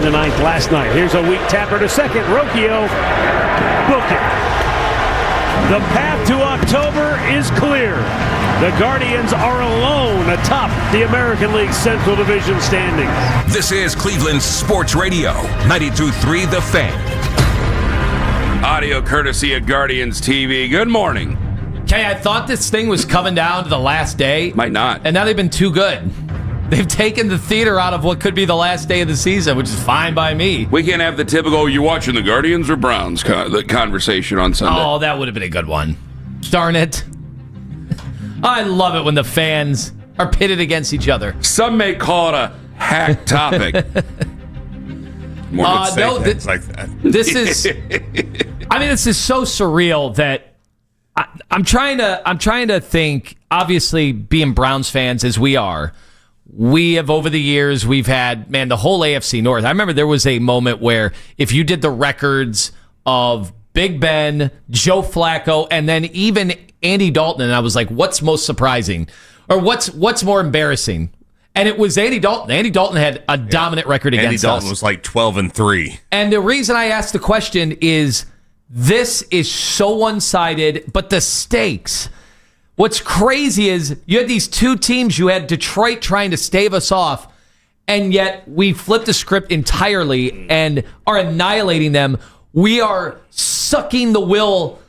the ninth last night. Here's a weak tapper to second. Rocchio, book it. The path to October is clear. The Guardians are alone atop the American League Central Division standings. This is Cleveland Sports Radio, 92.3 The Fan. Audio courtesy of Guardians TV. Good morning. Kay, I thought this thing was coming down to the last day. Might not. And now they've been too good. They've taken the theater out of what could be the last day of the season, which is fine by me. We can't have the typical, you watching the Guardians or Browns conversation on Sunday. Oh, that would have been a good one. Darn it. I love it when the fans are pitted against each other. Some may call it a hack topic. Things like that. This is, I mean, this is so surreal that I'm trying to think. Obviously, being Browns fans as we are, we have over the years we've had the whole AFC North. I remember there was a moment where if you did the records of Big Ben, Joe Flacco, and then even Andy Dalton, and I was like, what's most surprising, or what's more embarrassing? And it was Andy Dalton. Andy Dalton had a dominant record against us. Andy Dalton was like 12-3. And the reason I asked the question is this is so one-sided, but the stakes. What's crazy is you had these two teams. You had Detroit trying to stave us off, and yet we flipped the script entirely and are annihilating them. We are sucking the will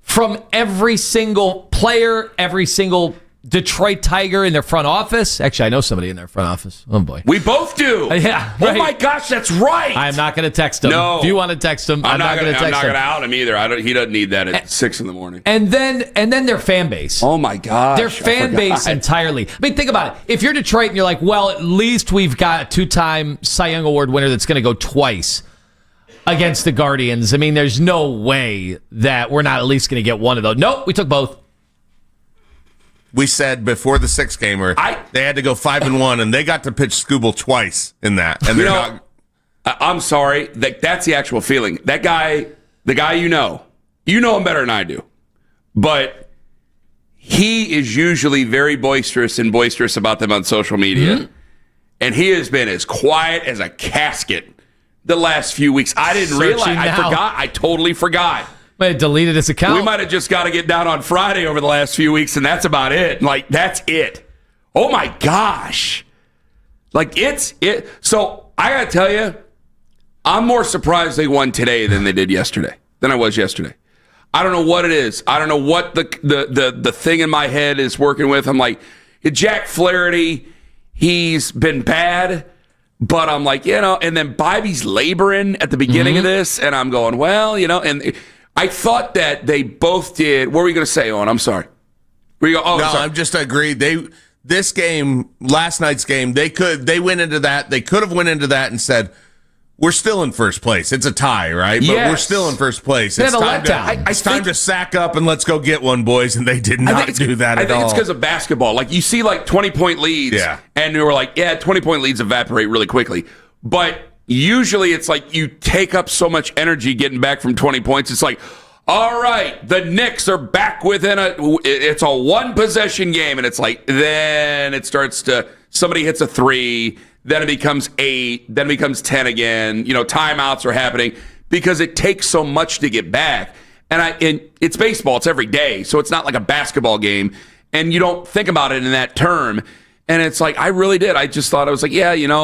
from every single player, every single Detroit Tiger in their front office. Actually, I know somebody in their front office. Oh, boy. We both do. Yeah. Right. Oh, my gosh, that's right. I'm not going to text him. No. If you want to text him, I'm not going to text him. I'm not going to out him either. He doesn't need that at 6 in the morning. And then their fan base. Oh, my gosh. Their fan base entirely. I mean, think about it. If you're Detroit and you're like, well, at least we've got a two-time Cy Young Award winner that's going to go twice against the Guardians. I mean, there's no way that we're not at least going to get one of those. Nope, we took both. We said before the 6-gamer, they had to go 5-1, and they got to pitch Scooble twice in that. And they're not. I'm sorry. That's the actual feeling. That guy, the guy you know him better than I do. But he is usually very boisterous about them on social media. Mm-hmm. And he has been as quiet as a casket the last few weeks. I didn't realize. I forgot. I totally forgot. Might have deleted his account. We might have just got to get down on Friday over the last few weeks, and that's about it. Like, that's it. Oh, my gosh. Like, it's it. So, I got to tell you, I'm more surprised they won today than they did yesterday, than I was yesterday. I don't know what it is. I don't know what the thing in my head is working with. I'm like, Jack Flaherty, he's been bad, but I'm like, and then Bobby's laboring at the beginning of this, and I'm going, well, and I thought that they both did. What were you going to say, Owen? I'm sorry. Were you? Oh, no, sorry. I'm just agreed. This game, last night's game, they went into that. They could have went into that and said, we're still in first place. It's a tie, right? But we're still in first place. It's time to sack up and let's go get one, boys. And they did not do that at all. I think it's because of basketball. Like, you see, 20-point leads, and we were like, 20-point leads evaporate really quickly. But usually it's like you take up so much energy getting back from 20 points. It's like, all right, the Knicks are back within it's a one-possession game. And it's like, then it starts to, somebody hits a 3, then it becomes 8, then it becomes 10 again. Timeouts are happening because it takes so much to get back. And it's baseball. It's every day. So it's not like a basketball game. And you don't think about it in that term. And it's like, I really did. I just thought, I was like,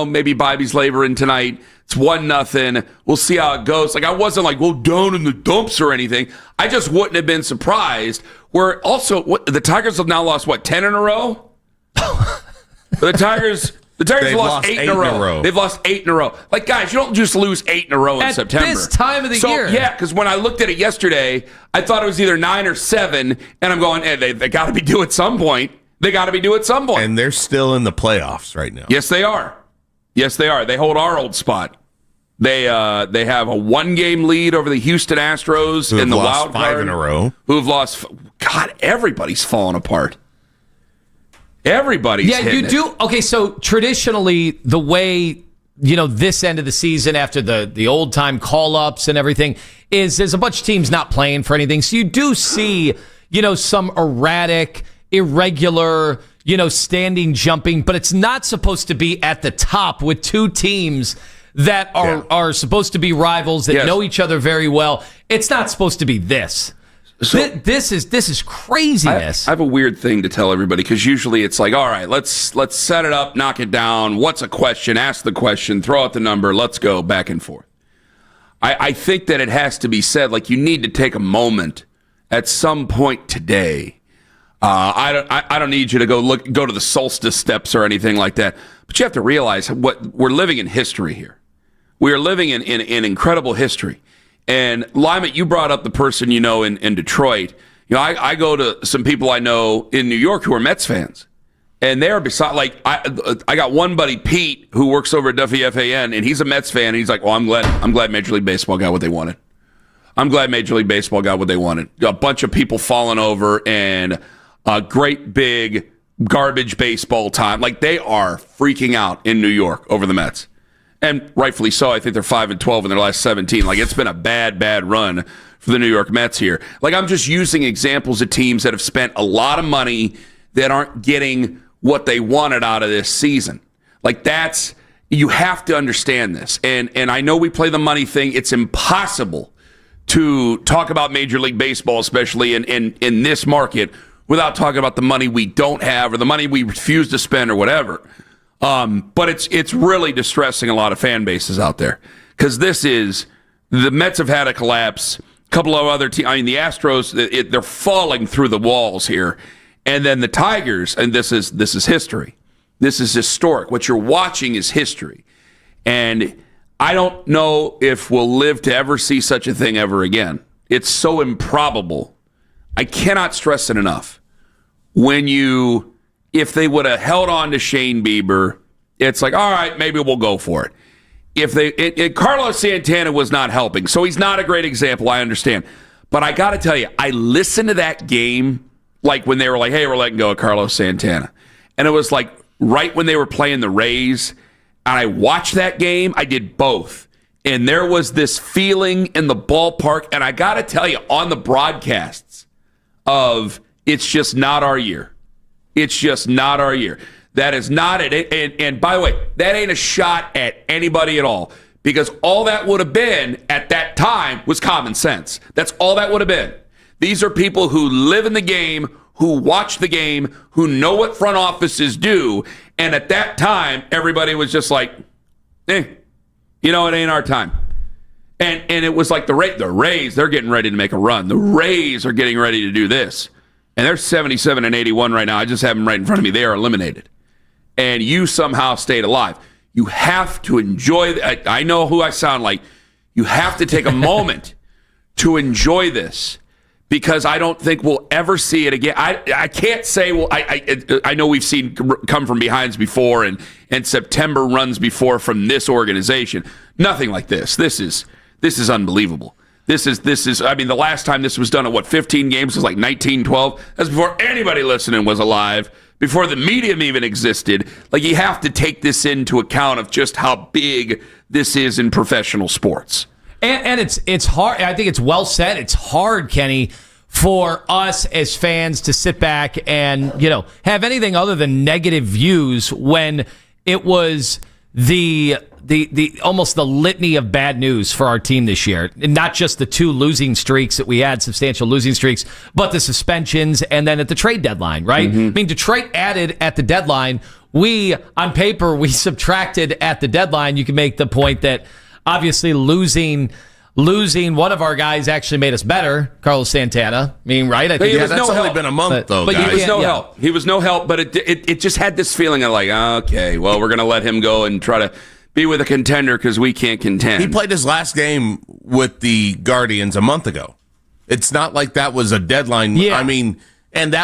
maybe Bobby's laboring tonight. It's 1-0. We'll see how it goes. Like, I wasn't like, well, down in the dumps or anything. I just wouldn't have been surprised. Where also, the Tigers have now lost, 10 in a row? The Tigers have lost 8 in a row. They've lost 8 in a row. Like, guys, you don't just lose 8 in a row in September. At this time of the year. Yeah, because when I looked at it yesterday, I thought it was either 9 or 7. And I'm going, they got to be due at some point. And they're still in the playoffs right now. Yes, they are. They hold our old spot. They have a 1-game lead over the Houston Astros in the wild card. 5 in a row. Who've lost. God, everybody's falling apart. Everybody's hitting you do. Okay, so traditionally, the way, this end of the season after the old-time call-ups and everything is there's a bunch of teams not playing for anything. So you do see, some erratic, irregular, standing jumping, but it's not supposed to be at the top with two teams that are supposed to be rivals that know each other very well. It's not supposed to be this. So this is craziness. I have a weird thing to tell everybody because usually it's like, all right, let's set it up, knock it down. What's a question? Ask the question, throw out the number, let's go back and forth. I think that it has to be said, like, you need to take a moment at some point today. I don't need you to go to the solstice steps or anything like that, but you have to realize we're living in history here. We are living in incredible history. And Lima, you brought up the person in Detroit. I go to some people I know in New York who are Mets fans, and they're beside. Like I got one buddy, Pete, who works over at WFAN, and he's a Mets fan. And he's like, "Well, I'm glad Major League Baseball got what they wanted. I'm glad Major League Baseball got what they wanted. A bunch of people falling over and a great big garbage baseball time. Like they are freaking out in New York over the Mets." And rightfully so. I think they're 5-12 in their last 17. Like, it's been a bad run for the New York Mets here. Like, I'm just using examples of teams that have spent a lot of money that aren't getting what they wanted out of this season. Like, you have to understand this. And I know we play the money thing. It's impossible to talk about Major League Baseball, especially in this market, without talking about the money we don't have or the money we refuse to spend or whatever. But it's really distressing a lot of fan bases out there because the Mets have had a collapse. A couple of other teams, the Astros, they're falling through the walls here, and then the Tigers, and this is history. This is historic. What you're watching is history, and I don't know if we'll live to ever see such a thing ever again. It's so improbable. I cannot stress it enough. If they would have held on to Shane Bieber, it's like, all right, maybe we'll go for it. Carlos Santana was not helping, so he's not a great example, I understand. But I got to tell you, I listened to that game like when they were like, hey, we're letting go of Carlos Santana. And it was like right when they were playing the Rays, and I watched that game, I did both. And there was this feeling in the ballpark, and I got to tell you, on the broadcasts of it's just not our year. It's just not our year. That is not it. And by the way, that ain't a shot at anybody at all because all that would have been at that time was common sense. That's all that would have been. These are people who live in the game, who watch the game, who know what front offices do. And at that time, everybody was just like, it ain't our time. And it was like the Rays, they're getting ready to make a run. The Rays are getting ready to do this. And they're 77-81 right now. I just have them right in front of me. They are eliminated. And you somehow stayed alive. You have to enjoy. I know who I sound like. You have to take a moment to enjoy this because I don't think we'll ever see it again. I can't say, well, I know we've seen come from behinds before and September runs before from this organization. Nothing like this. This is unbelievable. This is. The last time this was done at 15 games was like 1912. That's before anybody listening was alive, before the medium even existed. Like, you have to take this into account of just how big this is in professional sports. And it's hard. I think it's well said. It's hard, Kenny, for us as fans to sit back and have anything other than negative views when it was the almost the litany of bad news for our team this year. And not just the two losing streaks that we had, substantial losing streaks, but the suspensions and then at the trade deadline, right? Mm-hmm. I mean, Detroit added at the deadline. On paper, we subtracted at the deadline. You can make the point that obviously losing one of our guys actually made us better, Carlos Santana. I mean, right? I think that's only been a month, though, but guys. He was no help. He was no help, but it just had this feeling of like, okay, well, we're going to let him go and try to be with a contender because we can't contend. He played his last game with the Guardians a month ago. It's not like that was a deadline. Yeah. I mean, and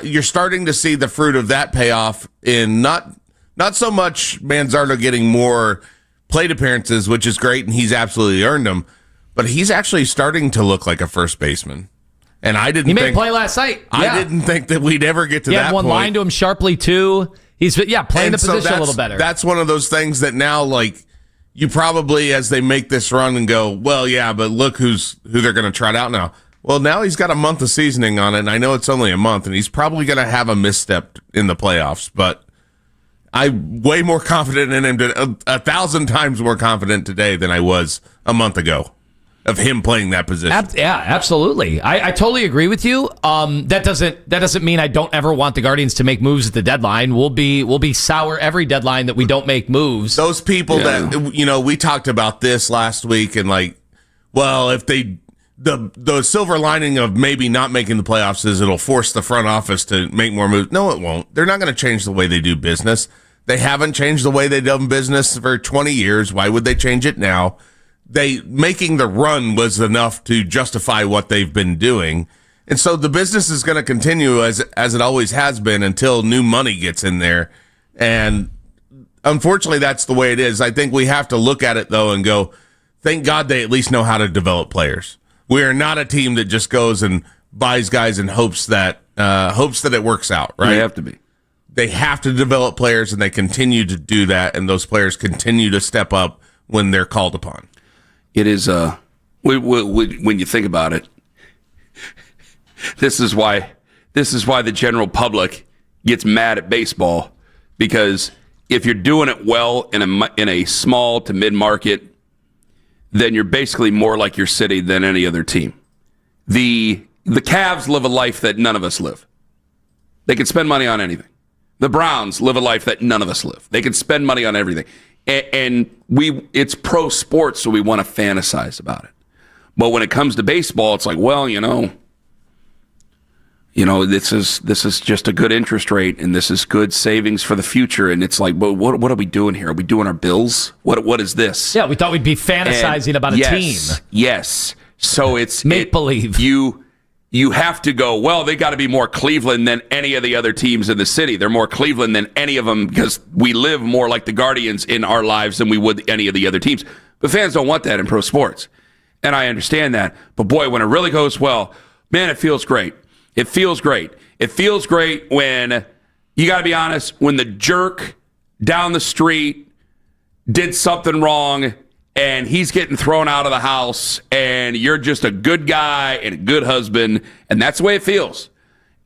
you're starting to see the fruit of that payoff in not so much Manzardo getting more plate appearances, which is great, and he's absolutely earned them, but he's actually starting to look like a first baseman. And he made a play last night. I didn't think that we'd ever get to that point. One line to him sharply, too. He's playing the position a little better. That's one of those things that now, like, you probably, as they make this run and go, well, yeah, but look who they're going to trot out now. Well, now he's got a month of seasoning on it, and I know it's only a month, and he's probably going to have a misstep in the playoffs. But I'm way more confident in him, 1,000 times more confident today than I was a month ago of him playing that position. Yeah, absolutely. I totally agree with you. That doesn't mean I don't ever want the Guardians to make moves at the deadline. We'll be sour every deadline that we don't make moves. Those people that, we talked about this last week and if the silver lining of maybe not making the playoffs is it'll force the front office to make more moves. No, it won't. They're not going to change the way they do business. They haven't changed the way they've done business for 20 years. Why would they change it now? Making the run was enough to justify what they've been doing. And so the business is going to continue as it always has been until new money gets in there. And unfortunately, that's the way it is. I think we have to look at it, though, and go, thank God they at least know how to develop players. We are not a team that just goes and buys guys in hopes that it works out, right? They have to be. They have to develop players, and they continue to do that, and those players continue to step up when they're called upon. It is, when you think about it, this is why the general public gets mad at baseball, because if you're doing it well in a small to mid-market, then you're basically more like your city than any other team. The Cavs live a life that none of us live. They can spend money on anything. The Browns live a life that none of us live. They can spend money on everything. And it's pro sports, so we want to fantasize about it. But when it comes to baseball, it's like, well, this is just a good interest rate, and this is good savings for the future. And it's like, well, what are we doing here? Are we doing our bills? What is this? Yeah, we thought we'd be fantasizing about a team. Yes. So it's make believe. You have to go, well, they got to be more Cleveland than any of the other teams in the city. They're more Cleveland than any of them because we live more like the Guardians in our lives than we would any of the other teams. But fans don't want that in pro sports. And I understand that. But boy, when it really goes well, man, it feels great. It feels great. It feels great when, you got to be honest, when the jerk down the street did something wrong and he's getting thrown out of the house, and you're just a good guy and a good husband, and that's the way it feels.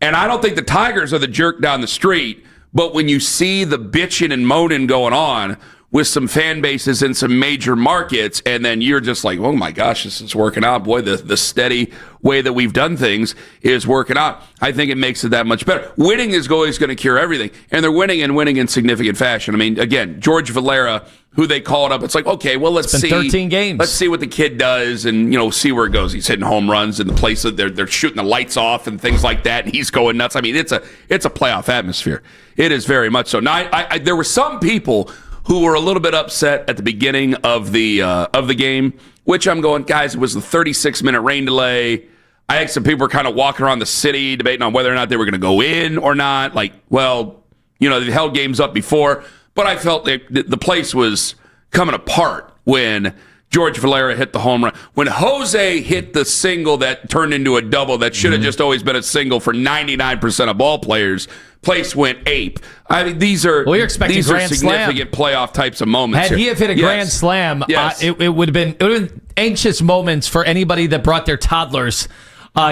And I don't think the Tigers are the jerk down the street, but when you see the bitching and moaning going on with some fan bases in some major markets, and then you're just like, oh my gosh, this is working out. Boy, the steady way that we've done things is working out. I think it makes it that much better. Winning is always going to cure everything, and they're winning in significant fashion. I mean, again, George Valera, who they called up, it's like, okay, well, let's see. 13 games. Let's see what the kid does and, see where it goes. He's hitting home runs in the place that they're shooting the lights off and things like that, and he's going nuts. I mean, it's a playoff atmosphere. It is very much so. Now, there were some people who were a little bit upset at the beginning of the game, which I'm going, guys, it was the 36-minute rain delay. I think some people were kind of walking around the city debating on whether or not they were going to go in or not. Like, well, they've held games up before. But I felt the place was coming apart when George Valera hit the home run. When Jose hit the single that turned into a double that should have just always been a single for 99% of ball players, place went ape. I mean, these are significant playoff types of moments. Had he hit a grand slam, it would have been anxious moments for anybody that brought their toddlers.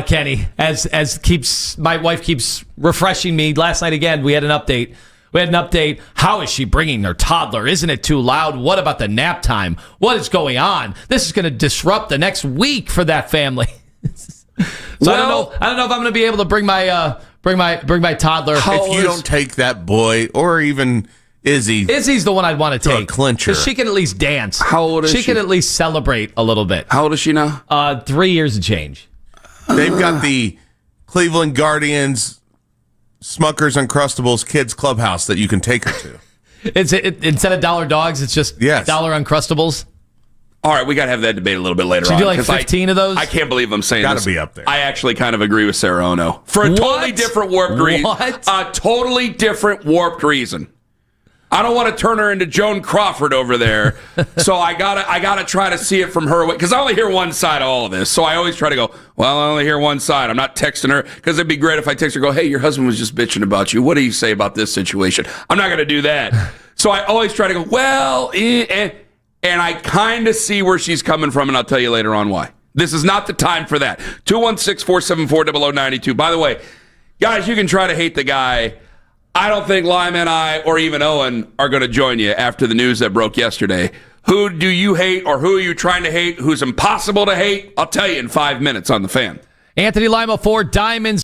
Kenny, as my wife keeps refreshing me. Last night again, we had an update. How is she bringing her toddler? Isn't it too loud? What about the nap time? What is going on? This is going to disrupt the next week for that family. So I don't know if I'm going to be able to bring my toddler. If you don't take that boy or even Izzy. Izzy's the one I'd want to take. A clincher. Because she can at least dance. How old is she? She can at least celebrate a little bit. How old is she now? 3 years and change. They've got the Cleveland Guardians Smuckers Uncrustables Kids Clubhouse that you can take her to. Instead of Dollar Dogs, it's just Dollar Uncrustables? All right, we got to have that debate a little bit later on. Should you do like 15 of those? I can't believe I'm saying this. Got to be up there. I actually kind of agree with Sarah Ono. For a totally different warped reason. What? A totally different warped reason. I don't want to turn her into Joan Crawford over there, so I gotta try to see it from her way, because I only hear one side of all of this. So I always try to go, well, I only hear one side. I'm not texting her, because it'd be great if I text her, go, hey, your husband was just bitching about you. What do you say about this situation? I'm not gonna do that. So I always try to go, well, and I kind of see where she's coming from, and I'll tell you later on why. This is not the time for that. 216-474-0092. By the way, guys, you can try to hate the guy. I don't think Lyman and I, or even Owen, are going to join you after the news that broke yesterday. Who do you hate, or who are you trying to hate? Who's impossible to hate? I'll tell you in 5 minutes on The Fan. Anthony Lima for Diamonds.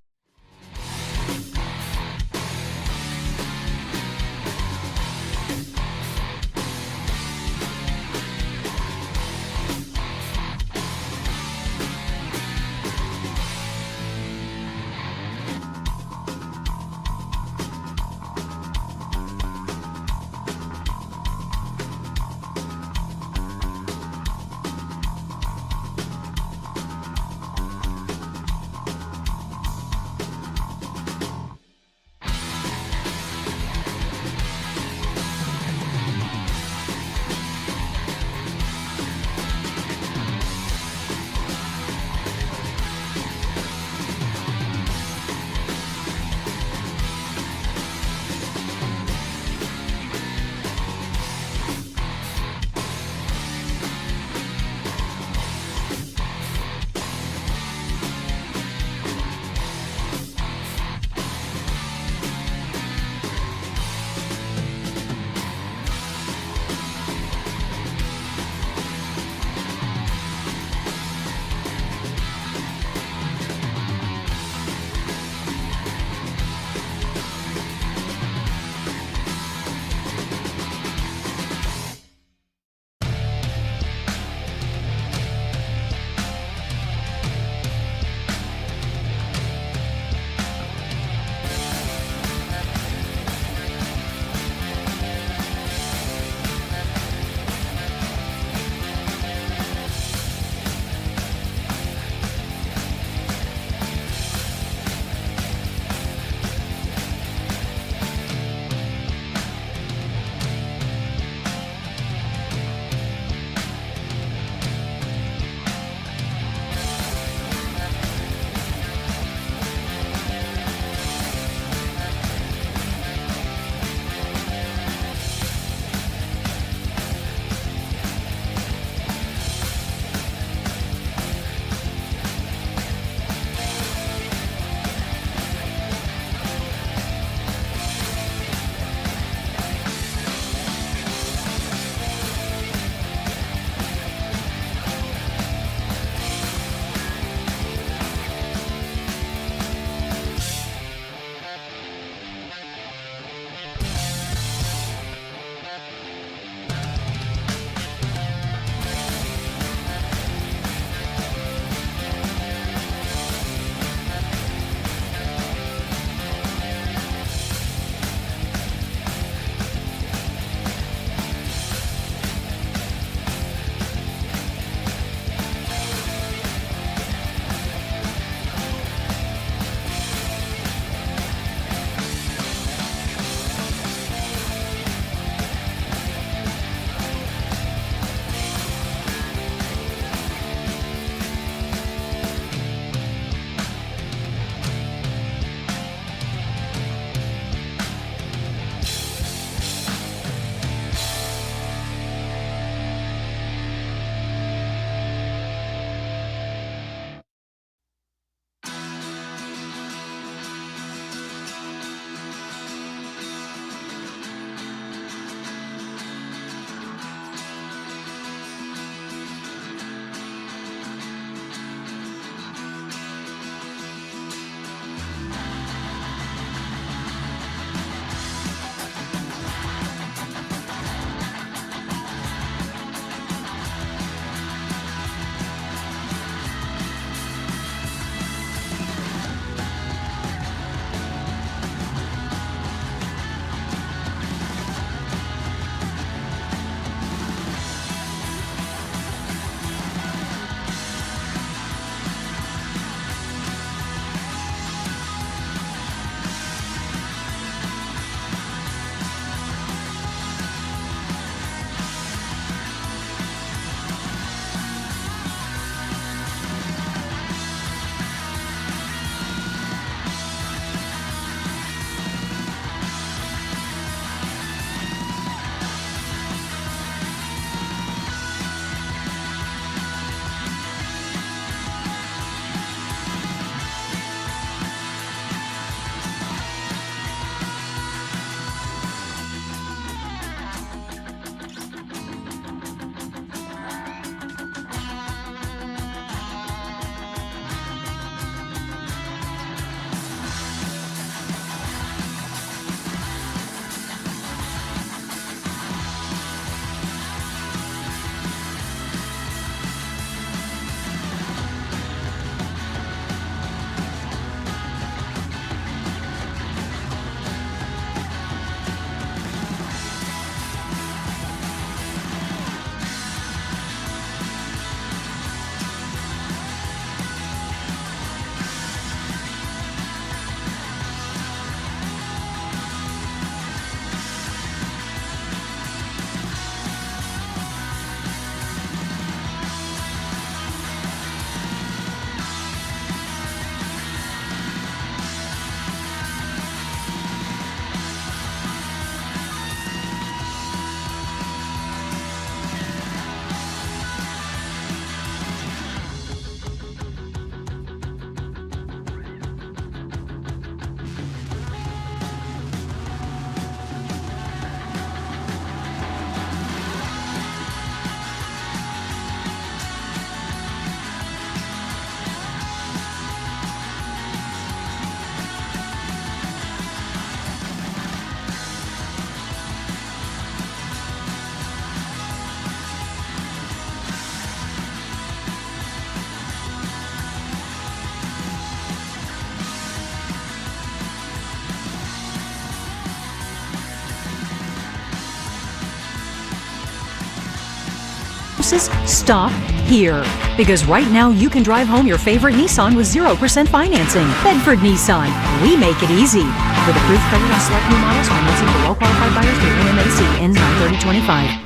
houses? Stop here. Because right now you can drive home your favorite Nissan with 0% financing. Bedford Nissan. We make it easy. With approved credit on select new models, financing for well-qualified buyers through NMAC ends 9/30/25.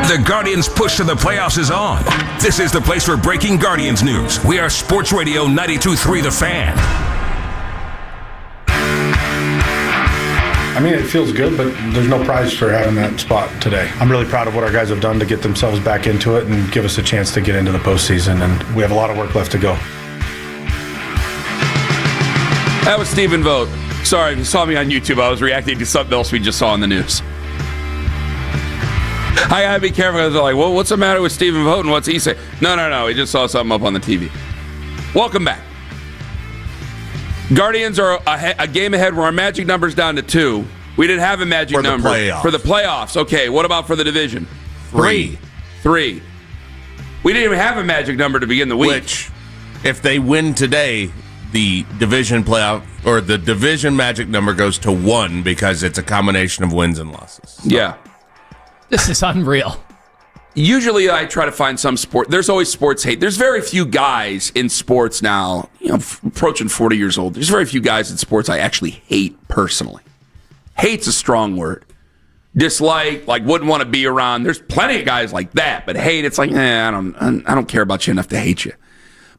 The Guardians' push to the playoffs is on. This is the place for breaking Guardians news. We are Sports Radio 92.3 The Fan. I mean, it feels good, but there's no prize for having that spot today. I'm really proud of what our guys have done to get themselves back into it and give us a chance to get into the postseason, and we have a lot of work left to go. That was Stephen Vogt. Sorry, if you saw me on YouTube, I was reacting to something else we just saw in the news. I gotta be careful because they're like, well, what's the matter with Stephen Vogt and what's he say? No, he just saw something up on the TV. Welcome back. Guardians are a game ahead where our magic number's down to 2. We didn't have a magic number for the playoffs. Okay, what about for the division? 3. We didn't even have a magic number to begin the week. Which, if they win today, the division playoff or the division magic number goes to 1 because it's a combination of wins and losses. So. Yeah. This is unreal. Usually I try to find some sport. There's always sports hate. There's very few guys in sports now, approaching 40 years old. There's very few guys in sports I actually hate personally. Hate's a strong word. Dislike, wouldn't want to be around. There's plenty of guys like that, but hate, it's like, I don't care about you enough to hate you.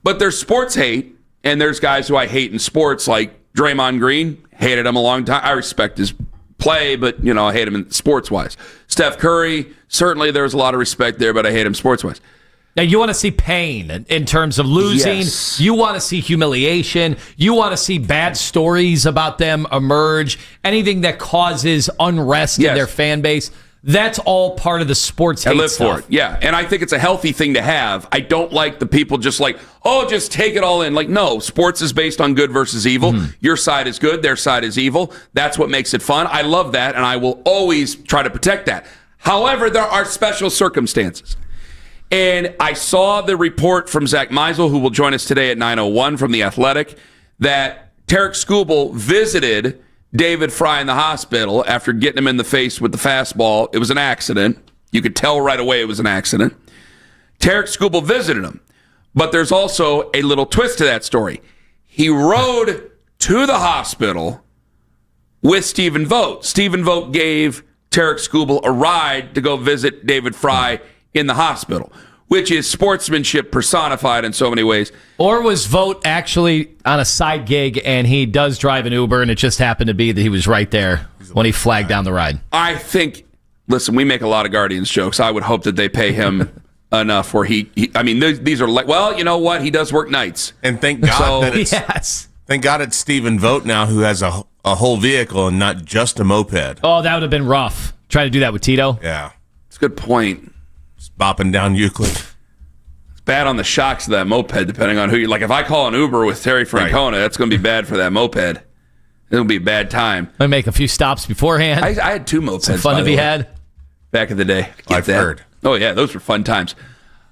But there's sports hate, and there's guys who I hate in sports, like Draymond Green. Hated him a long time. I respect his play, but, I hate him in sports-wise. Steph Curry, certainly there's a lot of respect there, but I hate him sports-wise. Now, you want to see pain in terms of losing. Yes. You want to see humiliation. You want to see bad stories about them emerge. Anything that causes unrest in their fan base. That's all part of the sports hate stuff. I live for it, yeah. And I think it's a healthy thing to have. I don't like the people just just take it all in. No, sports is based on good versus evil. Mm-hmm. Your side is good, their side is evil. That's what makes it fun. I love that, and I will always try to protect that. However, there are special circumstances. And I saw the report from Zack Meisel, who will join us today at 9:01 from The Athletic, that Tarek Skubal visited David Fry in the hospital after getting him in the face with the fastball. It was an accident. You could tell right away it was an accident. Tarek Skubal visited him. But there's also a little twist to that story. He rode to the hospital with Stephen Vogt. Stephen Vogt gave Tarek Skubal a ride to go visit David Fry in the hospital, which is sportsmanship personified in so many ways. Or was Vogt actually on a side gig and he does drive an Uber and it just happened to be that he was right there when he flagged down the ride? I think, listen, we make a lot of Guardians jokes. I would hope that they pay him enough where these are well, you know what? He does work nights. And thank God thank God it's Stephen Vogt now who has a whole vehicle and not just a moped. Oh, that would have been rough. Trying to do that with Tito. Yeah. It's a good point. Bopping down Euclid. It's bad on the shocks of that moped, depending on who you if I call an Uber with Terry Francona, that's going to be bad for that moped. It'll be a bad time. I make a few stops beforehand. I had 2 mopeds. Some fun to be had back in the day. I've heard. Oh yeah, those were fun times.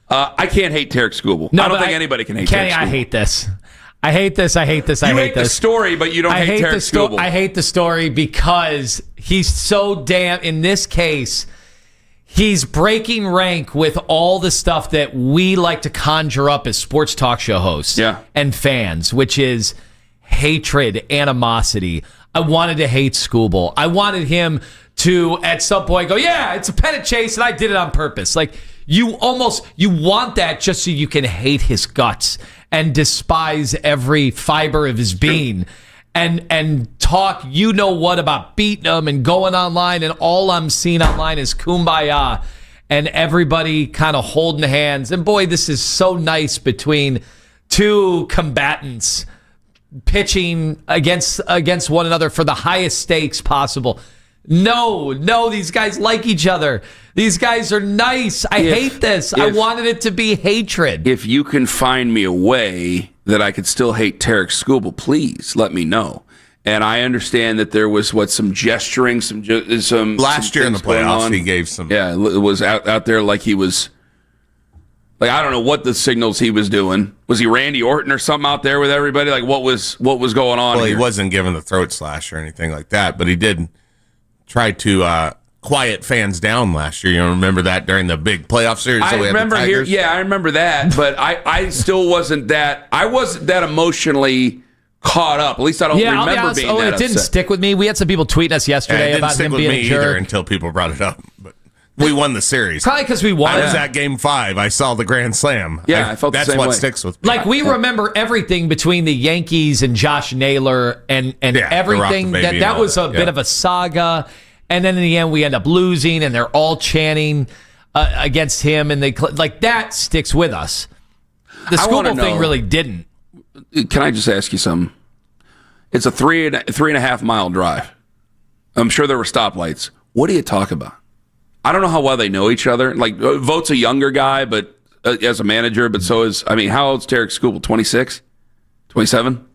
I can't hate Tarek Skubal. No, I don't think anybody can hate Kenny, Tarek Skubal. I hate this. I hate this. I hate this. I hate this. The story, but you don't hate Tarek Skubal. I hate the story because he's so damn. In this case, he's breaking rank with all the stuff that we like to conjure up as sports talk show hosts and fans, which is hatred, animosity. I wanted to hate Skubal. I wanted him to, at some point, go, yeah, it's a pennant chase, and I did it on purpose. You want that just so you can hate his guts and despise every fiber of his being. And talk, what about beating them and going online, and all I'm seeing online is kumbaya and everybody kind of holding hands. And boy, this is so nice between 2 combatants pitching against one another for the highest stakes possible. No, these guys like each other. These guys are nice. I hate this. I wanted it to be hatred. If you can find me a way that I could still hate Tarek Skubal, please let me know. And I understand that there was some gesturing, some last year in the playoffs. He gave some. Yeah, it was out there like he was. I don't know what the signals he was doing. Was he Randy Orton or something out there with everybody? What was going on? Well, here? He wasn't giving the throat slash or anything like that, but he did try to quiet fans down last year. You remember that during the big playoff series? I remember I remember that, but I still wasn't that. I wasn't that emotionally caught up. At least I don't remember being that it didn't upset. stick with me. We had some people tweeting us yesterday about him being a jerk. Either until people brought it up. But we won the series. Probably because we won. I was at Game 5. I saw the grand slam. Yeah, I felt the that's same what way. sticks with me. Like, we remember everything between the Yankees and Josh Naylor and everything. That was a bit of a saga. And then in the end, we end up losing, and they're all chanting against him. And that sticks with us. The Scooble thing really didn't. Can I just ask you something? It's a 3.5 mile drive. I'm sure there were stoplights. What do you talk about? I don't know how well they know each other. Like, Vogt's a younger guy, but as a manager, but so is, how old's Tarek Skubal? 26? 27?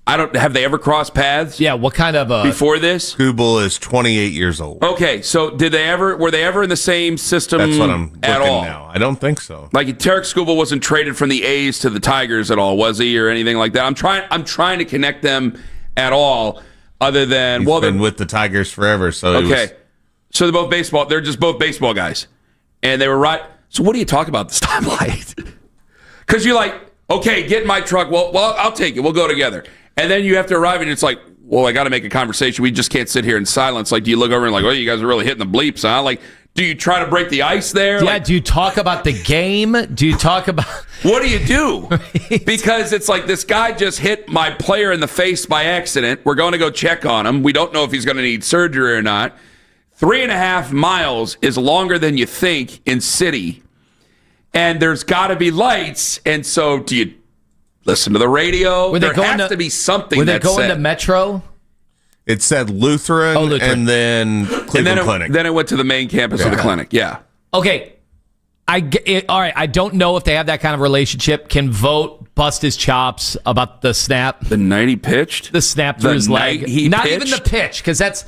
Have they ever crossed paths? Yeah, what kind of before this? Skubal is 28 years old. Okay, so were they ever in the same system? That's what I'm looking at all? Now. I don't think so. Like, Tarek Skubal wasn't traded from the A's to the Tigers at all, was he, or anything like that? I'm trying to connect them at all, other than He's been with the Tigers forever. So okay. So they're both baseball. They're just both baseball guys, and they were right. So what do you talk about this stoplight? Because you're like, okay, get in my truck. Well, I'll take it. We'll go together. And then you have to arrive, and it's like, well, I got to make a conversation. We just can't sit here in silence. Like, do you look over and like, oh, you guys are really hitting the bleeps, huh? Like, do you try to break the ice there? Yeah. Do you talk about the game? Do you talk about what do you do? Because it's like, this guy just hit my player in the face by accident. We're going to go check on him. We don't know if he's going to need surgery or not. 3.5 miles is longer than you think in city, and there's got to be lights. And so, do you listen to the radio? There has to be something. Were they going to Metro? It said Lutheran, and then Cleveland Clinic. Then it went to the main campus of the clinic. Yeah. Okay. All right. I don't know if they have that kind of relationship. Can Vogt bust his chops about the snap? The night he pitched? The snap through his leg. Not pitched? Even the pitch, because that's...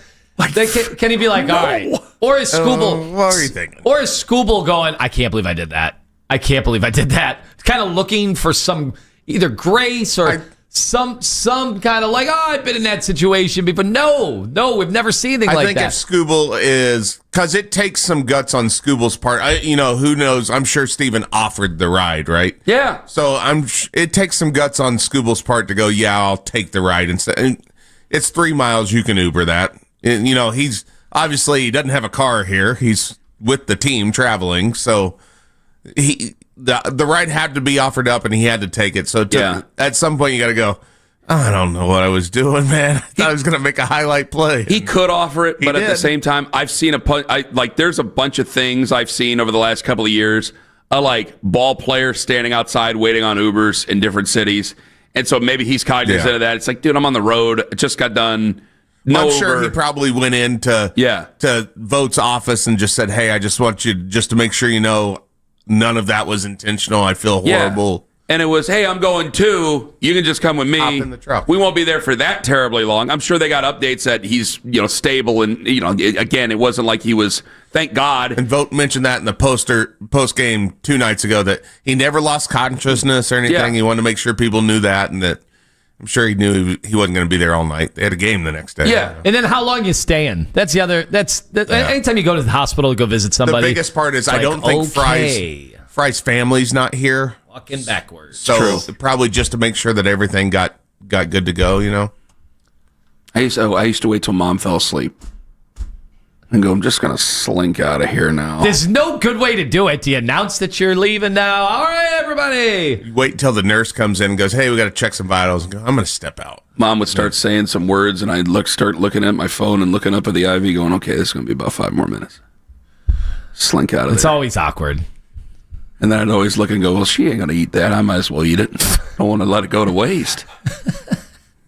Can he be like, all right? Or is Skubal... what are you thinking? Or is Skubal going, I can't believe I did that. I can't believe I did that. Kind of looking for some either grace or some kind of like, oh, I've been in that situation before. No, we've never seen anything like that. I think if Skubal is... Because it takes some guts on Skubal's part. Who knows? I'm sure Steven offered the ride, right? Yeah. So it takes some guts on Skubal's part to go, yeah, I'll take the ride instead. And it's 3 miles. You can Uber that. And, he's obviously he doesn't have a car here. He's with the team traveling, so the ride had to be offered up, and he had to take it. So at some point, you got to go, I don't know what I was doing, man. I thought I was going to make a highlight play. He could offer it, but at the same time, I've seen there's a bunch of things I've seen over the last couple of years, ball players standing outside waiting on Ubers in different cities, and so maybe he's cognizant of that. It's like, dude, I'm on the road. I just got done. No, I'm sure he probably went into to Vogt's office and just said, hey, I just want you just to make sure you know none of that was intentional. I feel horrible. And it was, hey, I'm going too. You can just come with me. Hop in the truck. We won't be there for that terribly long. I'm sure they got updates that he's stable and again, it wasn't like he was. Thank God. And Vogt mentioned that in the post game 2 nights ago that he never lost consciousness or anything. Yeah. He wanted to make sure people knew that, and that. I'm sure he knew he wasn't going to be there all night. They had a game the next day. Yeah. And then how long you staying? That's the other. Anytime you go to the hospital to go visit somebody. The biggest part is I don't think Fry's family's not here. Walking backwards. So probably just to make sure that everything got good to go, I used to wait till Mom fell asleep and go, I'm just going to slink out of here now. There's no good way to do it. Do you announce that you're leaving now? All right, everybody. You wait until the nurse comes in and goes, hey, we got to check some vitals. And go, I'm going to step out. Mom would start saying some words, and I'd start looking at my phone and looking up at the IV going, okay, this is going to be about 5 more minutes. Slink out of there. It's always awkward. And then I'd always look and go, well, she ain't going to eat that. I might as well eat it. I don't want to let it go to waste.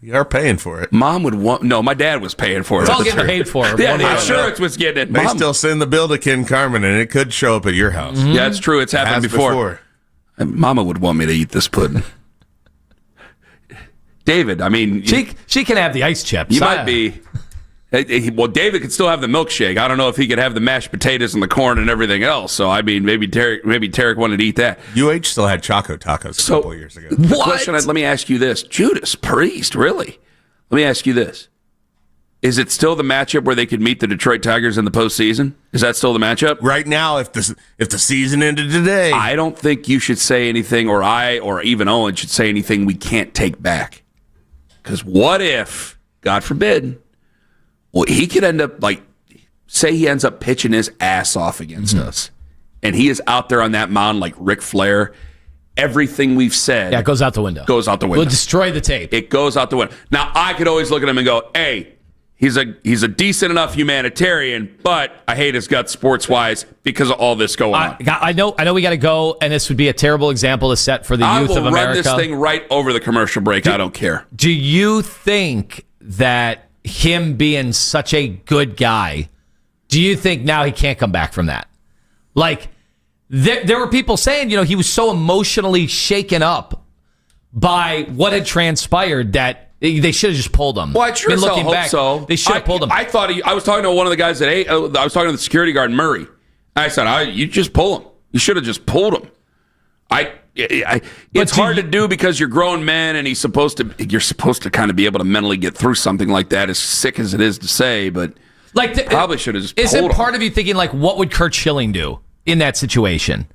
You are paying for it. Mom would want... No, my dad was paying for it. It's all getting paid for. Yeah, I'm sure it was getting it. They still send the bill to Ken Carmen, and it could show up at your house. Mm-hmm. Yeah, it's true. It's happened before. And Mama would want me to eat this pudding. David, she can have the ice chips. You might be... Well, David could still have the milkshake. I don't know if he could have the mashed potatoes and the corn and everything else. So, maybe Tarek wanted to eat that. UH still had Choco Tacos a couple years ago. The question, let me ask you this. Judas Priest, really? Let me ask you this. Is it still the matchup where they could meet the Detroit Tigers in the postseason? Is that still the matchup? Right now, if the season ended today, I don't think you should say anything, or I, or even Owen should say anything we can't take back. Because what if, God forbid, well, he could end up, like, say he ends up pitching his ass off against us, and he is out there on that mound like Ric Flair. Everything we've said it goes out the window. Goes out the window. We'll destroy the tape. It goes out the window. Now, I could always look at him and go, hey, he's a decent enough humanitarian, but I hate his guts sports-wise because of all this going on. I know we got to go, and this would be a terrible example to set for the youth of America. I will run this thing right over the commercial break. I don't care. Do you think that him being such a good guy, do you think now he can't come back from that? Like, there were people saying, he was so emotionally shaken up by what had transpired that they should have just pulled him. Well, I sure as hell hope so. They should have pulled him. I thought I was talking to one of the guys I was talking to the security guard, Murray. I said, you just pull him. You should have just pulled him. It's hard to do because you're grown men and you're supposed to kind of be able to mentally get through something like that, as sick as it is to say, but probably should have just pulled him. Isn't part of you thinking, like, what would Curt Schilling do in that situation?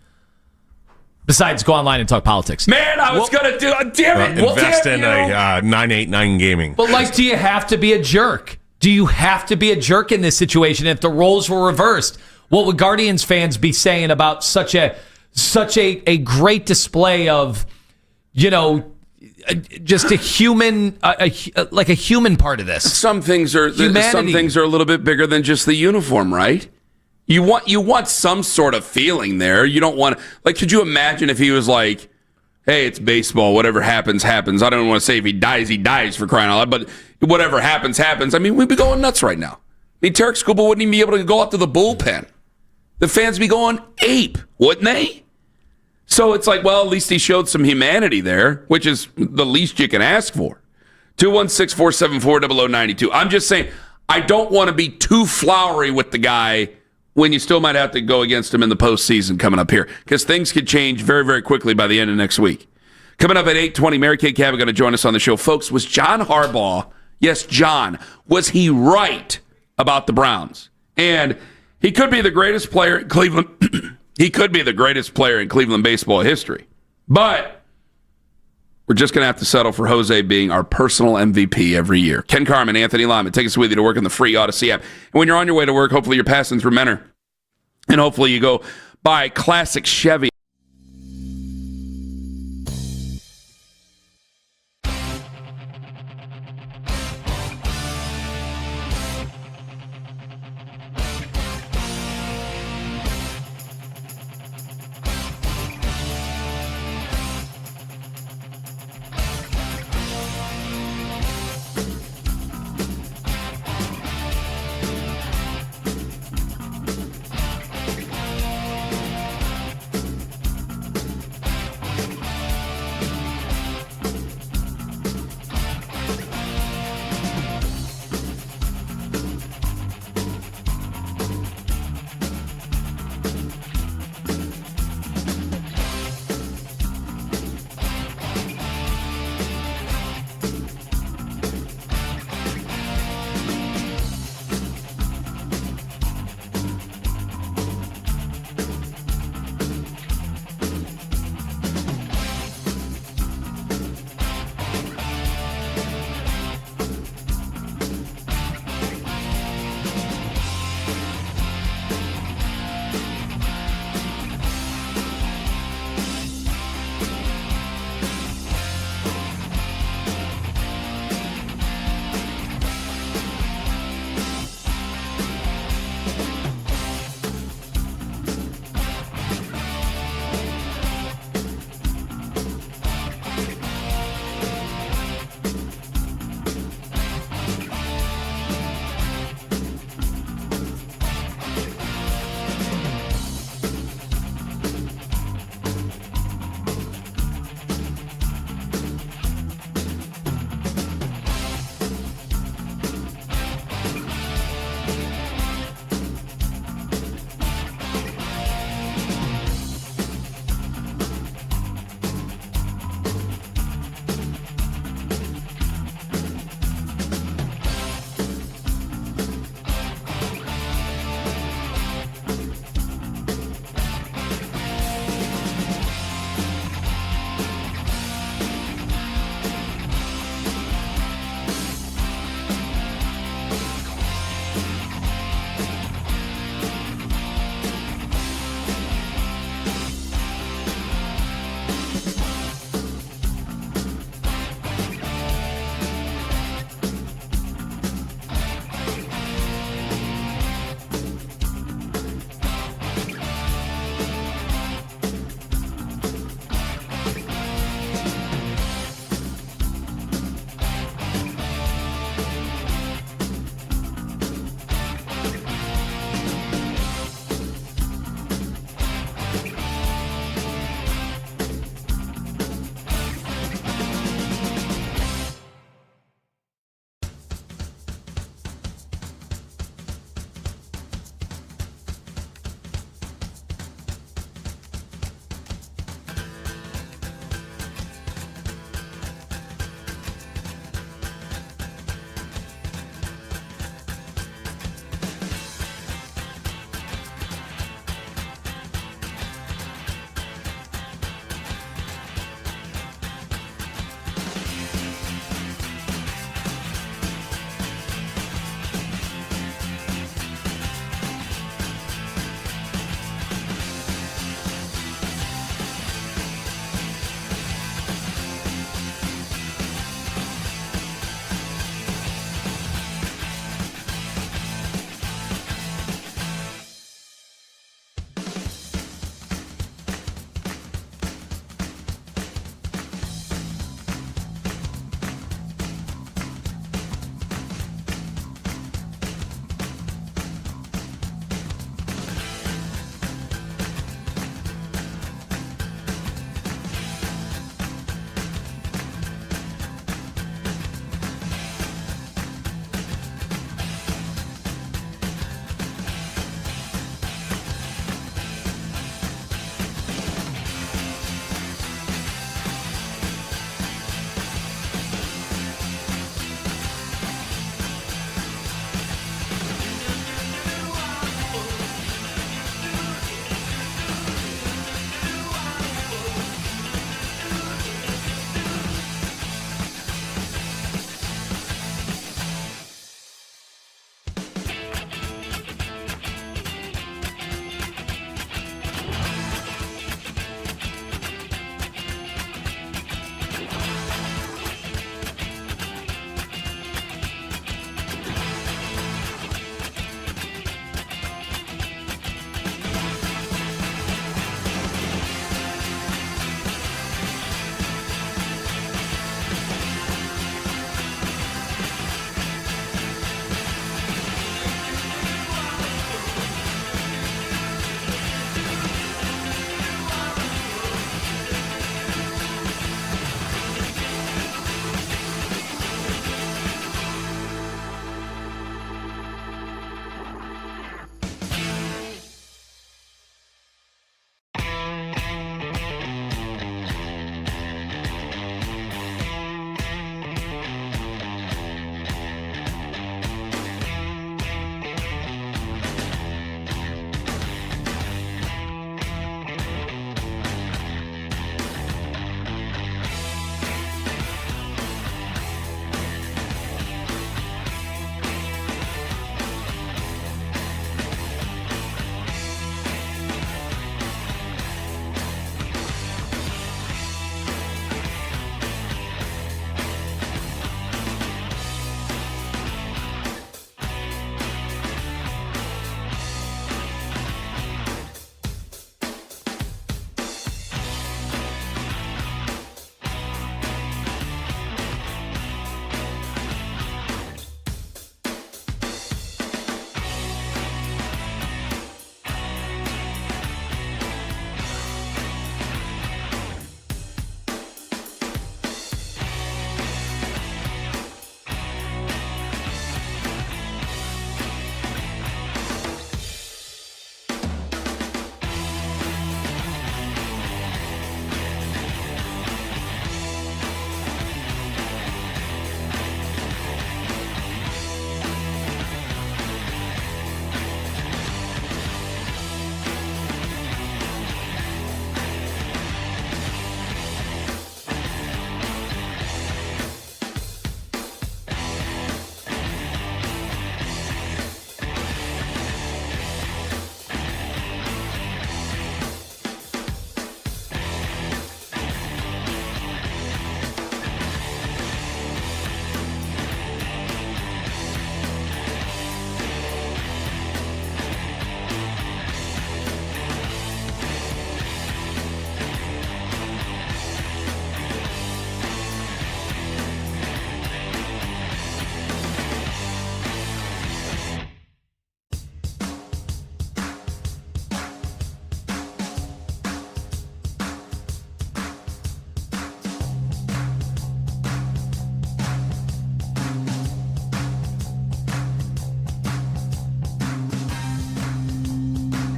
Besides go online and talk politics. Man, I was going to do it. Damn it. Invest in a 989 gaming. But, like, do you have to be a jerk? Do you have to be a jerk in this situation? If the roles were reversed, what would Guardians fans be saying about such a great display of, just a human, like a human part of this? Some things are a little bit bigger than just the uniform, right? You want some sort of feeling there. You don't want, like, could you imagine if he was like, hey, it's baseball, whatever happens, happens. I don't want to say if he dies for crying out loud, but whatever happens, happens. I mean, we'd be going nuts right now. I mean, Tarek Skubal wouldn't even be able to go out to the bullpen. The fans be going ape, wouldn't they? So it's like, well, at least he showed some humanity there, which is the least you can ask for. 216-474-0092. I'm just saying, I don't want to be too flowery with the guy when you still might have to go against him in the postseason coming up here, because things could change very, very quickly by the end of next week. Coming up at 8:20, Mary Kay Cabot going to join us on the show. Folks, was John Harbaugh, yes, John, was he right about the Browns? And he could be the greatest player in Cleveland. He could be the greatest player in Cleveland baseball history. But we're just going to have to settle for Jose being our personal MVP every year. Ken Carman, Anthony Lyman, take us with you to work in the free Odyssey app. And when you're on your way to work, hopefully you're passing through Menor. And hopefully you go buy classic Chevy.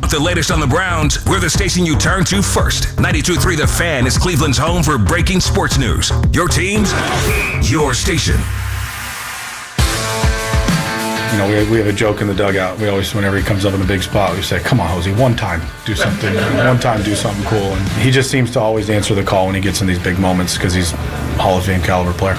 With the latest on the Browns, we're the station you turn to first. 92.3 The Fan is Cleveland's home for breaking sports news. Your teams, your station. You know, we have a joke in the dugout. We always, whenever he comes up in a big spot, we say, come on, Jose, one time, do something. One time, do something cool. And he just seems to always answer the call when he gets in these big moments because he's a Hall of Fame caliber player.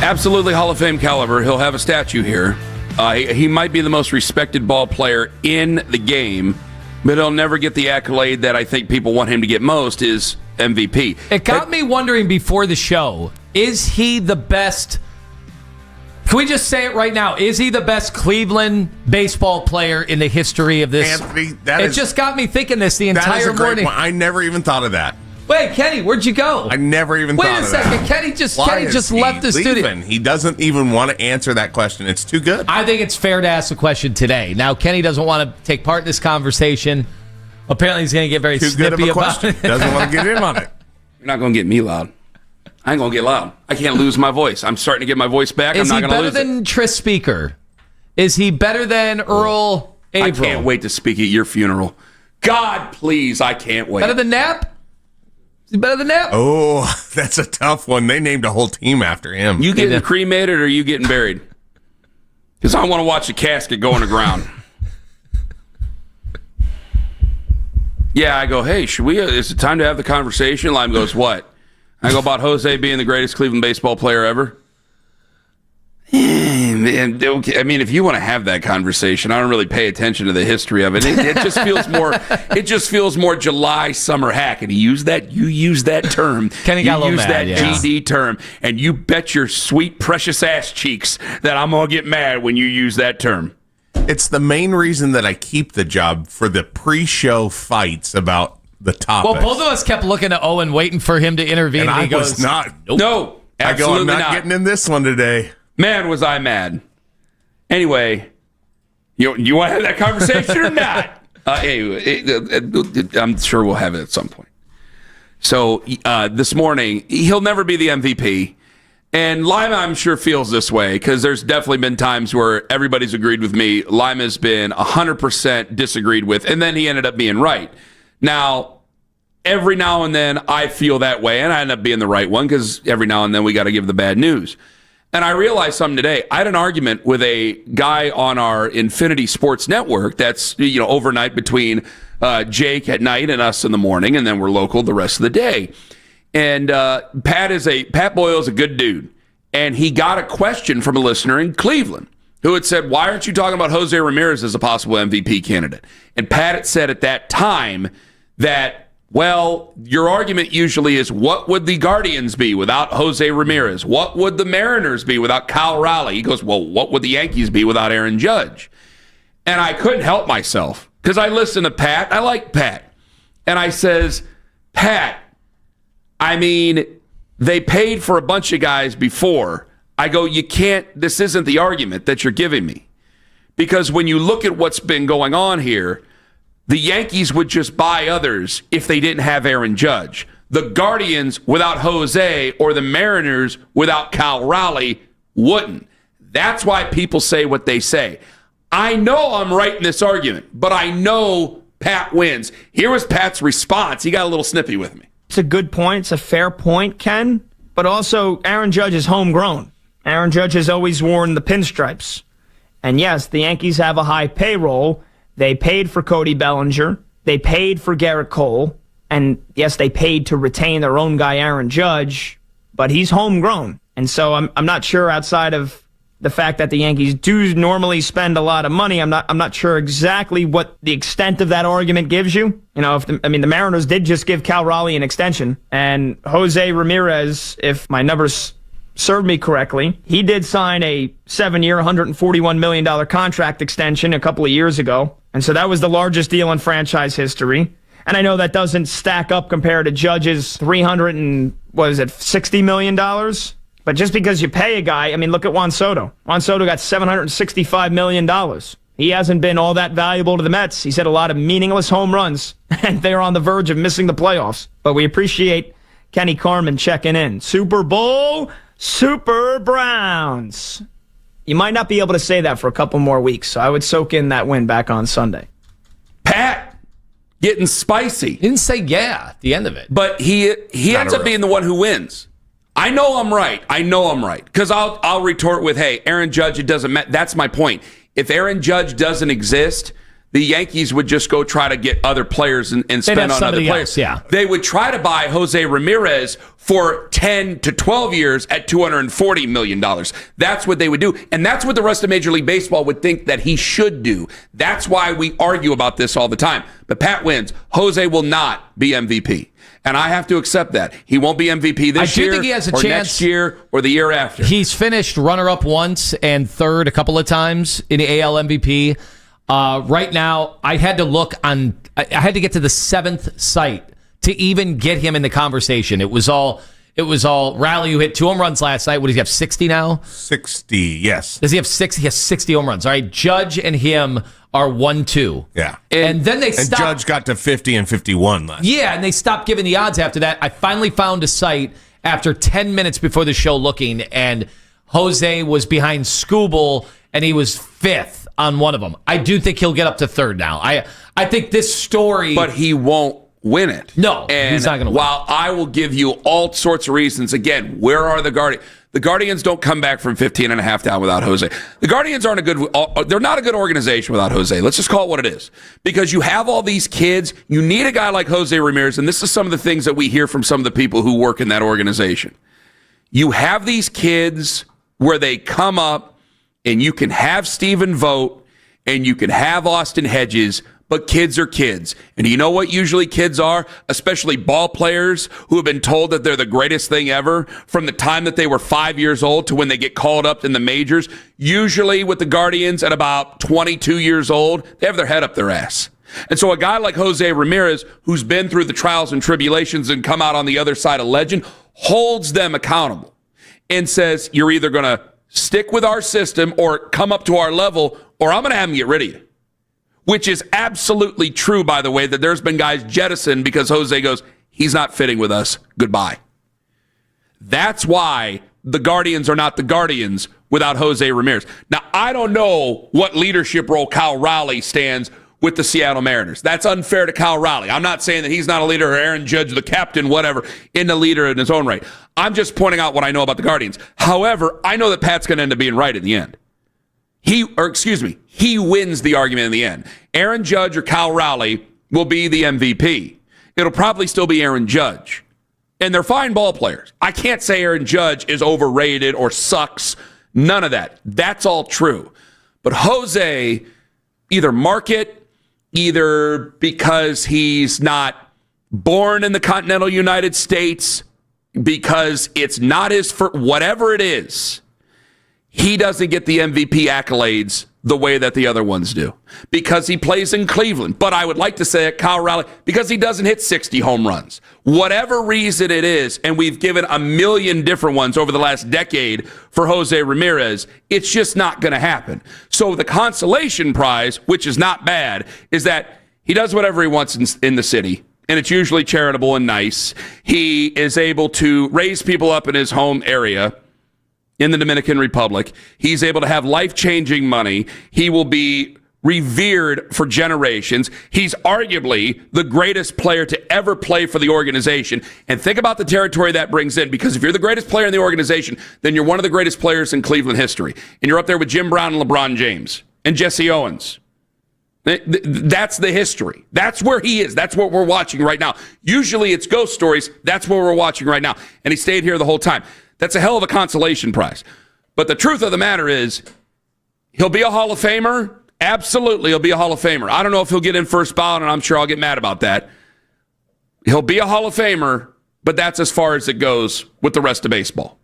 Absolutely Hall of Fame caliber. He'll have a statue here. He might be the most respected ball player in the game, but he'll never get the accolade that I think people want him to get most is MVP. It got me wondering before the show, is he the best? Can we just say it right now? Is he the best Cleveland baseball player in the history of this? Anthony, it just got me thinking this the entire morning. Point. I never even thought of that. Wait, Kenny, where'd you go? I never even thought of that. Wait a second. Kenny just left the studio. He doesn't even want to answer that question. It's too good. I think it's fair to ask the question today. Now, Kenny doesn't want to take part in this conversation. Apparently, he's going to get very snippy about it. Doesn't want to get in on it. You're not going to get me loud. I ain't going to get loud. I can't lose my voice. I'm starting to get my voice back. I'm not going to lose it. Is he better than Tris Speaker? Is he better than Earl Averill? I can't wait to speak at your funeral. God, please, I can't wait. Better than Knapp? Is he better than Knapp? Oh, that's a tough one. They named a whole team after him. You getting cremated or are you getting buried? Because I want to watch the casket go in the ground. Yeah, I go, hey, is it time to have the conversation? Lime goes, what? I go, about Jose being the greatest Cleveland baseball player ever? Man, I mean, if you want to have that conversation, I don't really pay attention to the history of it. It just feels more. It just feels more July summer hack. And you use that term. Kenny got a little mad, that GD term, and you bet your sweet precious ass cheeks that I'm gonna get mad when you use that term. It's the main reason that I keep the job for the pre-show fights about the topics. Well, both of us kept looking at Owen, waiting for him to intervene. And he goes, was not. Nope. No, absolutely I'm not getting in this one today. Man, was I mad. Anyway, you want to have that conversation or not? I'm sure we'll have it at some point. So this morning, he'll never be the MVP. And Lima, I'm sure, feels this way because there's definitely been times where everybody's agreed with me. Lima's been 100% disagreed with, and then he ended up being right. Now, every now and then I feel that way, and I end up being the right one because every now and then we got to give the bad news. And I realized something today. I had an argument with a guy on our Infinity Sports Network that's overnight between Jake at night and us in the morning, and then we're local the rest of the day. And Pat Boyle's a good dude, and he got a question from a listener in Cleveland who had said, "Why aren't you talking about Jose Ramirez as a possible MVP candidate?" And Pat had said at that time that, well, your argument usually is, what would the Guardians be without Jose Ramirez? What would the Mariners be without Kyle Raleigh? He goes, well, what would the Yankees be without Aaron Judge? And I couldn't help myself because I listen to Pat. I like Pat. And I says, Pat, I mean, they paid for a bunch of guys before. I go, this isn't the argument that you're giving me. Because when you look at what's been going on here, the Yankees would just buy others if they didn't have Aaron Judge. The Guardians without Jose or the Mariners without Kyle Raleigh wouldn't. That's why people say what they say. I know I'm right in this argument, but I know Pat wins. Here was Pat's response. He got a little snippy with me. It's a good point. It's a fair point, Ken. But also, Aaron Judge is homegrown. Aaron Judge has always worn the pinstripes. And yes, the Yankees have a high payroll. They paid for Cody Bellinger. They paid for Garrett Cole. And yes, they paid to retain their own guy, Aaron Judge. But he's homegrown. And so I'm not sure, outside of the fact that the Yankees do normally spend a lot of money, I'm not sure exactly what the extent of that argument gives you. The Mariners did just give Cal Raleigh an extension, and Jose Ramirez, if my numbers served me correctly, he did sign a 7-year, $141 million contract extension a couple of years ago, and so that was the largest deal in franchise history. And I know that doesn't stack up compared to Judge's $60 million. But just because you pay a guy, look at Juan Soto. Juan Soto got $765 million. He hasn't been all that valuable to the Mets. He's had a lot of meaningless home runs, and they're on the verge of missing the playoffs. But we appreciate Kenny Carmen checking in. Super Bowl, Super Browns. You might not be able to say that for a couple more weeks, so I would soak in that win back on Sunday. getting spicy. He didn't say yeah at the end of it. But he ends up being the one who wins. I know I'm right. Because I'll retort with, hey, Aaron Judge, it doesn't matter. That's my point. If Aaron Judge doesn't exist, the Yankees would just go try to get other players and spend on other players. Else, yeah. They would try to buy Jose Ramirez for 10 to 12 years at $240 million. That's what they would do. And that's what the rest of Major League Baseball would think that he should do. That's why we argue about this all the time. But Pat wins. Jose will not be MVP. And I have to accept that. He won't be MVP this year, think he has a or chance. next year, or the year after. He's finished runner-up once and third a couple of times in the AL MVP. Right now, I had to get to the 7th site to even get him in the conversation. It was all Raleigh, who hit 2 home runs last night. What does he have, 60 now? 60, yes. Does he have 60? He has 60 home runs. All right, Judge and him are 1-2. Yeah. And then they stopped. And Judge got to 50 and 51 last. Yeah, and they stopped giving the odds after that. I finally found a site after 10 minutes before the show looking, and Jose was behind Skubal, and he was 5th on one of them. I do think he'll get up to 3rd now. I think this story... But he won't win it. No, and he's not going to win. While I will give you all sorts of reasons, again, where are the Guardians? The Guardians don't come back from 15 and a half down without Jose. The Guardians they're not a good organization without Jose. Let's just call it what it is. Because you have all these kids, you need a guy like Jose Ramirez, and this is some of the things that we hear from some of the people who work in that organization. You have these kids where they come up, and you can have Stephen Vogt, and you can have Austin Hedges, but kids are kids. And you know what usually kids are? Especially ball players who have been told that they're the greatest thing ever from the time that they were 5 years old to when they get called up in the majors. Usually with the Guardians at about 22 years old, they have their head up their ass. And so a guy like Jose Ramirez, who's been through the trials and tribulations and come out on the other side a legend, holds them accountable and says, you're either going to stick with our system or come up to our level, or I'm going to have them get rid of you. Which is absolutely true, by the way, that there's been guys jettisoned because Jose goes, he's not fitting with us. Goodbye. That's why the Guardians are not the Guardians without Jose Ramirez. Now, I don't know what leadership role Kyle Raleigh stands with the Seattle Mariners. That's unfair to Kyle Raleigh. I'm not saying that he's not a leader, or Aaron Judge, the captain, whatever, in the leader in his own right. I'm just pointing out what I know about the Guardians. However, I know that Pat's going to end up being right in the end. He wins the argument in the end. Aaron Judge or Kyle Raleigh will be the MVP. It'll probably still be Aaron Judge. And they're fine ball players. I can't say Aaron Judge is overrated or sucks. None of that. That's all true. But Jose, either market, either because he's not born in the continental United States, because it's not his whatever it is, he doesn't get the MVP accolades the way that the other ones do because he plays in Cleveland. But I would like to say at Kyle Raleigh, because he doesn't hit 60 home runs. Whatever reason it is, and we've given a million different ones over the last decade for Jose Ramirez, it's just not going to happen. So the consolation prize, which is not bad, is that he does whatever he wants in the city. And it's usually charitable and nice. He is able to raise people up in his home area in the Dominican Republic. He's able to have life-changing money. He will be revered for generations. He's arguably the greatest player to ever play for the organization. And think about the territory that brings in, because if you're the greatest player in the organization, then you're one of the greatest players in Cleveland history. And you're up there with Jim Brown and LeBron James and Jesse Owens. That's the history. That's where he is. That's what we're watching right now. Usually it's ghost stories. That's what we're watching right now. And he stayed here the whole time. That's a hell of a consolation prize. But the truth of the matter is, he'll be a Hall of Famer. Absolutely, he'll be a Hall of Famer. I don't know if he'll get in first ballot, and I'm sure I'll get mad about that. He'll be a Hall of Famer, but that's as far as it goes with the rest of baseball.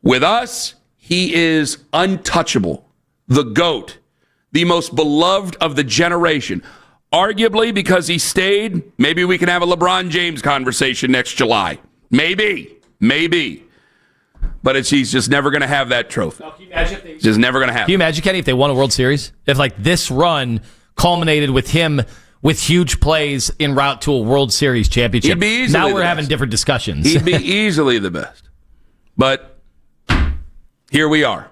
With us, he is untouchable, the GOAT, the most beloved of the generation. Arguably, because he stayed, maybe we can have a LeBron James conversation next July. Maybe. But he's just never going to have that trophy. Can you imagine if they, just never going to have. Can you imagine, Kenny, if they won a World Series? If like this run culminated with him with huge plays en route to a World Series championship. He'd be easily now the we're best. having different discussions. He'd be easily the best. But here we are.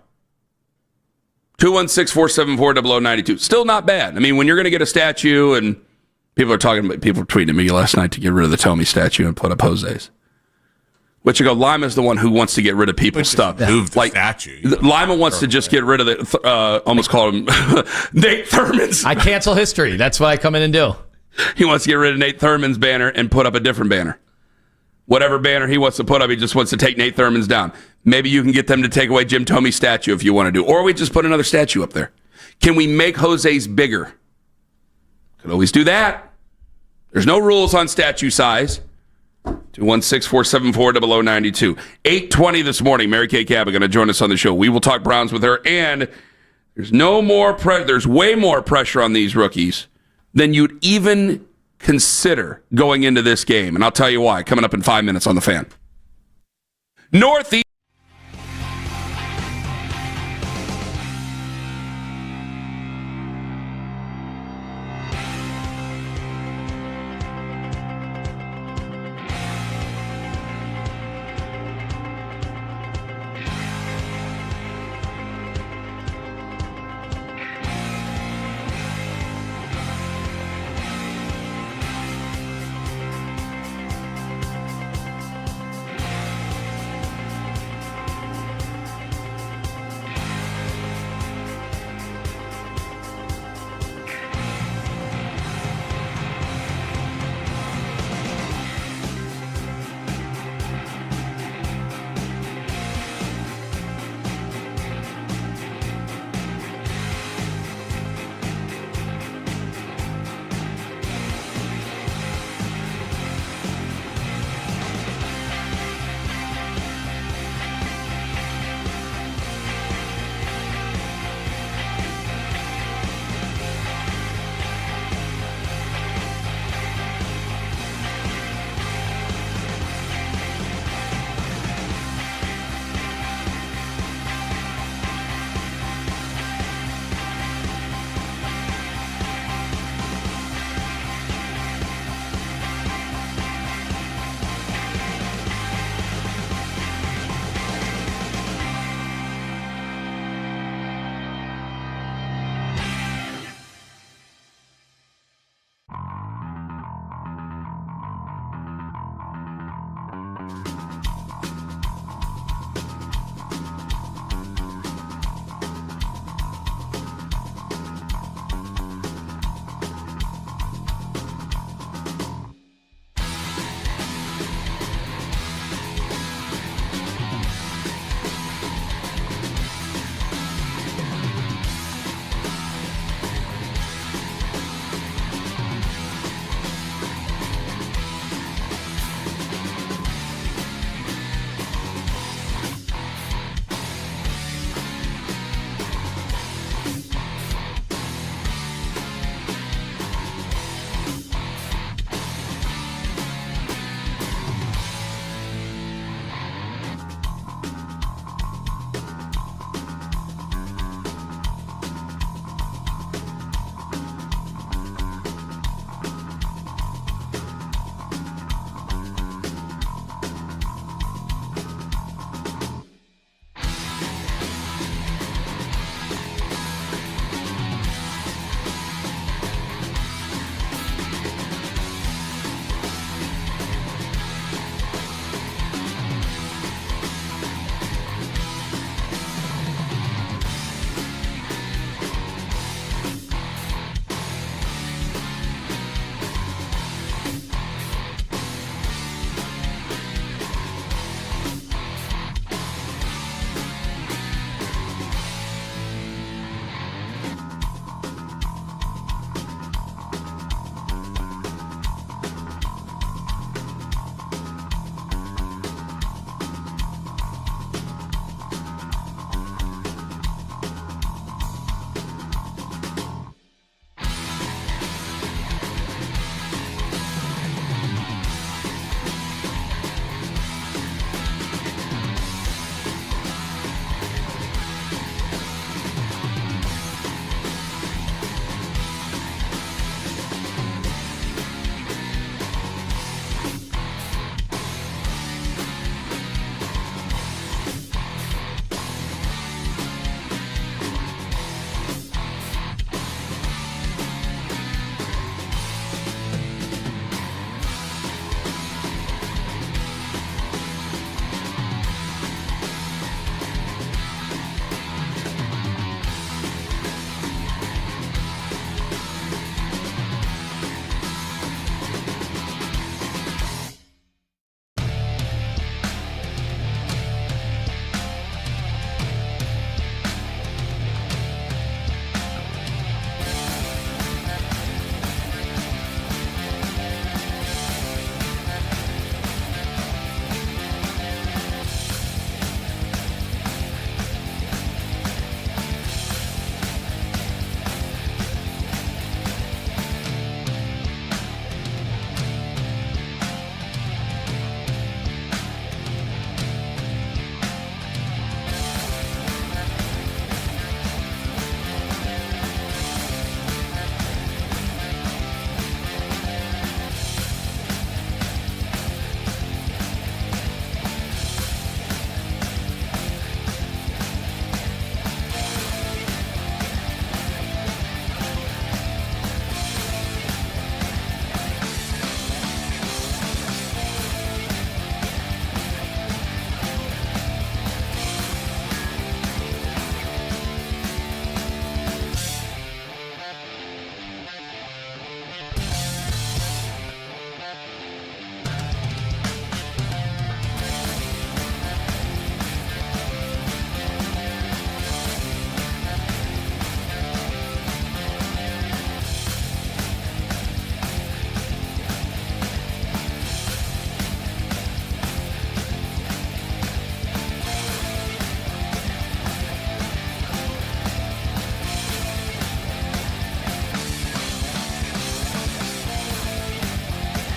216-474-0092. Still not bad. I mean, when you're going to get a statue and People tweeting me last night to get rid of the Tommy statue and put up Jose's. Which you go, Lima's the one who wants to get rid of people's stuff. Move the statue. Lima wants to just get rid of the, almost call him Nate Thurman's. I cancel history. That's what I come in and do. He wants to get rid of Nate Thurman's banner and put up a different banner. Whatever banner he wants to put up, he just wants to take Nate Thurman's down. Maybe you can get them to take away Jim Thome's statue if you want to do. Or we just put another statue up there. Can we make Jose's bigger? Could always do that. There's no rules on statue size. 216-474-0092. 8:20 this morning. Mary Kay Cabot going to join us on the show. We will talk Browns with her. And there's there's way more pressure on these rookies than you'd even consider going into this game. And I'll tell you why. Coming up in 5 minutes on The Fan. Northeast.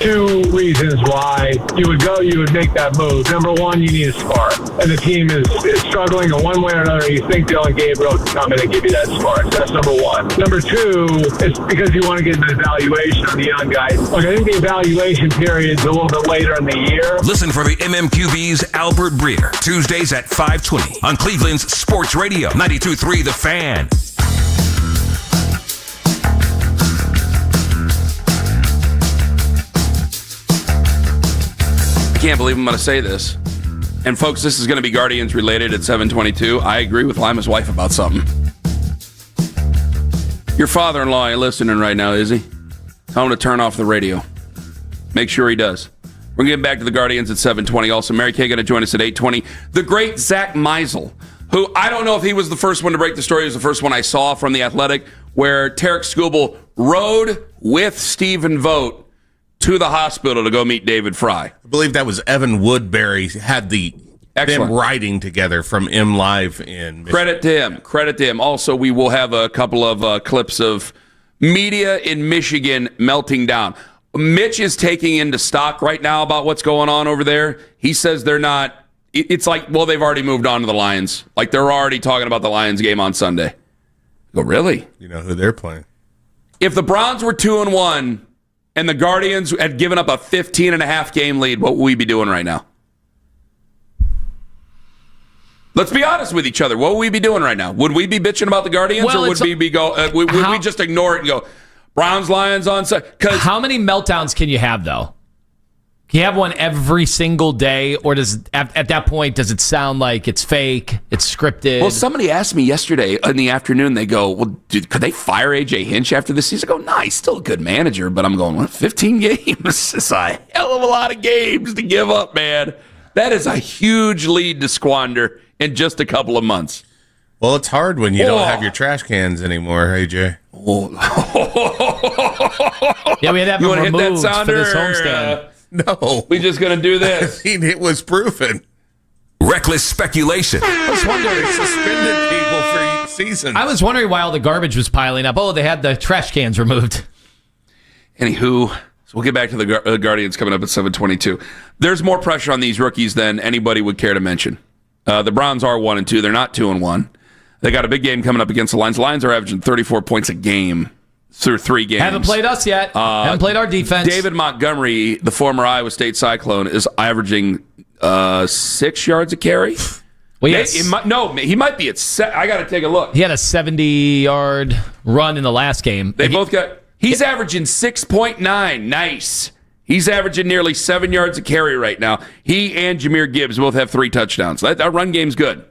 two reasons why you would make that move. Number one, you need a spark. And the team is struggling in one way or another. You think Dylan Gabriel can come in and give you that spark. That's number one. Number two, it's because you want to get an evaluation on the young guys. Look, I think the evaluation period is a little bit later in the year. Listen for the MMQB's Albert Breer, Tuesdays at 5:20 on Cleveland's Sports Radio, 92.3 The Fan. I can't believe I'm going to say this. And folks, this is going to be Guardians related at 7:22. I agree with Lima's wife about something. Your father-in-law ain't listening right now, is he? Tell him to turn off the radio. Make sure he does. We're getting back to the Guardians at 7:20. Also, Mary Kay going to join us at 8:20. The great Zack Meisel, who I don't know if he was the first one to break the story. He was the first one I saw from The Athletic, where Tarek Skubal rode with Stephen Vogt to the hospital to go meet David Fry. I believe that was Evan Woodbury had them riding together from M Live in Michigan. Credit to him. Also, we will have a couple of clips of media in Michigan melting down. Mitch is taking into stock right now about what's going on over there. He says they're not. It's like, well, they've already moved on to the Lions. Like they're already talking about the Lions game on Sunday. I go, really? You know who they're playing. If the Browns were 2-1 and the Guardians had given up a 15.5 game lead, what would we be doing right now? Let's be honest with each other. What would we be doing right now? Would we be bitching about the Guardians, or would we we just ignore it and go, Browns, Lions on Sunday? How many meltdowns can you have, though? Can you have one every single day, or does at that point, does it sound like it's fake, it's scripted? Well, somebody asked me yesterday in the afternoon, they go, well, dude, could they fire A.J. Hinch after this season? I go, no, he's still a good manager, but I'm going, what, 15 games? It's a hell of a lot of games to give up, man. That is a huge lead to squander in just a couple of months. Well, it's hard when you don't have your trash cans anymore, AJ. Yeah, we had to have them removed for this homestand. No. We just going to do this. I mean, it was proven. Reckless speculation. I was wondering, they suspended people for seasons. I was wondering why all the garbage was piling up. Oh, they had the trash cans removed. Anywho, so we'll get back to the Guardians coming up at 7:22. There's more pressure on these rookies than anybody would care to mention. The Browns are 1-2. They're not 2-1. They got a big game coming up against the Lions. The Lions are averaging 34 points a game through 3 games. Haven't played us yet. Haven't played our defense. David Montgomery, the former Iowa State Cyclone, is averaging 6 yards a carry. Well, yes. He might be at I got to take a look. He had a 70-yard run in the last game. He's averaging 6.9. Nice. He's averaging nearly 7 yards a carry right now. He and Jahmyr Gibbs both have 3 touchdowns. That run game's good.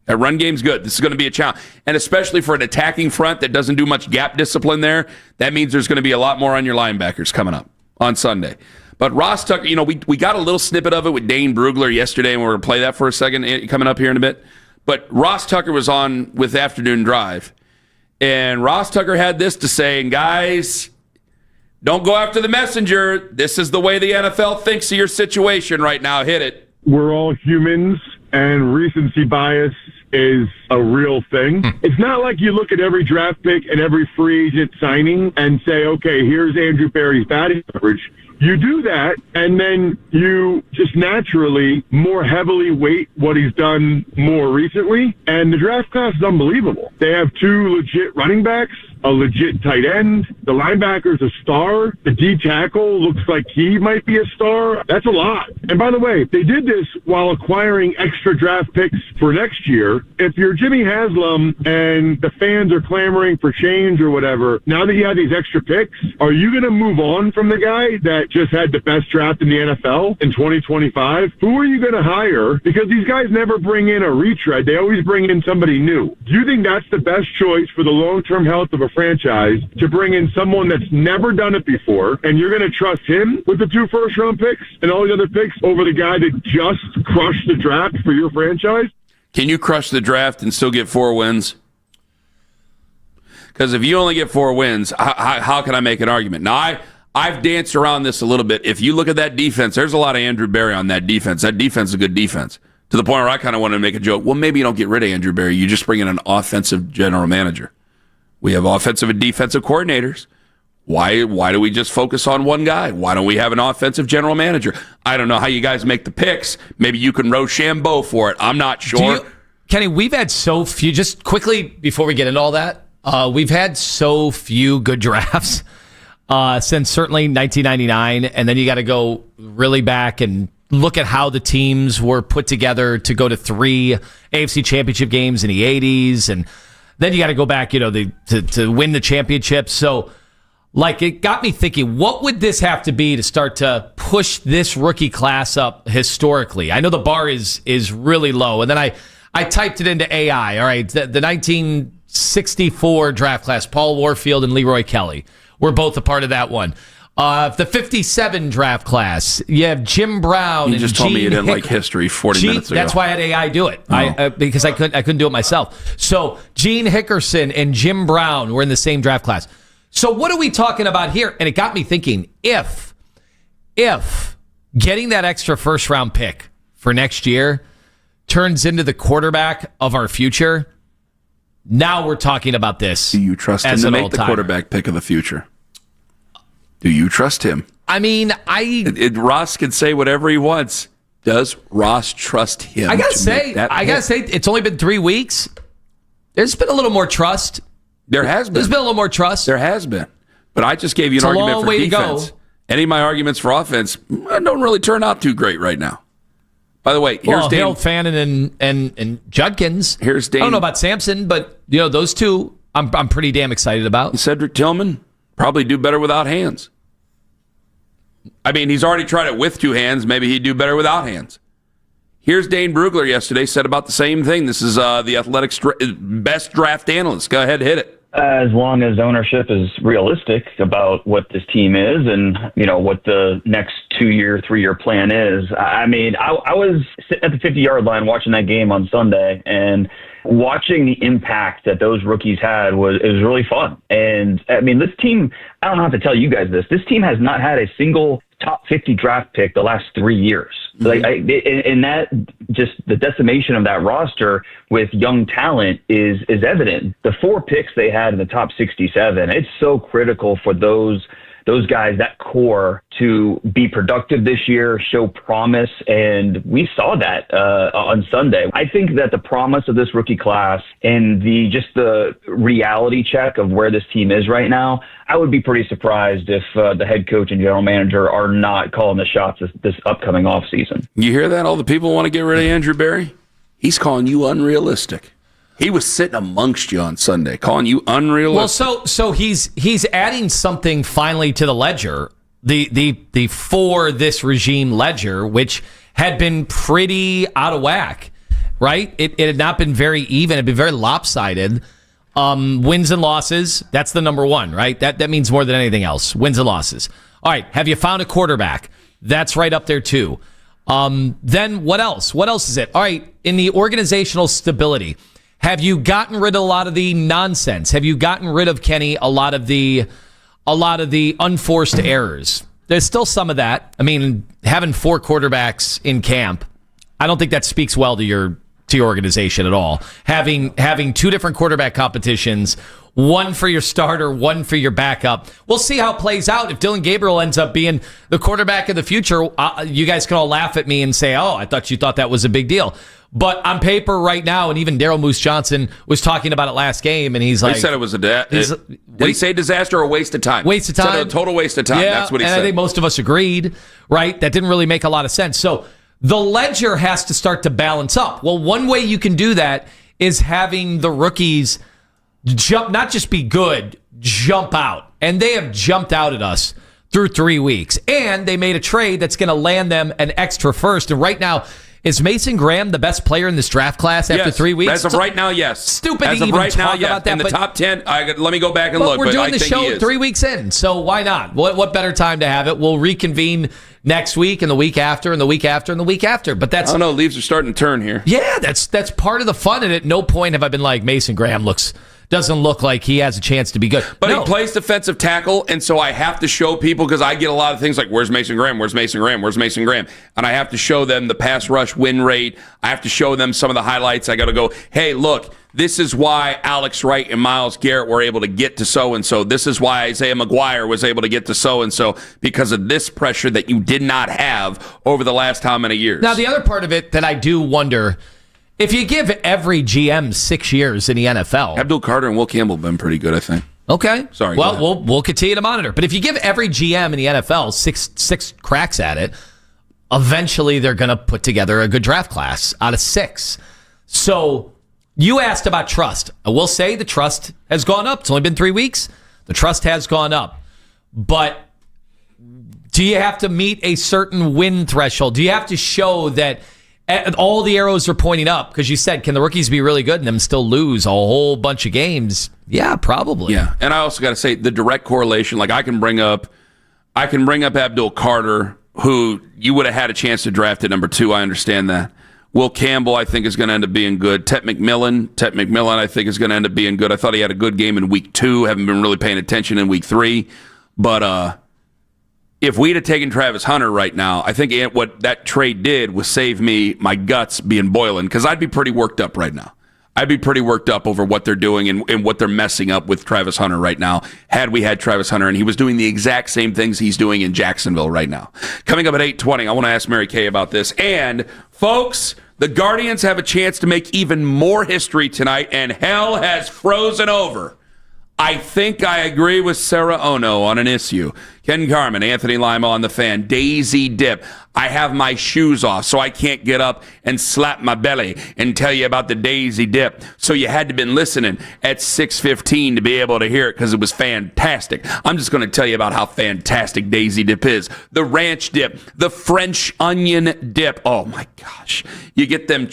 That run game's good. This is going to be a challenge. And especially for an attacking front that doesn't do much gap discipline there, that means there's going to be a lot more on your linebackers coming up on Sunday. But Ross Tucker, we got a little snippet of it with Dane Brugler yesterday, and we're going to play that for a second coming up here in a bit. But Ross Tucker was on with Afternoon Drive, and Ross Tucker had this to say, and guys, don't go after the messenger. This is the way the NFL thinks of your situation right now. Hit it. We're all humans, and recency bias is a real thing. It's not like you look at every draft pick and every free agent signing and say, okay, here's Andrew Berry's batting average. You do that, and then you just naturally more heavily weight what he's done more recently, and the draft class is unbelievable. They have 2 legit running backs, a legit tight end. The linebacker's a star. The D tackle looks like he might be a star. That's a lot. And by the way, they did this while acquiring extra draft picks for next year. If you're Jimmy Haslam and the fans are clamoring for change or whatever, now that you have these extra picks, are you going to move on from the guy that just had the best draft in the NFL in 2025? Who are you going to hire? Because these guys never bring in a retread. They always bring in somebody new. Do you think that's the best choice for the long-term health of a franchise, to bring in someone that's never done it before, and you're going to trust him with the 2 first-round picks and all the other picks over the guy that just crushed the draft for your franchise? Can you crush the draft and still get 4 wins? Because if you only get 4 wins, how can I make an argument? Now, I've danced around this a little bit. If you look at that defense, there's a lot of Andrew Berry on that defense. That defense is a good defense. To the point where I kind of want to make a joke. Well, maybe you don't get rid of Andrew Berry. You just bring in an offensive general manager. We have offensive and defensive coordinators. Why do we just focus on one guy? Why don't we have an offensive general manager? I don't know how you guys make the picks. Maybe you can Rochambeau for it. I'm not sure. Kenny, we've had so few, just quickly before we get into all that, we've had so few good drafts since certainly 1999, and then you got to go really back and look at how the teams were put together to go to 3 AFC championship games in the 80s, and then you got to go back, to win the championship. So, it got me thinking, what would this have to be to start to push this rookie class up historically? I know the bar is really low, and then I typed it into AI. All right, the 1964 draft class, Paul Warfield and Leroy Kelly were both a part of that one. The 57 draft class, you have Jim Brown. You just told me you didn't like history 40 minutes ago. That's why I had AI do it, because I couldn't do it myself. So Gene Hickerson and Jim Brown were in the same draft class. So what are we talking about here? And it got me thinking, if getting that extra first round pick for next year turns into the quarterback of our future, now we're talking about this. Do you trust him to make the quarterback pick of the future? Do you trust him? I mean, Ross can say whatever he wants. Does Ross trust him? I gotta say, it's only been 3 weeks. There's been a little more trust. There has been. There's been a little more trust. There has been. But I just gave you an argument for defense. Any of my arguments for offense don't really turn out too great right now. By the way, here's Dane. Harold Fannin and Judkins. Here's Dane. I don't know about Sampson, but those two I'm pretty damn excited about. Cedric Tillman probably do better without hands. I mean, he's already tried it with 2 hands. Maybe he'd do better without hands. Here's Dane Brugler yesterday, said about the same thing. This is the Athletics' best draft analyst. Go ahead, hit it. As long as ownership is realistic about what this team is and, what the next 2-year, 3-year plan is. I mean, I was sitting at the 50-yard line watching that game on Sunday, and watching the impact that those rookies had was really fun. And, I mean, this team, I don't have to tell you guys this, this team has not had a single top 50 draft pick the last 3 years. Mm-hmm. And that just the decimation of that roster with young talent is evident. The 4 picks they had in the top 67, it's so critical for those guys, that core, to be productive this year, show promise, and we saw that on Sunday. I think that the promise of this rookie class and the reality check of where this team is right now, I would be pretty surprised if the head coach and general manager are not calling the shots this upcoming offseason. You hear that? All the people want to get rid of Andrew Berry? He's calling you unrealistic. He was sitting amongst you on Sunday, calling you unrealistic. Well, so he's adding something finally to the ledger, the for this regime ledger, which had been pretty out of whack, right? It had not been very even. It had been very lopsided. Wins and losses, that's the number one, right? That means more than anything else. Wins and losses. All right, have you found a quarterback? That's right up there too. Then what else? What else is it? All right, in the organizational stability, have you gotten rid of a lot of the nonsense? Have you gotten rid of, Kenny, a lot of the unforced errors? There's still some of that. I mean, having 4 quarterbacks in camp, I don't think that speaks well to your organization at all. Having 2 different quarterback competitions, one for your starter, one for your backup. We'll see how it plays out. If Dylan Gabriel ends up being the quarterback of the future, you guys can all laugh at me and say, "Oh, I thought you thought that was a big deal." But on paper right now, and even Daryl Moose Johnson was talking about it last game, and he's like... He said it was did he say disaster or waste of time? Waste of time. He said a total waste of time. Yeah, that's what he said. And I think most of us agreed, right? That didn't really make a lot of sense. So the ledger has to start to balance up. Well, one way you can do that is having the rookies jump, not just be good, jump out. And they have jumped out at us through 3 weeks. And they made a trade that's going to land them an extra first. And right now... Is Mason Graham the best player in this draft class after 3 weeks? As of right now, yes. Stupid to even talk about that. In the top 10, let me go back and look. We're doing the show 3 weeks in, so why not? What better time to have it? We'll reconvene next week and the week after and the week after and the week after. But that's... I don't know, leaves are starting to turn here. Yeah, that's part of the fun. And at no point have I been like, Mason Graham looks doesn't look like he has a chance to be good. But he plays defensive tackle, and so I have to show people, because I get a lot of things like, where's Mason Graham? Where's Mason Graham? Where's Mason Graham? And I have to show them the pass rush win rate. I have to show them some of the highlights. I got to go, hey, look, this is why Alex Wright and Myles Garrett were able to get to so-and-so. This is why Isaiah McGuire was able to get to so-and-so, because of this pressure that you did not have over the last how many years. Now, the other part of it that I do wonder, if you give every GM 6 years in the NFL. Abdul Carter and Will Campbell have been pretty good, I think. Okay. Sorry. Well, we'll continue to monitor. But if you give every GM in the NFL six cracks at it, eventually they're going to put together a good draft class out of 6. So you asked about trust. I will say the trust has gone up. It's only been 3 weeks. The trust has gone up. But do you have to meet a certain win threshold? Do you have to show that all the arrows are pointing up? Because you said, can the rookies be really good and them still lose a whole bunch of games? Yeah, probably. Yeah, and I also got to say the direct correlation. Like I can bring up Abdul Carter, who you would have had a chance to draft at number 2. I understand that. Will Campbell, I think, is going to end up being good. Tet McMillan, I think, is going to end up being good. I thought he had a good game in week 2. Haven't been really paying attention in week 3. But if we'd have taken Travis Hunter right now, I think what that trade did was save me my guts being boiling, because I'd be pretty worked up right now. I'd be pretty worked up over what they're doing and what they're messing up with Travis Hunter right now, had we had Travis Hunter, and he was doing the exact same things he's doing in Jacksonville right now. Coming up at 8:20, I want to ask Mary Kay about this. And, folks, the Guardians have a chance to make even more history tonight, and hell has frozen over. I think I agree with Sarah Ono on an issue. Ken Carmen, Anthony Lima on the Fan. Daisy Dip. I have my shoes off, so I can't get up and slap my belly and tell you about the Daisy Dip. So you had to been listening at 6:15 to be able to hear it, because it was fantastic. I'm just going to tell you about how fantastic Daisy Dip is. The ranch dip, the French onion dip. Oh my gosh. You get them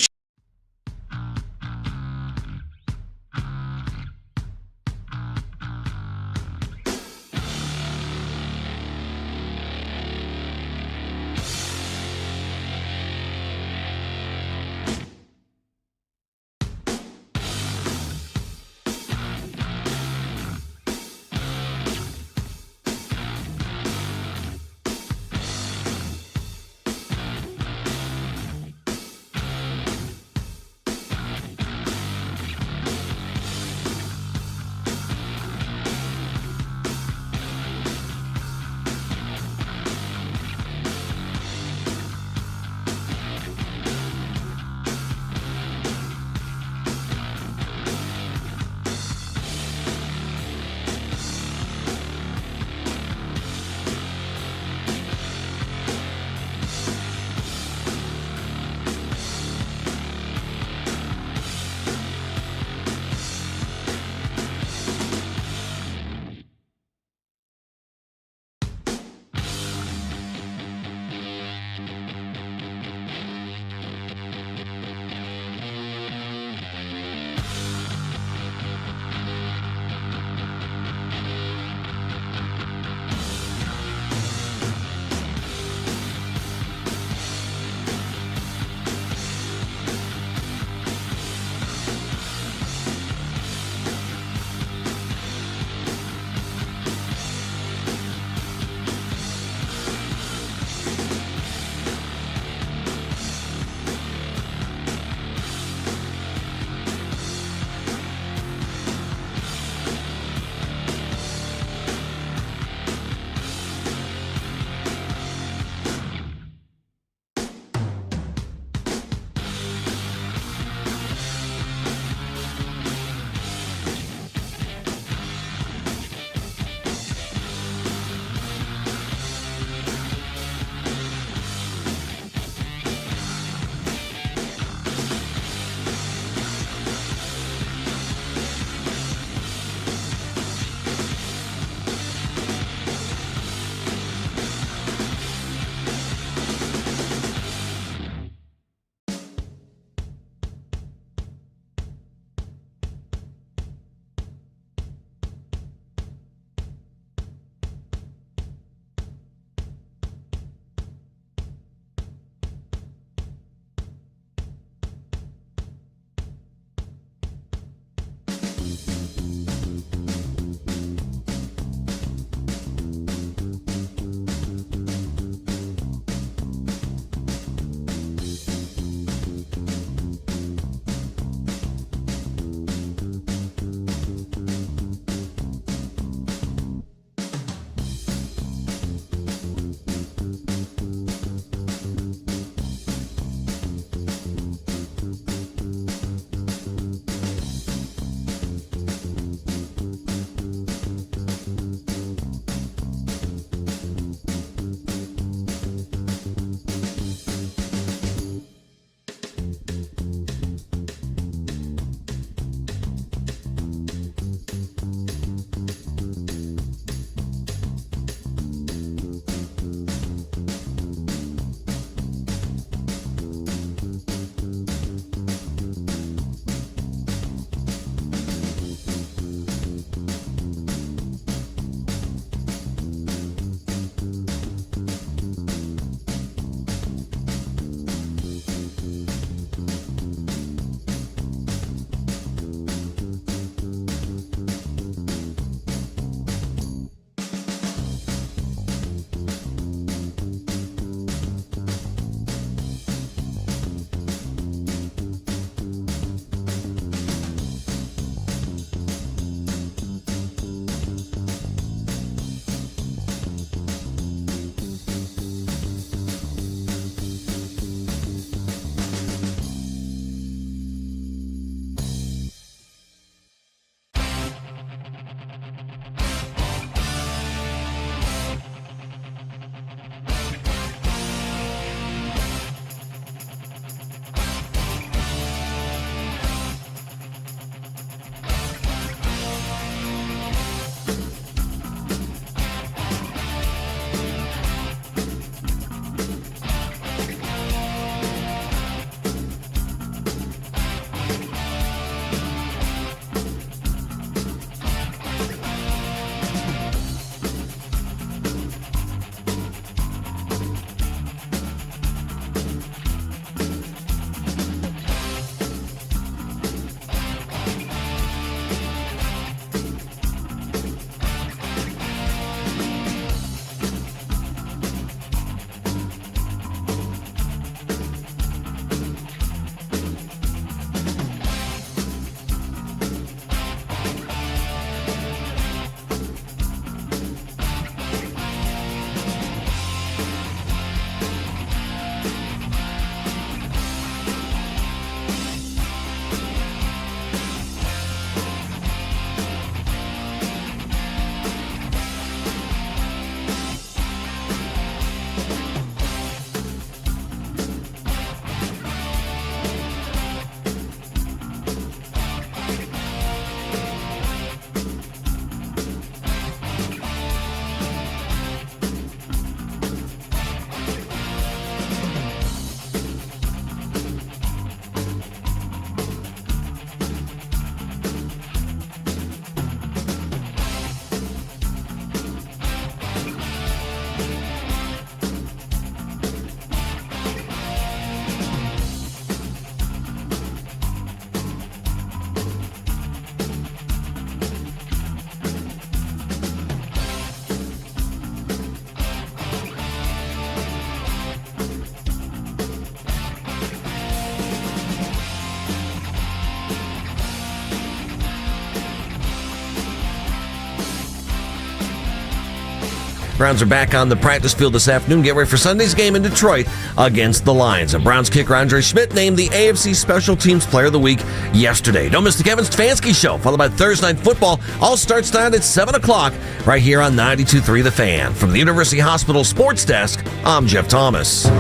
Browns are back on the practice field this afternoon. Get ready for Sunday's game in Detroit against the Lions. And Browns kicker Andre Schmidt named the AFC Special Teams Player of the Week yesterday. Don't miss the Kevin Stefanski Show, followed by Thursday Night Football. All starts tonight at 7 o'clock right here on 92.3 The Fan. From the University Hospital Sports Desk, I'm Jeff Thomas.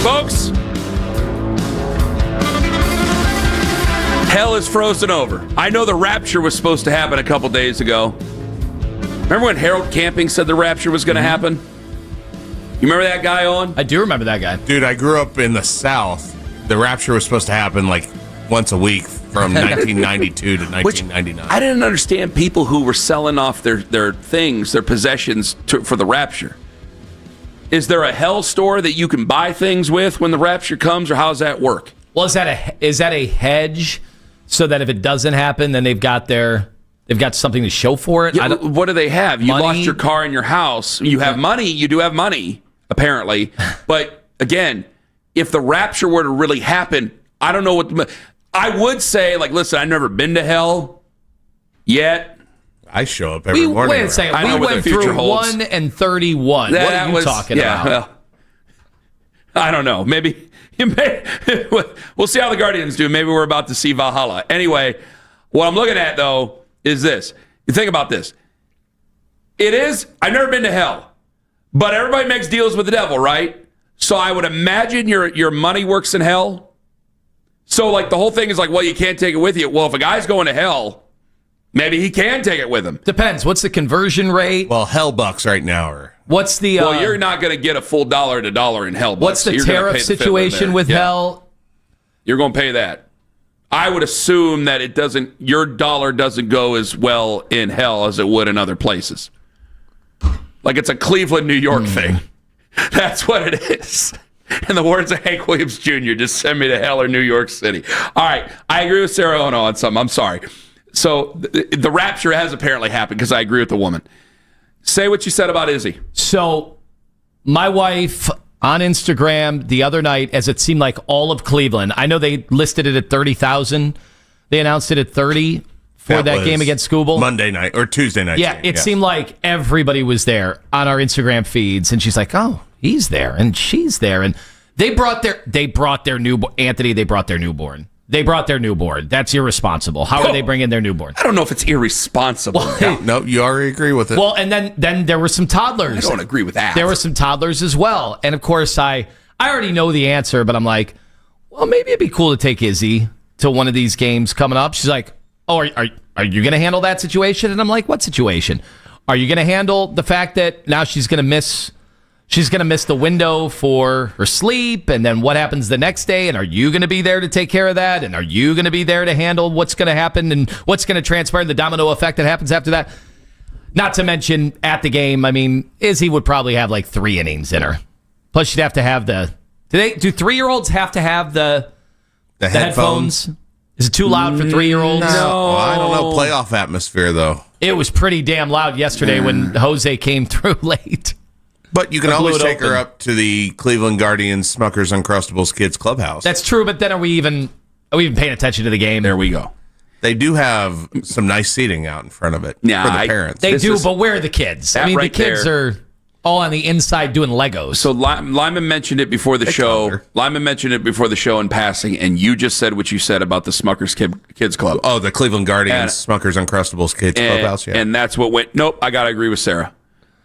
Folks, hell is frozen over. I know the rapture was supposed to happen a couple days ago. Remember when Harold Camping said the rapture was going to happen? You remember that guy, Owen? I do remember that guy. Dude, I grew up in the South. The rapture was supposed to happen like once a week from 1992 to 1999. I didn't understand people who were selling off their things, their possessions for the rapture. Is there a hell store that you can buy things with when the rapture comes, or how does that work? Well, is that a hedge so that if it doesn't happen, then they've got something to show for it? Yeah, what do they have? You Money? lost your car in your house. You have money. You do have money, apparently. But again, if the rapture were to really happen, I don't know what. I would say, like, listen, I've never been to hell yet. I show up every morning. Wait a second. We went through 1 and 31. What are you talking about? Well, I don't know. Maybe we'll see how the Guardians do. Maybe we're about to see Valhalla. Anyway, what I'm looking at, though, is this. You think about this. I've never been to hell, but everybody makes deals with the devil, right? So I would imagine your money works in hell. So, like, the whole thing is like, well, you can't take it with you. Well, if a guy's going to hell, maybe he can take it with him. Depends. What's the conversion rate? Well, hell bucks right now are. What's the? Well, you're not going to get a full dollar to dollar in hell bucks. What's the tariff situation with hell? You're going to pay that. I would assume that your dollar doesn't go as well in hell as it would in other places. Like it's a Cleveland, New York thing. That's what it is. In the words of Hank Williams Jr., just send me to hell or New York City. All right. I agree with Sarah Ono on something. I'm sorry. So the rapture has apparently happened because I agree with the woman. Say what you said about Izzy. So my wife on Instagram the other night, as it seemed like all of Cleveland, I know they listed it at 30,000. They announced it at 30 for that game against Scoobel. Monday night or Tuesday night. Yeah, it seemed like everybody was there on our Instagram feeds. And she's like, oh, he's there and she's there. And they brought their newborn. Anthony, they brought their newborn. They brought their newborn. That's irresponsible. How are they bringing their newborn? I don't know if it's irresponsible. No, you already agree with it. Well, and then there were some toddlers. I don't agree with that. There were some toddlers as well. And of course, I already know the answer, but I'm like, well, maybe it'd be cool to take Izzy to one of these games coming up. She's like, oh, are you going to handle that situation? And I'm like, what situation? Are you going to handle the fact that now she's going to miss the window for her sleep, and then what happens the next day, and are you going to be there to take care of that, and are you going to be there to handle what's going to happen and what's going to transpire, the domino effect that happens after that? Not to mention, at the game, I mean, Izzy would probably have like 3 innings in her. Plus, she'd have to have do 3-year-olds have to have the headphones? Is it too loud for 3-year-olds? No, I don't know. Playoff atmosphere, though. It was pretty damn loud yesterday when Jose came through late. But you can always take her up to the Cleveland Guardians Smuckers Uncrustables Kids Clubhouse. That's true, but then are we even paying attention to the game? There we go. They do have some nice seating out in front of it for the parents. They do, but where are the kids? I mean, the kids are all on the inside doing Legos. So Lyman mentioned it before the show. Lyman mentioned it before the show in passing, and you just said what you said about the Smuckers Kids Club. Oh, the Cleveland Guardians Smuckers Uncrustables Kids Clubhouse, yeah. And that's what went, nope, I got to agree with Sarah.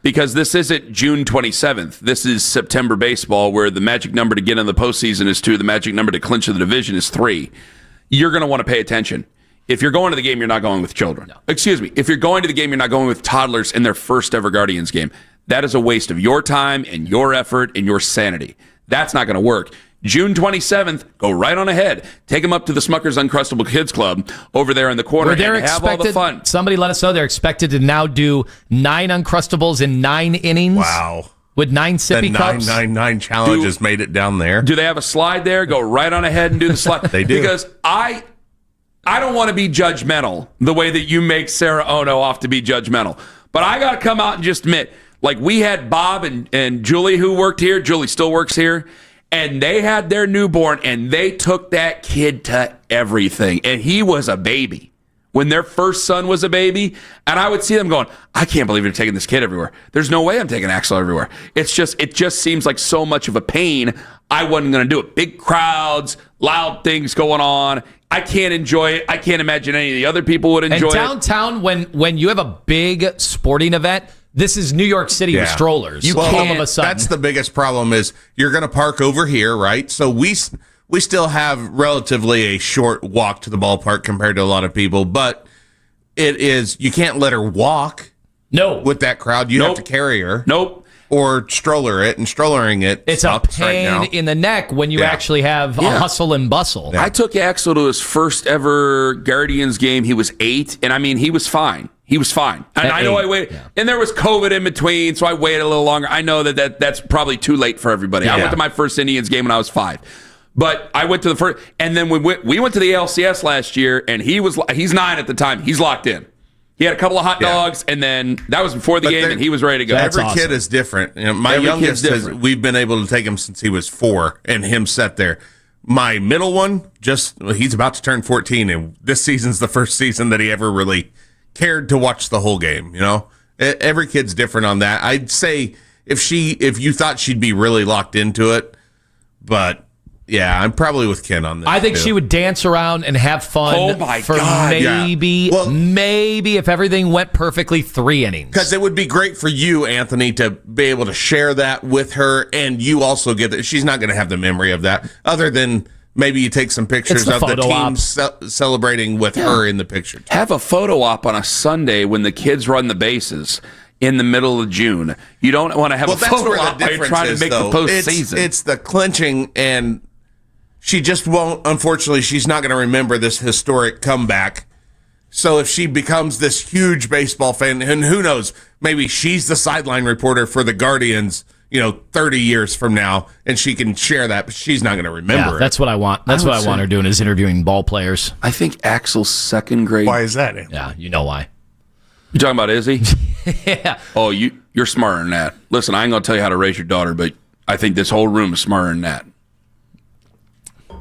Because this isn't June 27th. This is September baseball, where the magic number to get in the postseason is 2. The magic number to clinch in the division is 3. You're going to want to pay attention. If you're going to the game, you're not going with children. No. Excuse me. If you're going to the game, you're not going with toddlers in their first ever Guardians game. That is a waste of your time and your effort and your sanity. That's not going to work. June 27th, go right on ahead. Take them up to the Smuckers Uncrustable Kids Club over there in the corner and have all the fun. Somebody let us know they're expected to now do 9 Uncrustables in 9 innings. Wow. With 9 sippy cups. 999 challenge has made it down there. Do they have a slide there? Go right on ahead and do the slide. They do. Because I don't want to be judgmental the way that you make Sarah Ono off to be judgmental. But I got to come out and just admit, Like, we had Bob and Julie who worked here. Julie still works here. And they had their newborn, and they took that kid to everything. And he was a baby when their first son was a baby. And I would see them going, I can't believe they're taking this kid everywhere. There's no way I'm taking Axel everywhere. It just seems like so much of a pain. I wasn't going to do it. Big crowds, loud things going on. I can't enjoy it. I can't imagine any of the other people would enjoy it. And downtown, when you have a big sporting event, this is New York City with strollers. You can't, all of a sudden. That's the biggest problem is you're going to park over here, right? So we still have relatively a short walk to the ballpark compared to a lot of people, but it is, you can't let her walk. No. With that crowd. You have to carry her. Nope. Or stroller it, and strollering it. It's a pain in the neck when you actually have a hustle and bustle. I took Axel to his first ever Guardians game. He was 8, and I mean, he was fine. He was fine. And I know I waited, and there was COVID in between, so I waited a little longer. I know that's probably too late for everybody. I went to my first Indians game when I was 5. But I went to the first, and then we went to the ALCS last year, and he's 9 at the time. He's locked in. He had a couple of hot dogs, and then that was before the game, and he was ready to go. Every kid is different. You know, my youngest, we've been able to take him since he was 4, and him sat there. My middle one, he's about to turn 14, and this season's the first season that he ever really cared to watch the whole game. You know, every kid's different on that. I'd say if you thought she'd be really locked into it, but. Yeah, I'm probably with Ken on this. I think she would dance around and have fun. Oh my for God. Maybe if everything went perfectly, 3 innings. Because it would be great for you, Anthony, to be able to share that with her, and you also get that. She's not going to have the memory of that, other than maybe you take some pictures of the team celebrating with her in the picture. Have a photo op on a Sunday when the kids run the bases. In the middle of June, you don't want to have a photo op while you're trying to make the postseason. It's the clinching, and she just won't. Unfortunately, she's not going to remember this historic comeback. So if she becomes this huge baseball fan, and who knows, maybe she's the sideline reporter for the Guardians, 30 years from now, and she can share that, but she's not going to remember it. That's what I want. That's what I want her doing, is interviewing ball players. I think Axel's second grade. Why is that? Yeah, you know why. You talking about Izzy? Yeah. Oh, you're smarter than that. Listen, I ain't going to tell you how to raise your daughter, but I think this whole room is smarter than that. I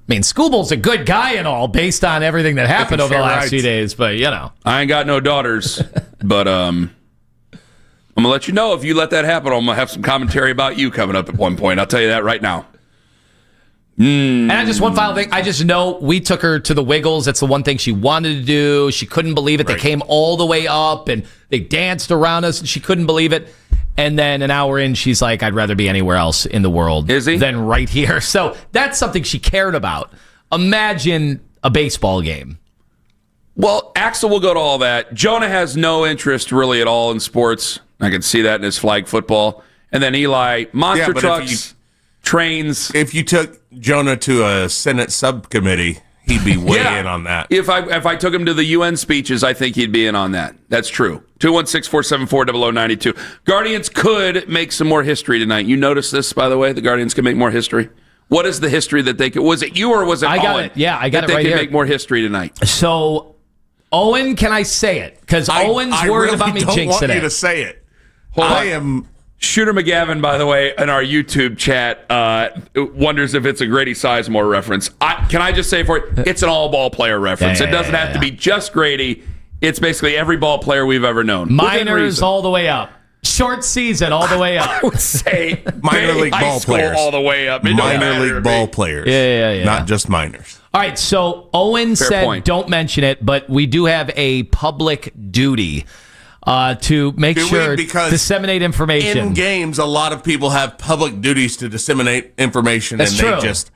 mean, Schoolball's a good guy and all, based on everything that happened over the last few days, but, I ain't got no daughters, but I'm going to let you know if you let that happen, I'm going to have some commentary about you coming up at one point. I'll tell you that right now. And one final thing. I just know we took her to the Wiggles. That's the one thing she wanted to do. She couldn't believe it. Right. They came all the way up, and they danced around us, and she couldn't believe it. And then an hour in, she's like, I'd rather be anywhere else in the world than right here. So that's something she cared about. Imagine a baseball game. Well, Axel will go to all that. Jonah has no interest really at all in sports. I can see that in his flag football. And then Eli, monster trucks, trains. If you took Jonah to a Senate subcommittee, he'd be way in on that. If I took him to the UN speeches, I think he'd be in on that. That's true. 216-474-0092. Guardians could make some more history tonight. You notice this, by the way? The Guardians can make more history. What is the history that they could? Was it you or was it Owen? I got it. Yeah, I got it right here. They can make more history tonight. So, Owen, can I say it? Because Owen's worried about me jinxing it. I don't want you to say it. I am... Shooter McGavin, by the way, in our YouTube chat, wonders if it's a Grady Sizemore reference. Can I just say for it, it's an all-ball player reference. It doesn't have to be just Grady. It's basically every ball player we've ever known. Minors all the way up. Short season all the way up. I would say minor league ball players all the way up. Minor league ball players. Yeah. Not just minors. All right, so Owen said don't mention it, but we do have a public duty to make sure to disseminate information. In games, a lot of people have public duties to disseminate information, they just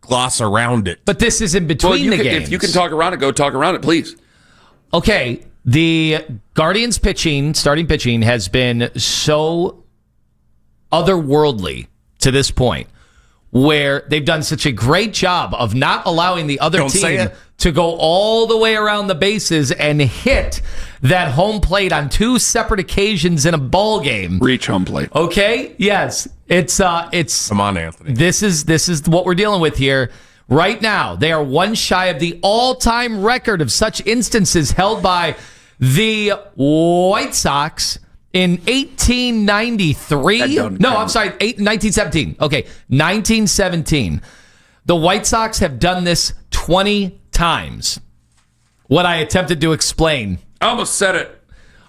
gloss around it. But this is in between the games. If you can talk around it, go talk around it, please. Okay, the Guardians starting pitching, has been so otherworldly to this point, where they've done such a great job of not allowing the other team to go all the way around the bases and hit that home plate on 2 separate occasions in a ball game. Reach home plate. Okay? Yes. It's Come on, Anthony. This is what we're dealing with here. Right now, they are one shy of the all-time record of such instances held by the White Sox In 1893? No, I'm sorry, 1917. Okay, 1917. The White Sox have done this 20 times. What I attempted to explain. I almost said it.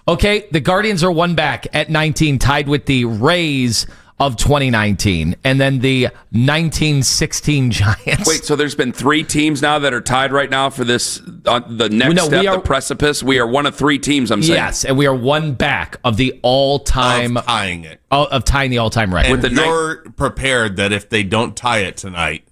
Okay, the Guardians are one back at 19, tied with the Rays of 2019, and then the 1916 Giants. Wait, so there's been 3 teams now that are tied right now for this, the next step, the precipice? We are one of 3 teams, I'm saying. Yes, and we are one back of the all-time... Of tying it. Of tying the all-time record. And you're prepared that if they don't tie it tonight,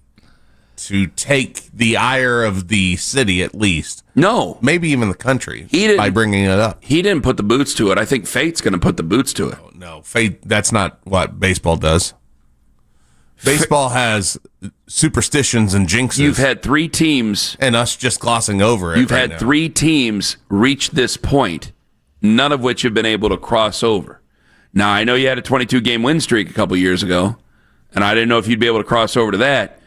to take the ire of the city at least. No. Maybe even the country by bringing it up. He didn't put the boots to it. I think fate's going to put the boots to it. No, fate, that's not what baseball does. Baseball has superstitions and jinxes. You've had 3 teams. And us just glossing over it. You've had 3 teams reach this point, none of which have been able to cross over. Now, I know you had a 22-game win streak a couple years ago, and I didn't know if you'd be able to cross over to that.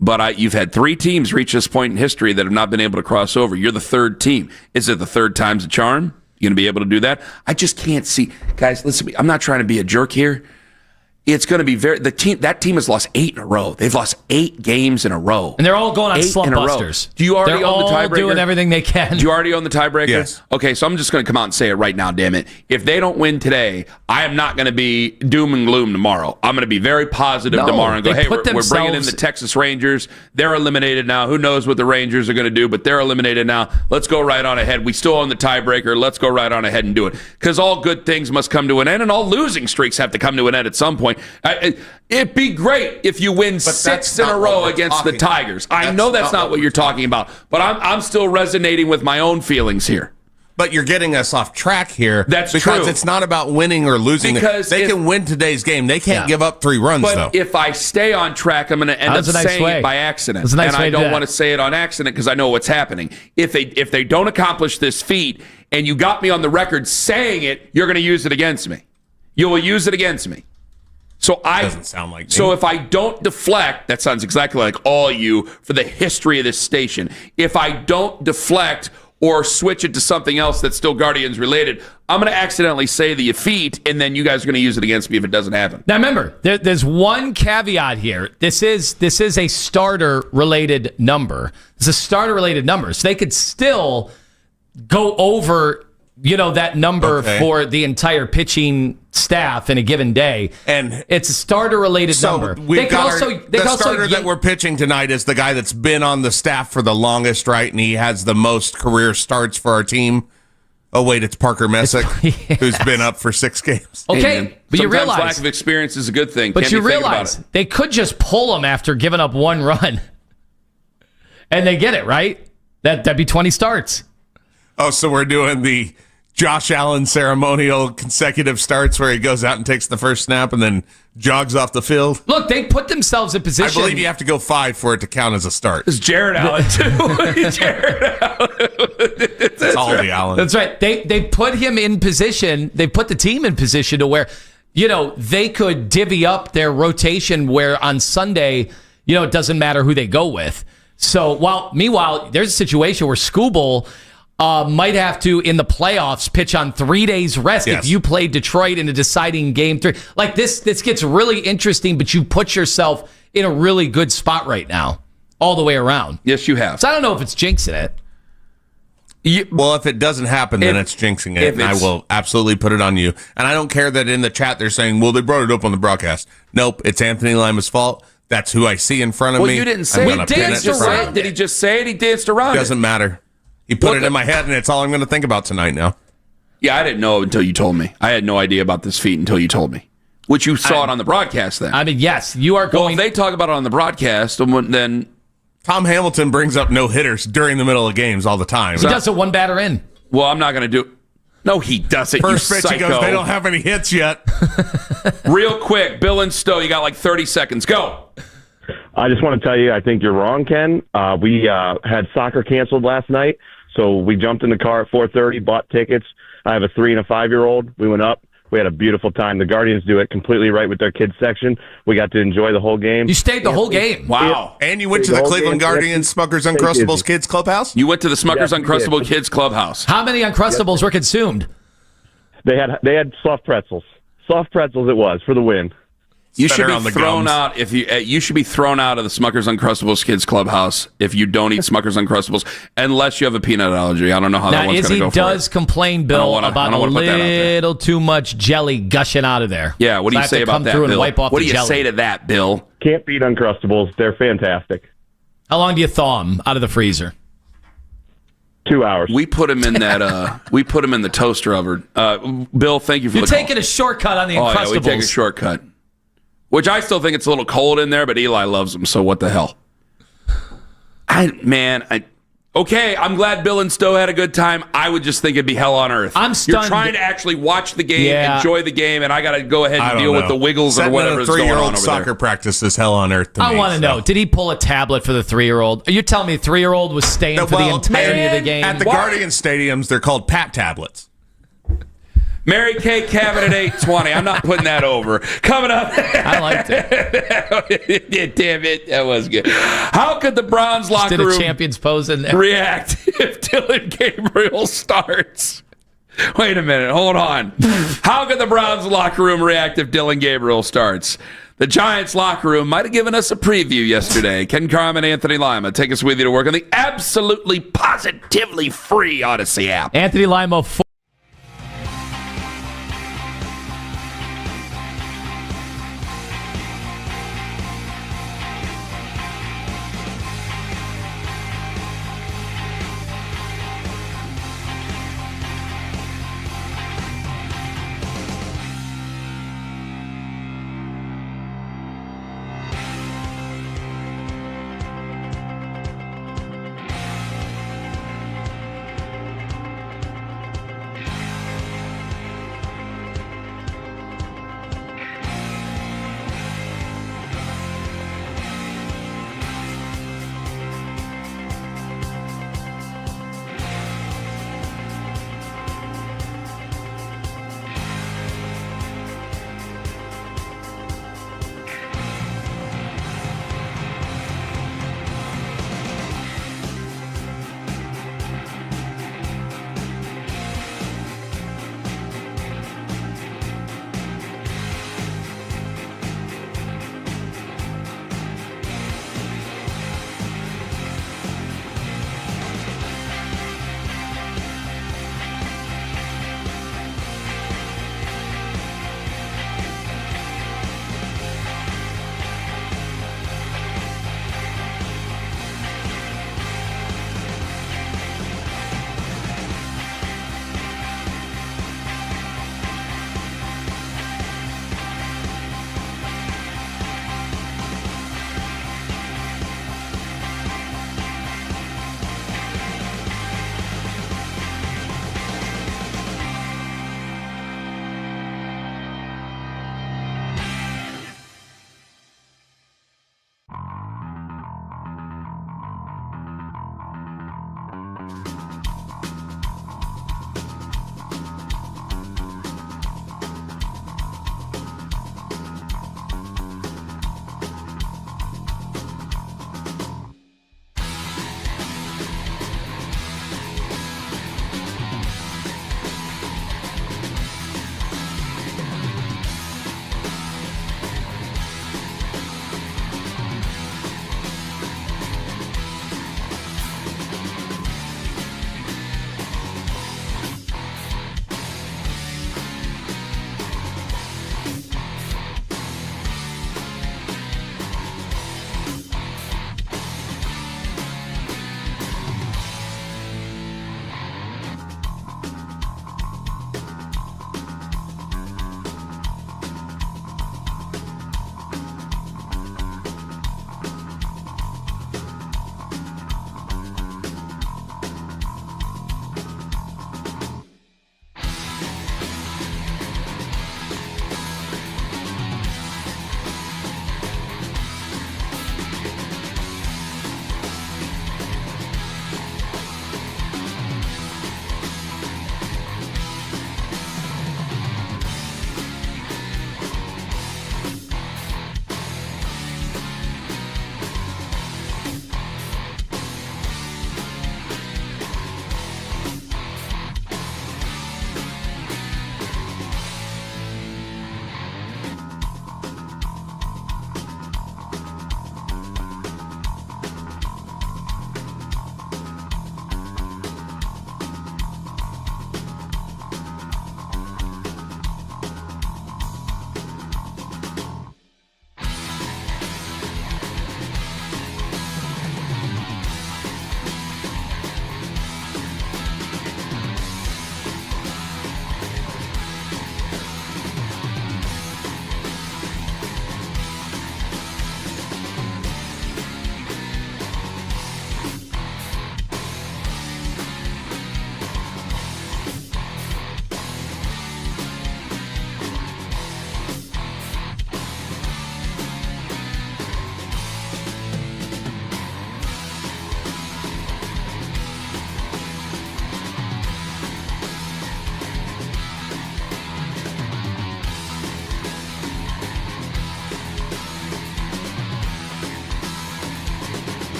But you've had 3 teams reach this point in history that have not been able to cross over. You're the 3rd team. Is it the 3rd time's a charm? You going to be able to do that? I just can't see. Guys, listen to me. I'm not trying to be a jerk here. It's going to be that team has lost 8 in a row. They've lost 8 games in a row. And they're all going on slump busters. Do you already own the tiebreaker? They're all doing everything they can. Do you already own the tiebreaker? Yes. Okay, so I'm just going to come out and say it right now, damn it. If they don't win today, I am not going to be doom and gloom tomorrow. I'm going to be very positive tomorrow and go, hey, we're bringing in the Texas Rangers. They're eliminated now. Who knows what the Rangers are going to do, but they're eliminated now. Let's go right on ahead. We still own the tiebreaker. Let's go right on ahead and do it. Because all good things must come to an end, and all losing streaks have to come to an end at some point. It'd be great if you win 6 in a row against the Tigers. I know that's not what you're talking about, but I'm still resonating with my own feelings here. But you're getting us off track here. That's because true. It's not about winning or losing. Because they can win today's game. They can't give up 3 runs, but though. If I stay on track, I'm going to end up saying it by accident. And I don't want to say it on accident because I know what's happening. If they don't accomplish this feat and you got me on the record saying it, you're going to use it against me. You will use it against me. So doesn't sound like me. So if I don't deflect, that sounds exactly like all you for the history of this station. If I don't deflect or switch it to something else that's still Guardians related, I'm going to accidentally say the feat, and then you guys are going to use it against me if it doesn't happen. Now remember, there's one caveat here. This is a starter related number. It's a starter related number, so they could still go over that number for the entire pitching staff in a given day. And it's a starter-related number. The starter that we're pitching tonight is the guy that's been on the staff for the longest, right? And he has the most career starts for our team. Oh, wait, it's Parker Messick, who's been up for 6 games. Okay, but you realize lack of experience is a good thing. But you realize they could just pull him after giving up 1 run. And they get it, right? That'd be 20 starts. Oh, so we're doing the Josh Allen ceremonial consecutive starts where he goes out and takes the first snap and then jogs off the field. Look, they put themselves in position. I believe you have to go 5 for it to count as a start. It's Jared Allen, too. Jared Allen. That's all the Allen. That's right. They put him in position. They put the team in position to where, they could divvy up their rotation where on Sunday, it doesn't matter who they go with. So, meanwhile, there's a situation where Skubal might have to, in the playoffs, pitch on 3 days rest if you play Detroit in a deciding game 3. Like, this gets really interesting, but you put yourself in a really good spot right now, all the way around. Yes, you have. So I don't know if it's jinxing it. Well, if it doesn't happen, then it's jinxing it, and I will absolutely put it on you. And I don't care that in the chat they're saying, well, they brought it up on the broadcast. Nope, it's Anthony Lima's fault. That's who I see in front of me. Well, you didn't say it. Did he just say it? He danced around it. Doesn't matter. He put it in my head, and it's all I'm going to think about tonight now. Yeah, I didn't know until you told me. I had no idea about this feat until you told me. Which you saw it on the broadcast then. I mean, yes, you are going... Well, if they talk about it on the broadcast, then... Tom Hamilton brings up no-hitters during the middle of games all the time. He does a 1-batter in. Well, I'm not going to do... No, he doesn't, First pitch, he goes, they don't have any hits yet. Real quick, Bill and Stowe, you got like 30 seconds. Go. I just want to tell you, I think you're wrong, Ken. We had soccer canceled last night. So we jumped in the car at 4:30, bought tickets. I have a 3 and a 5-year-old. We went up. We had a beautiful time. The Guardians do it completely right with their kids section. We got to enjoy the whole game. You stayed the whole game. Wow. And you went to the Cleveland Guardians Smuckers Uncrustables Kids Clubhouse? You went to the Smuckers Uncrustable Kids Clubhouse. How many Uncrustables were consumed? They had soft pretzels. Soft pretzels it was for the win. You should be thrown out if you should be thrown out of the Smucker's Uncrustables kids clubhouse if you don't eat Smucker's Uncrustables unless you have a peanut allergy. I don't know how that one's going to go. Izzy does complain, Bill, about a little too much jelly gushing out of there. Yeah, what do you say about that, Bill? What do you say to that, Bill? Can't beat Uncrustables. They're fantastic. How long do you thaw them out of the freezer? 2 hours. We put them in that. We put them in the toaster oven. Bill, thank you for You're taking a shortcut on the Uncrustables. Oh, yeah, we take a shortcut. Which I still think it's a little cold in there, but Eli loves them, so what the hell? Okay, I'm glad Bill and Stowe had a good time. I would just think it'd be hell on earth. I'm stunned. You're trying to actually watch the game, enjoy the game, and I got to go ahead and deal with the wiggles or whatever is going on over there. Soccer practice is hell on earth to me. I want to know, did he pull a tablet for the 3-year-old? Are you telling me the 3-year-old was staying for the entirety of the game? At the Guardian stadiums, they're called Pat tablets. Mary Kay Cabot at 8:20. I'm not putting that over. Coming up. I liked it. Damn it. That was good. How could the Browns locker room did a champion's pose in there. react if Dylan Gabriel starts? Wait a minute. Hold on. How could the Browns locker room react if Dylan Gabriel starts? The Giants locker room might have given us a preview yesterday. Ken Carm and Anthony Lima take us with you to work on the absolutely positively free Odyssey app. Anthony Lima.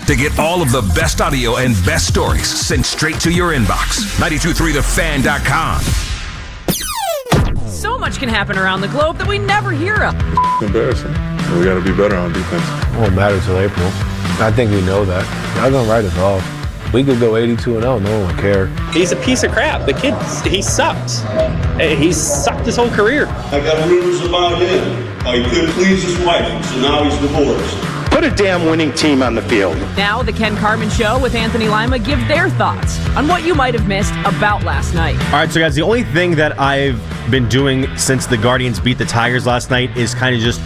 to get all of the best audio and best stories sent straight to your inbox. 923thefan.com. So much can happen around the globe that we never hear of. Embarrassing. We got to be better on defense. Won't matter till April. I think we know that. Not gonna write us off. We could go 82-0. No one would care. He's a piece of crap. The kid, he sucks. He's sucked his whole career. I got rumors about him. How he couldn't please his wife, so now he's divorced. Put a damn winning team on the field. Now, the Ken Carman Show with Anthony Lima give their thoughts on what you might have missed about last night. All right, so guys, the only thing that I've been doing since the Guardians beat the Tigers last night is kind of just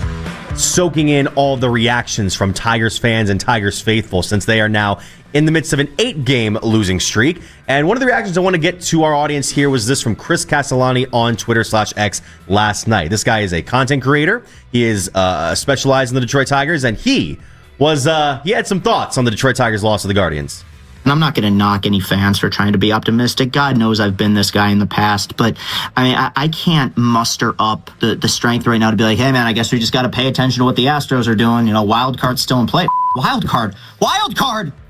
soaking in all the reactions from Tigers fans and Tigers faithful, since they are now in the midst of an 8-game losing streak. And one of the reactions I want to get to our audience here was this from Chris Castellani on Twitter/X last night. This guy is a content creator. He is specialized in the Detroit Tigers, and he had some thoughts on the Detroit Tigers' loss to the Guardians. And I'm not going to knock any fans for trying to be optimistic. God knows I've been this guy in the past. But, I mean, I can't muster up the strength right now to be like, hey, man, I guess we just got to pay attention to what the Astros are doing. You know, wild card's still in play. Wild card.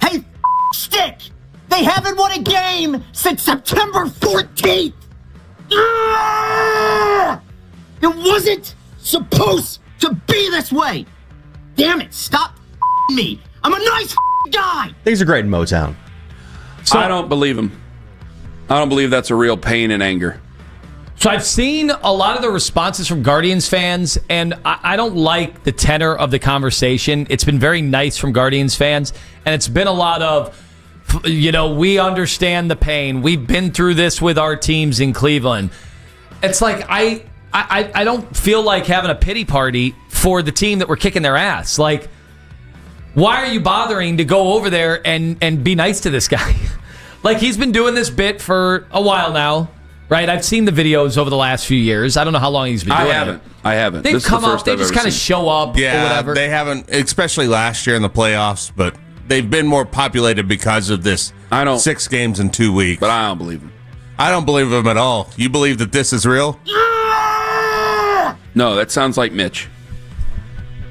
Hey, stick. They haven't won a game since September 14th. It wasn't supposed to be this way. Damn it. Stop me. I'm a nice guy. Things are great in Motown. So, I don't believe him. I don't believe that's a real pain and anger. So I've seen a lot of the responses from Guardians fans, and I don't like the tenor of the conversation. It's been very nice from Guardians fans, and it's been a lot of, you know, we understand the pain. We've been through this with our teams in Cleveland. It's like I don't feel like having a pity party for the team that we're kicking their ass. Like, why are you bothering to go over there and be nice to this guy? Like, he's been doing this bit for a while now, right? I've seen the videos over the last few years. I don't know how long he's been doing it. I haven't. They've come up, they just kind of show up or whatever. They haven't, especially last year in the playoffs, but they've been more populated because of this 6 games in 2 weeks. But I don't believe him. I don't believe him at all. You believe that this is real? No, that sounds like Mitch.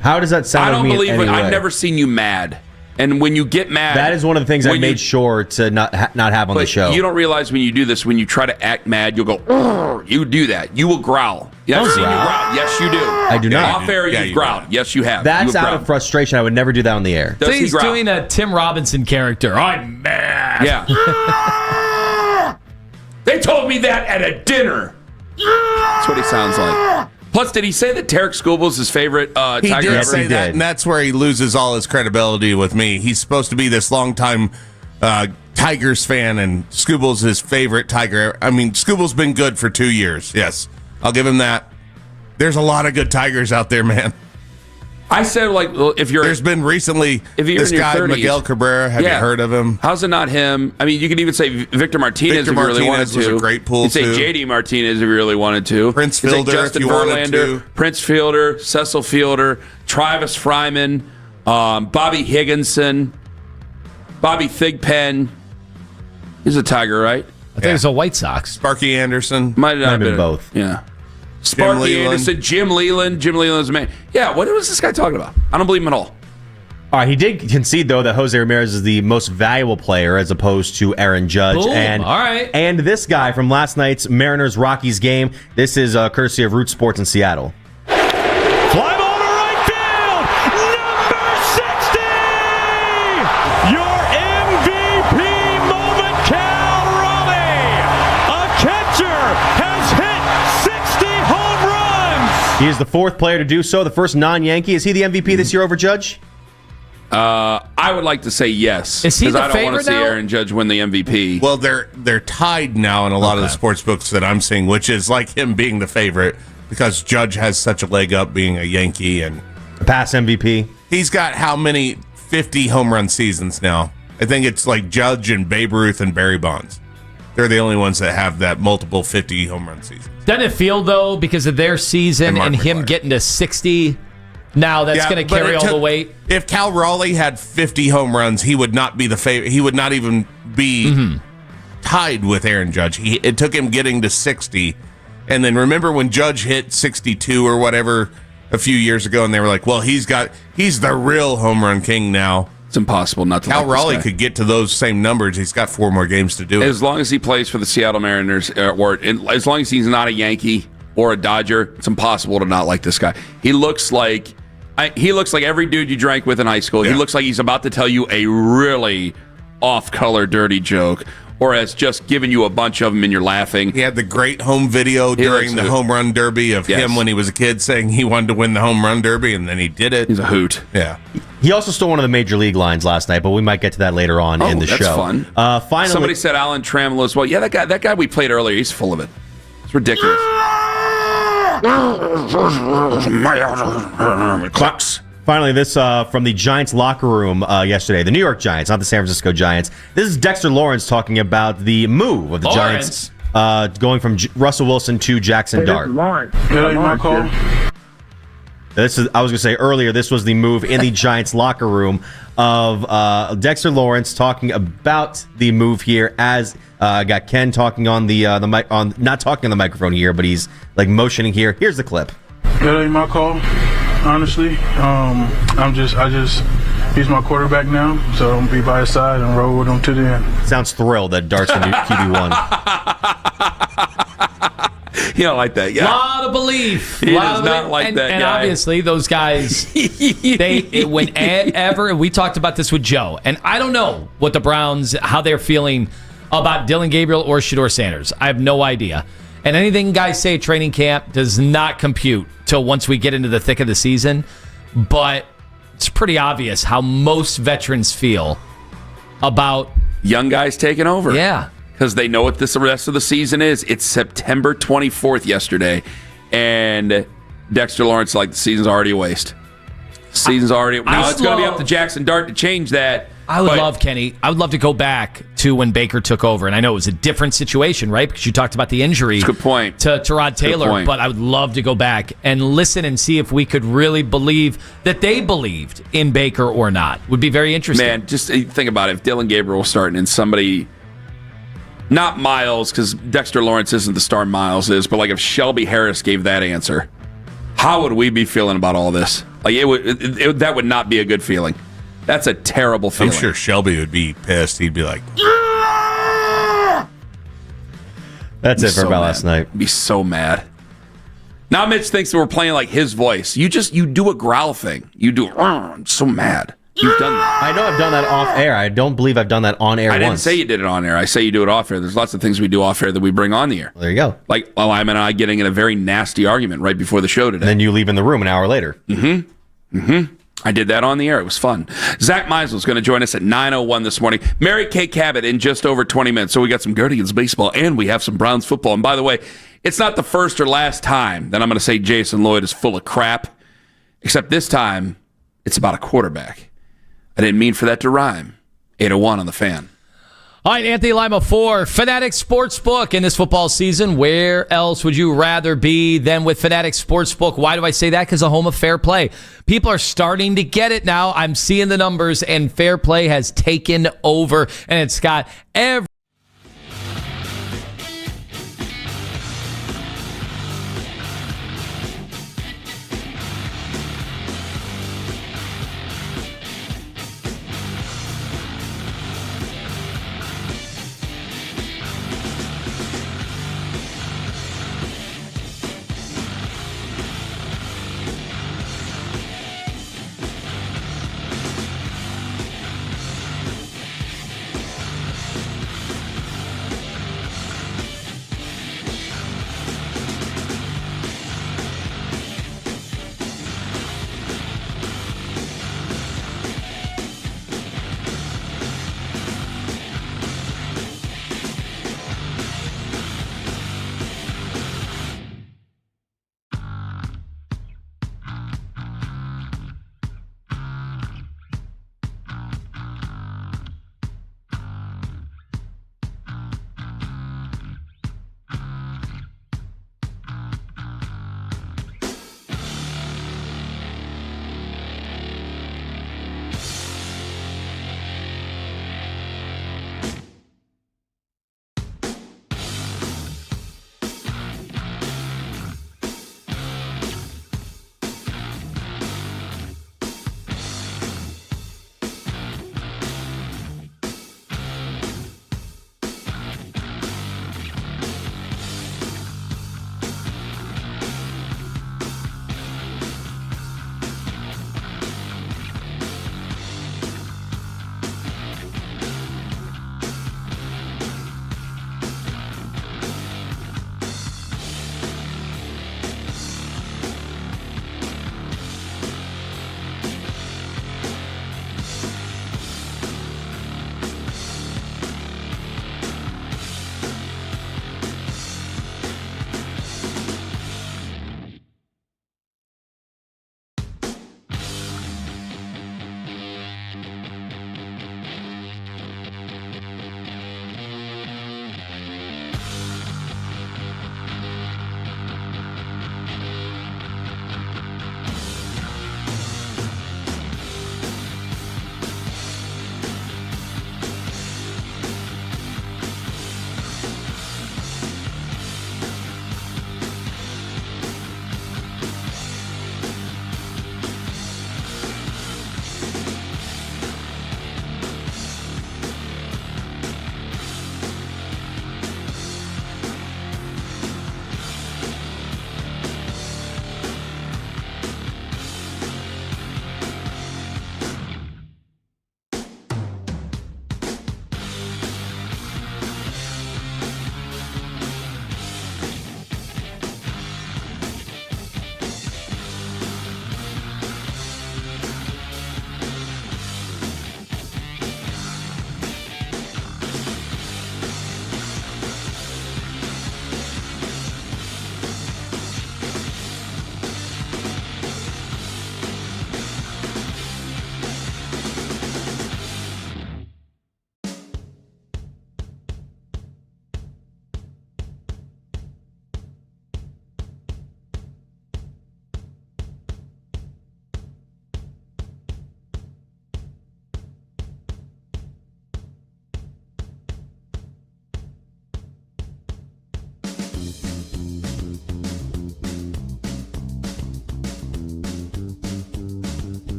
How does that sound? I don't believe it. I've way? never seen you mad. And when you get mad, that is one of the things I made sure to not have on the show. You don't realize when you do this, when you try to act mad, you'll go, you do that. You will growl. Yeah, I've seen you growl. Yes, you do. I do not. Off air, you've growled. Yes, you have. That's out of frustration. I would never do that on the air. So he's doing a Tim Robinson character. I'm mad. Yeah. They told me that at a dinner. That's what he sounds like. Plus, did he say that Tarek Skubal's his favorite Tiger ever? He did say that, and that's where he loses all his credibility with me. He's supposed to be this longtime Tigers fan, and Skubal's his favorite Tiger. I mean, Skubal's been good for 2 years. Yes, I'll give him that. There's a lot of good Tigers out there, man. I said, like, if you're... There's been recently this guy, 30s, Miguel Cabrera. Have you heard of him? How's it not him? I mean, you could even say Victor Martinez if you really wanted to. Was a great pool, you could say J.D. Martinez if you really wanted to. Prince Fielder, Justin if you wanted to. Prince Fielder, Cecil Fielder, Travis Fryman, Bobby Higginson, Bobby Thigpen. He's a Tiger, right? I think it's a White Sox. Sparky Anderson. Might have been both. Yeah. Sparky Anderson, Jim Leland. Jim Leland's a man. Yeah, what was this guy talking about? I don't believe him at all. All right, he did concede, though, that Jose Ramirez is the most valuable player as opposed to Aaron Judge. Boom. And, all right. And this guy from last night's Mariners-Rockies game, this is courtesy of Root Sports in Seattle. Fly ball to right field! Number 60! Your MVP moment, Cal Raleigh! A catcher has hit 60 home runs! He is the 4th player to do so, the first non-Yankee. Is he the MVP this year over Judge? I would like to say yes. Is he the I don't want to see favorite now? Aaron Judge win the MVP. Well, they're tied now in a lot of the sports books that I'm seeing, which is like him being the favorite because Judge has such a leg up being a Yankee and past MVP. He's got how many 50 home run seasons now? I think it's like Judge and Babe Ruth and Barry Bonds. They're the only ones that have that multiple 50 home run seasons. Doesn't it feel, though, because of their season and him getting to 60, now that's going to carry all the weight? If Cal Raleigh had 50 home runs, he would not be the favorite. He would not even be tied with Aaron Judge. It took him getting to 60. And then remember when Judge hit 62 or whatever a few years ago, and they were like, well, he's the real home run king now. It's impossible not to. Cal like this Raleigh guy. could get to those same numbers. He's got 4 more games to do it. As long as he plays for the Seattle Mariners, as long as he's not a Yankee or a Dodger, it's impossible to not like this guy. He looks like every dude you drank with in high school. Yeah. He looks like he's about to tell you a really off-color, dirty joke, or has just given you a bunch of them and you're laughing. He had the great home video during the home run derby of him when he was a kid saying he wanted to win the home run derby, and then he did it. He's a hoot. Yeah. He also stole one of the major league lines last night, but we might get to that later on in the show. That's fun. Finally, somebody said Alan Trammell as well. Yeah, that guy we played earlier, he's full of it. It's ridiculous. Clucks. Finally, this from the Giants locker room yesterday. The New York Giants, not the San Francisco Giants. This is Dexter Lawrence talking about the move of the Giants going from Russell Wilson to Jackson Dart. This is, I was going to say earlier, this was the move in the Giants locker room of Dexter Lawrence talking about the move here. As got Ken talking on the mic, not talking on the microphone here, but he's like motioning here. Here's the clip. That ain't my call, honestly. He's my quarterback now, so I'm gonna be by his side and roll with him to the end. Sounds thrilled that Dart's the new QB1. You don't like that, yeah. A lot of belief. He does not like that and guy. obviously, those guys, whenever, we talked about this with Joe, and I don't know what the Browns, how they're feeling about Dylan Gabriel or Shedeur Sanders. I have no idea. And anything guys say at training camp does not compute till once we get into the thick of the season. But it's pretty obvious how most veterans feel about young guys taking over. Yeah. Because they know what the rest of the season is. It's September 24th yesterday, and Dexter Lawrence the season's already a waste. Season's already now. It's going to be up to Jackson Dart to change that. I would love, Kenny, I would love to go back to when Baker took over, and I know it was a different situation, right? Because you talked about the injury. Good point. To Rod Taylor, but I would love to go back and listen and see if we could really believe that they believed in Baker or not. Would be very interesting. Man, just think about it. If Dylan Gabriel was starting and somebody, not Miles, because Dexter Lawrence isn't the star Miles is, but if Shelby Harris gave that answer, how would we be feeling about all this? That would not be a good feeling. That's a terrible feeling. I'm sure Shelby would be pissed. He'd be like, That's it for about last night. Be so mad. Now Mitch thinks that we're playing his voice. You do a growl thing. You do, I'm so mad. You've done that. I know I've done that off air. I don't believe I've done that on air once. I didn't say you did it on air. I say you do it off air. There's lots of things we do off air that we bring on the air. Well, there you go. Like Lyman and I getting in a very nasty argument right before the show today. And then you leave in the room an hour later. I did that on the air. It was fun. Zack Meisel is going to join us at 9:01 this morning. Marry Kay Cabot in just over 20 minutes. So we got some Guardians baseball and we have some Browns football. And by the way, it's not the first or last time that I'm going to say Jason Lloyd is full of crap, except this time it's about a quarterback. I didn't mean for that to rhyme. 8:01 on the Fan. All right, Anthony Lima for Fanatics Sportsbook in this football season. Where else would you rather be than with Fanatics Sportsbook? Why do I say that? Because the home of fair play. People are starting to get it now. I'm seeing the numbers, and fair play has taken over, and it's got every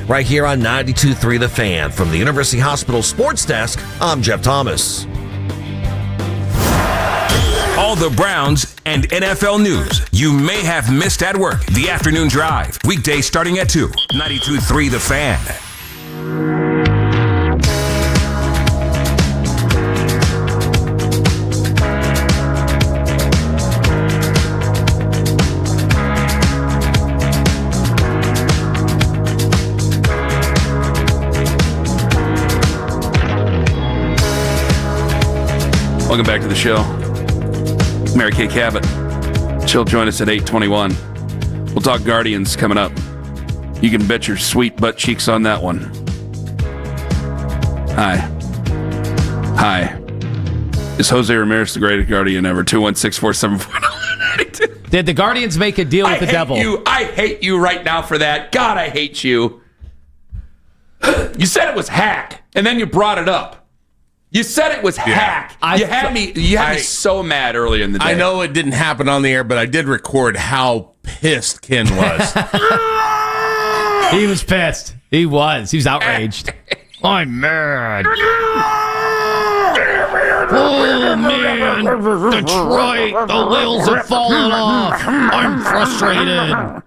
right here on 92.3 The Fan. From the University Hospital Sports Desk, I'm Jeff Thomas. All the Browns and NFL news you may have missed at work. The Afternoon Drive. Weekdays starting at 2. 92.3 The Fan. Welcome back to the show. Mary Kay Cabot. She'll join us at 8:21. We'll talk Guardians coming up. You can bet your sweet butt cheeks on that one. Hi. Is Jose Ramirez the greatest Guardian ever? 216-474-92. Did the Guardians make a deal with the devil? I hate you right now for that. God, I hate you. You said it was hack, and then you brought it up. You said it was hack. You had me so mad earlier in the day. I know it didn't happen on the air, but I did record how pissed Ken was. He was pissed. He was outraged. I'm mad. Oh, man. Detroit, the wheels have fallen off. I'm frustrated.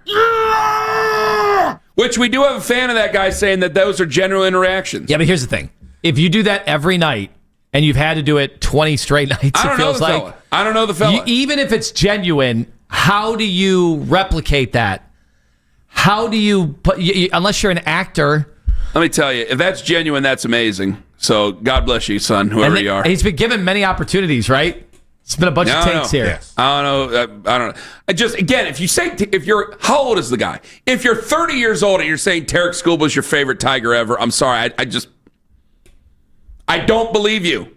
Which we do have a fan of that guy saying that those are general interactions. Yeah, but here's the thing. If you do that every night, and you've had to do it 20 straight nights, it feels like. I don't know the fella. Even if it's genuine, how do you replicate that? How do you unless you're an actor? Let me tell you, if that's genuine, that's amazing. So God bless you, son, whoever you are. He's been given many opportunities, right? It's been a bunch of takes here. Yes. I don't know. I just, again, if you're, how old is the guy? If you're 30 years old and you're saying Tarek Skubal your favorite Tiger ever, I'm sorry. I don't believe you.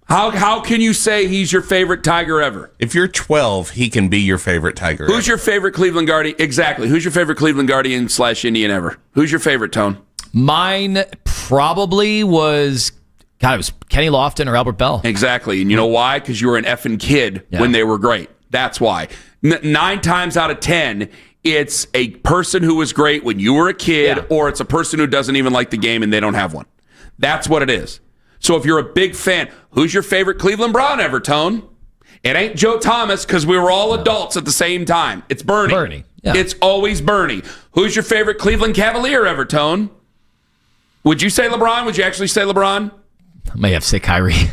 How can you say he's your favorite Tiger ever? If you're 12, he can be your favorite Tiger Who's your favorite Cleveland Guardian? Exactly. Who's your favorite Cleveland Guardian / Indian ever? Who's your favorite, Tone? Mine probably was, it was Kenny Lofton or Albert Bell. Exactly. And you know why? Because you were an effing kid when they were great. That's why. 9 times out of 10, it's a person who was great when you were a kid, or it's a person who doesn't even like the game and they don't have one. That's what it is. So if you're a big fan, who's your favorite Cleveland Brown ever, Tone? It ain't Joe Thomas because we were all adults at the same time. It's Bernie. Yeah. It's always Bernie. Who's your favorite Cleveland Cavalier ever, Tone? Would you say LeBron? Would you actually say LeBron? I may have to say Kyrie.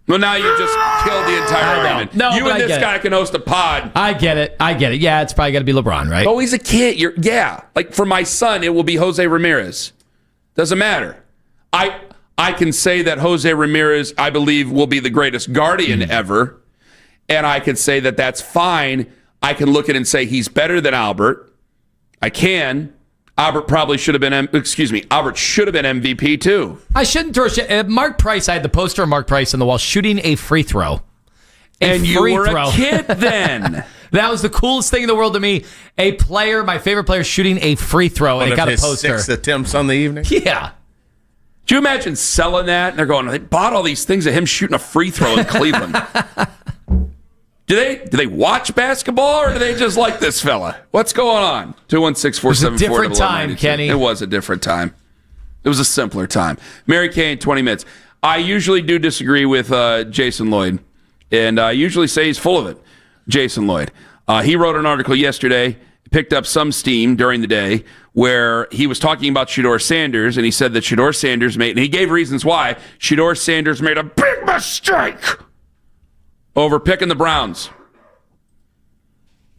Well, now you just killed the entire argument. No, you and this guy can host a pod. I get it. Yeah, it's probably got to be LeBron, right? Oh, he's a kid. Like for my son, it will be Jose Ramirez. Doesn't matter. I can say that Jose Ramirez, I believe, will be the greatest Guardian ever, and I can say that that's fine. I can look at it and say he's better than Albert. I can. Albert should have been MVP too. I shouldn't throw shit. Mark Price, I had the poster of Mark Price on the wall shooting a free throw. You were a kid then. That was the coolest thing in the world to me. My favorite player, shooting a free throw, and it got a poster. 6 attempts on the evening? Yeah. Do you imagine selling that? And they're going, they bought all these things of him shooting a free throw in Cleveland. Do they watch basketball, or do they just like this fella? What's going on? 216-474-1192. It was a different time, Kenny. It was a different time. It was a simpler time. Mary Kay in 20 minutes. I usually do disagree with Jason Lloyd, and I usually say he's full of it. Jason Lloyd. He wrote an article yesterday, picked up some steam during the day, where he was talking about Shedeur Sanders, and he said that Shedeur Sanders and he gave reasons why Shedeur Sanders made a big mistake over picking the Browns.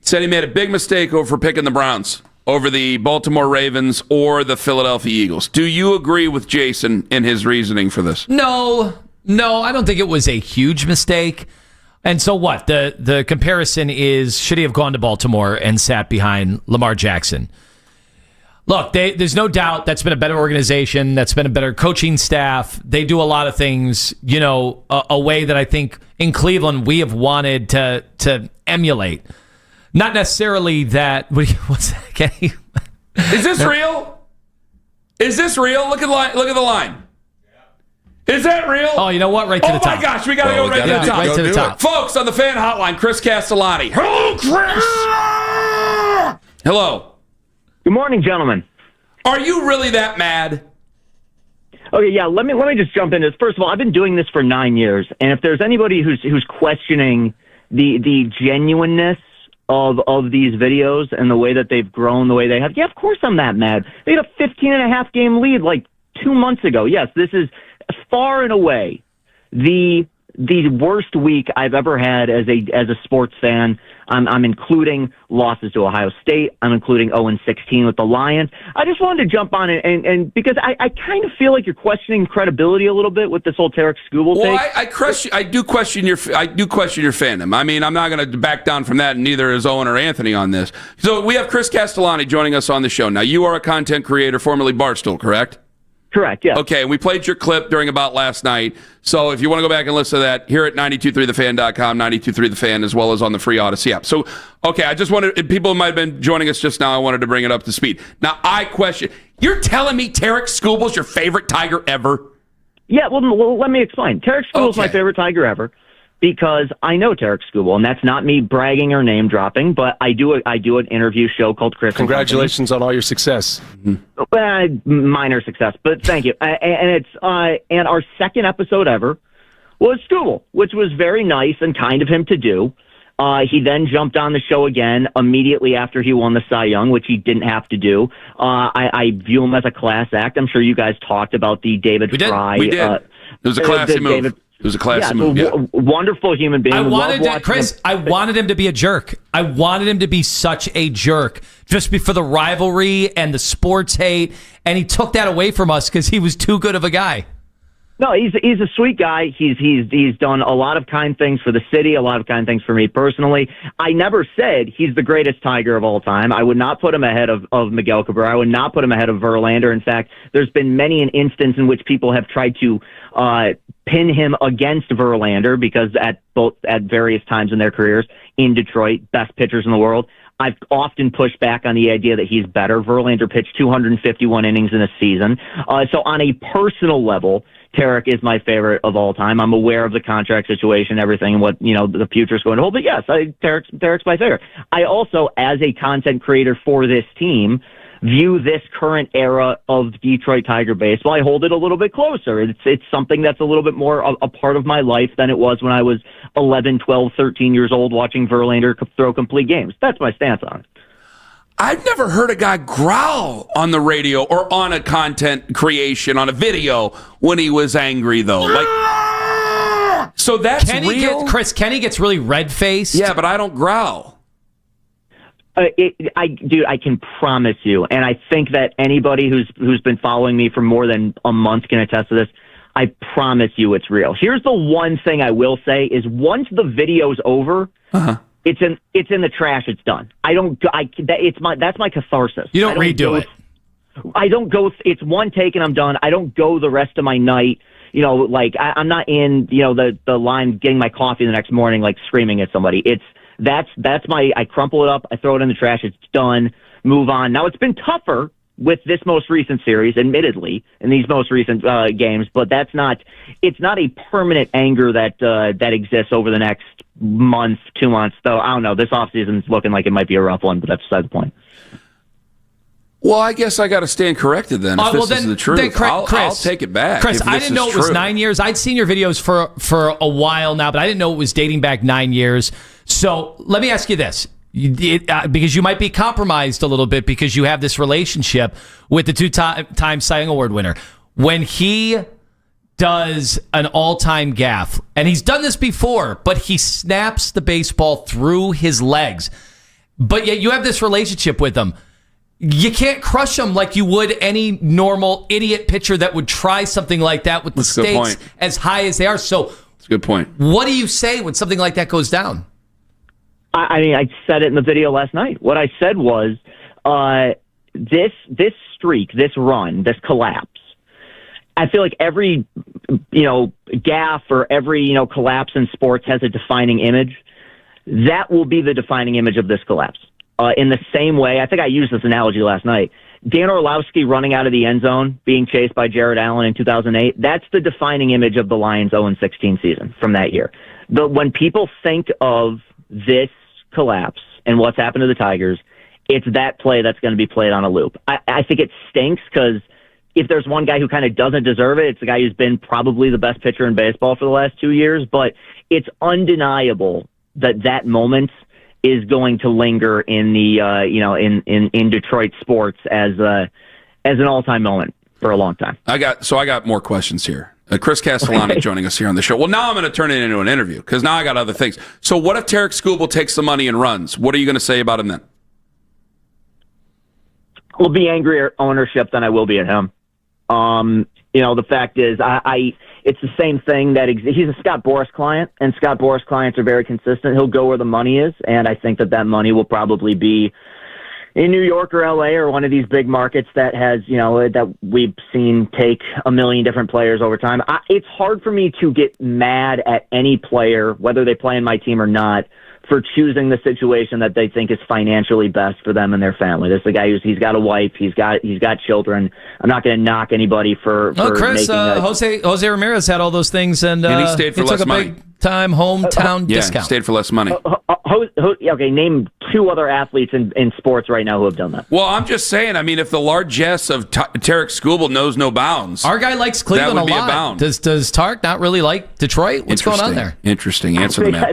Said he made a big mistake over picking the Browns over the Baltimore Ravens or the Philadelphia Eagles. Do you agree with Jason in his reasoning for this? No, I don't think it was a huge mistake. And so what? The comparison is, should he have gone to Baltimore and sat behind Lamar Jackson? Look, there's no doubt that's been a better organization. That's been a better coaching staff. They do a lot of things, a way that I think in Cleveland we have wanted to emulate. Not necessarily that. What's that, Kenny? Is this real? Is this real? Look at the line. Is that real? Oh, you know what? Right to the top. Oh, my gosh. We got to go right to the top. Right to the top. Folks, on the fan hotline, Chris Castellani. Hello, Chris. Hello. Good morning, gentlemen. Are you really that mad? Okay, yeah. Let me just jump into this. First of all, I've been doing this for 9 years, and if there's anybody who's questioning the genuineness of these videos and the way that they've grown the way they have, yeah, of course I'm that mad. They had a 15.5 game lead like 2 months ago. Yes, this is far and away the worst week I've ever had as a sports fan. I'm including losses to Ohio State. I'm including 0-16 with the Lions. I just wanted to jump on it and because I kind of feel like you're questioning credibility a little bit with this whole Tarek Skubal take. I do question your fandom. I mean, I'm not going to back down from that, and neither is Owen or Anthony on this. So we have Chris Castellani joining us on the show. Now, you are a content creator, formerly Barstool, correct? Correct, yeah. Okay, we played your clip during About Last Night. So if you want to go back and listen to that, here at 923thefan.com, 923thefan, as well as on the free Odyssey app. So, okay, I just wanted, people might have been joining us just now. I wanted to bring it up to speed. Now, I question, you're telling me Tarek Skubal's your favorite Tiger ever? Yeah, well, let me explain. Tarek Skubal's my favorite Tiger ever because I know Tarek Skubal, and that's not me bragging or name dropping, but I do an interview show called Chris. Congratulations on all your success. Minor success, but thank you. And our second episode ever was Skubal, which was very nice and kind of him to do. He then jumped on the show again immediately after he won the Cy Young, which he didn't have to do. I view him as a class act. I'm sure you guys talked about the David Fry. We did. It was a classy move. It was a classy move. Yeah. Wonderful human being. I wanted him to be a jerk. I wanted him to be such a jerk just for the rivalry and the sports hate, and he took that away from us because he was too good of a guy. No, he's a sweet guy. He's done a lot of kind things for the city, a lot of kind things for me personally. I never said he's the greatest Tiger of all time. I would not put him ahead of Miguel Cabrera. I would not put him ahead of Verlander. In fact, there's been many an instance in which people have tried to pin him against Verlander because at various times in their careers in Detroit, best pitchers in the world. I've often pushed back on the idea that he's better. Verlander pitched 251 innings in a season. So on a personal level, Tarek is my favorite of all time. I'm aware of the contract situation, everything, and what the future's going to hold. But yes, Tarek's my favorite. I also, as a content creator for this team, view this current era of Detroit Tiger baseball. I hold it a little bit closer. It's something that's a little bit more a part of my life than it was when I was 11, 12, 13 years old watching Verlander throw complete games. That's my stance on it. I've never heard a guy growl on the radio or on a content creation, on a video, when he was angry, though. So that's real? Kenny gets really red-faced. Yeah, but I don't growl. I can promise you, and I think that anybody who's been following me for more than a month can attest to this. I promise you it's real. Here's the one thing I will say is once the video's over, it's in the trash. It's done. That's my catharsis. You don't redo it. I don't go. It's one take and I'm done. I don't go the rest of my night. I'm not in the line getting my coffee the next morning like screaming at somebody. I crumple it up. I throw it in the trash. It's done. Move on. Now it's been tougher with this most recent series, admittedly, in these most recent games, but it's not a permanent anger that exists over the next month, 2 months, though. I don't know. This offseason's looking like it might be a rough one, but that's beside the point. Well, I guess I got to stand corrected then. If this is the truth, I'll take it back. Chris, I didn't know it was 9 years. I'd seen your videos for a while now, but I didn't know it was dating back 9 years. So let me ask you this. Because you might be compromised a little bit because you have this relationship with the two-time Cy Young Award winner. When he does an all-time gaffe, and he's done this before, but he snaps the baseball through his legs, but yet you have this relationship with him. You can't crush him like you would any normal idiot pitcher that would try something like that with the stakes as high as they are. So that's a good point. What do you say when something like that goes down? I said it in the video last night. What I said was this streak, this run, this collapse. I feel like every gaffe or every collapse in sports has a defining image. That will be the defining image of this collapse. In the same way, I think I used this analogy last night. Dan Orlovsky running out of the end zone, being chased by Jared Allen in 2008. That's the defining image of the Lions' 0-16 season from that year. When people think of this collapse and what's happened to the Tigers, it's that play that's going to be played on a loop. I think it stinks because if there's one guy who kind of doesn't deserve it, it's the guy who's been probably the best pitcher in baseball for the last 2 years. But it's undeniable that moment is going to linger in the in Detroit sports as an all-time moment for a long time. I got more questions here. Chris Castellani joining us here on the show. Well, now I'm going to turn it into an interview because now I got other things. So what if Tarek Skubal takes the money and runs? What are you going to say about him then? I'll be angrier at ownership than I will be at him. The fact is, it's the same thing that he's a Scott Boras client, and Scott Boras clients are very consistent. He'll go where the money is, and I think that money will probably be in New York or LA or one of these big markets that has, that we've seen take a million different players over time. It's hard for me to get mad at any player, whether they play in my team or not, for choosing the situation that they think is financially best for them and their family. This is a guy he's got a wife, he's got children. I'm not going to knock anybody for Chris, making Jose Ramirez had all those things, and he stayed for less money. Big-time hometown discount. Stayed for less money. Okay, name two other athletes in sports right now who have done that. Well, I'm just saying, if the largesse of Tarek Skubal knows no bounds. Our guy likes Cleveland that would a be lot. A bound. Does Tarek not really like Detroit? What's going on there? Interesting. Answer the man. I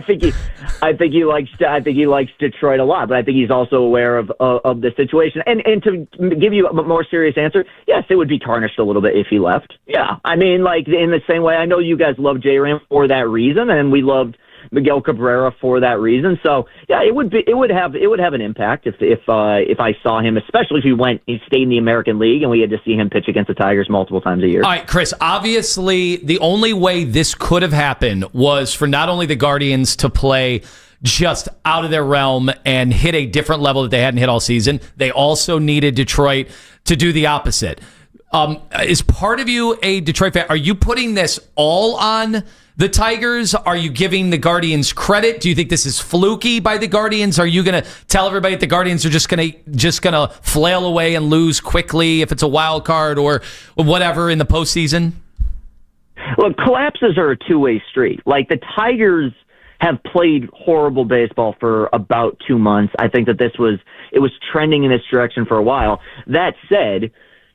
think he likes Detroit a lot, but I think he's also aware of the situation. And to give you a more serious answer, yes, it would be tarnished a little bit if he left. Yeah, in the same way, I know you guys love J-Ram for that reason, and we loved Miguel Cabrera for that reason. So yeah, it would have an impact if I saw him, especially if he stayed in the American League and we had to see him pitch against the Tigers multiple times a year. All right, Chris, obviously the only way this could have happened was for not only the Guardians to play just out of their realm and hit a different level that they hadn't hit all season. They also needed Detroit to do the opposite. Is part of you a Detroit fan? Are you putting this all on the Tigers? Are you giving the Guardians credit? Do you think this is fluky by the Guardians? Are you going to tell everybody that the Guardians are just going to flail away and lose quickly if it's a wild card or whatever in the postseason? Look, collapses are a two-way street. Like, the Tigers have played horrible baseball for about 2 months. I think that it was trending in this direction for a while. That said,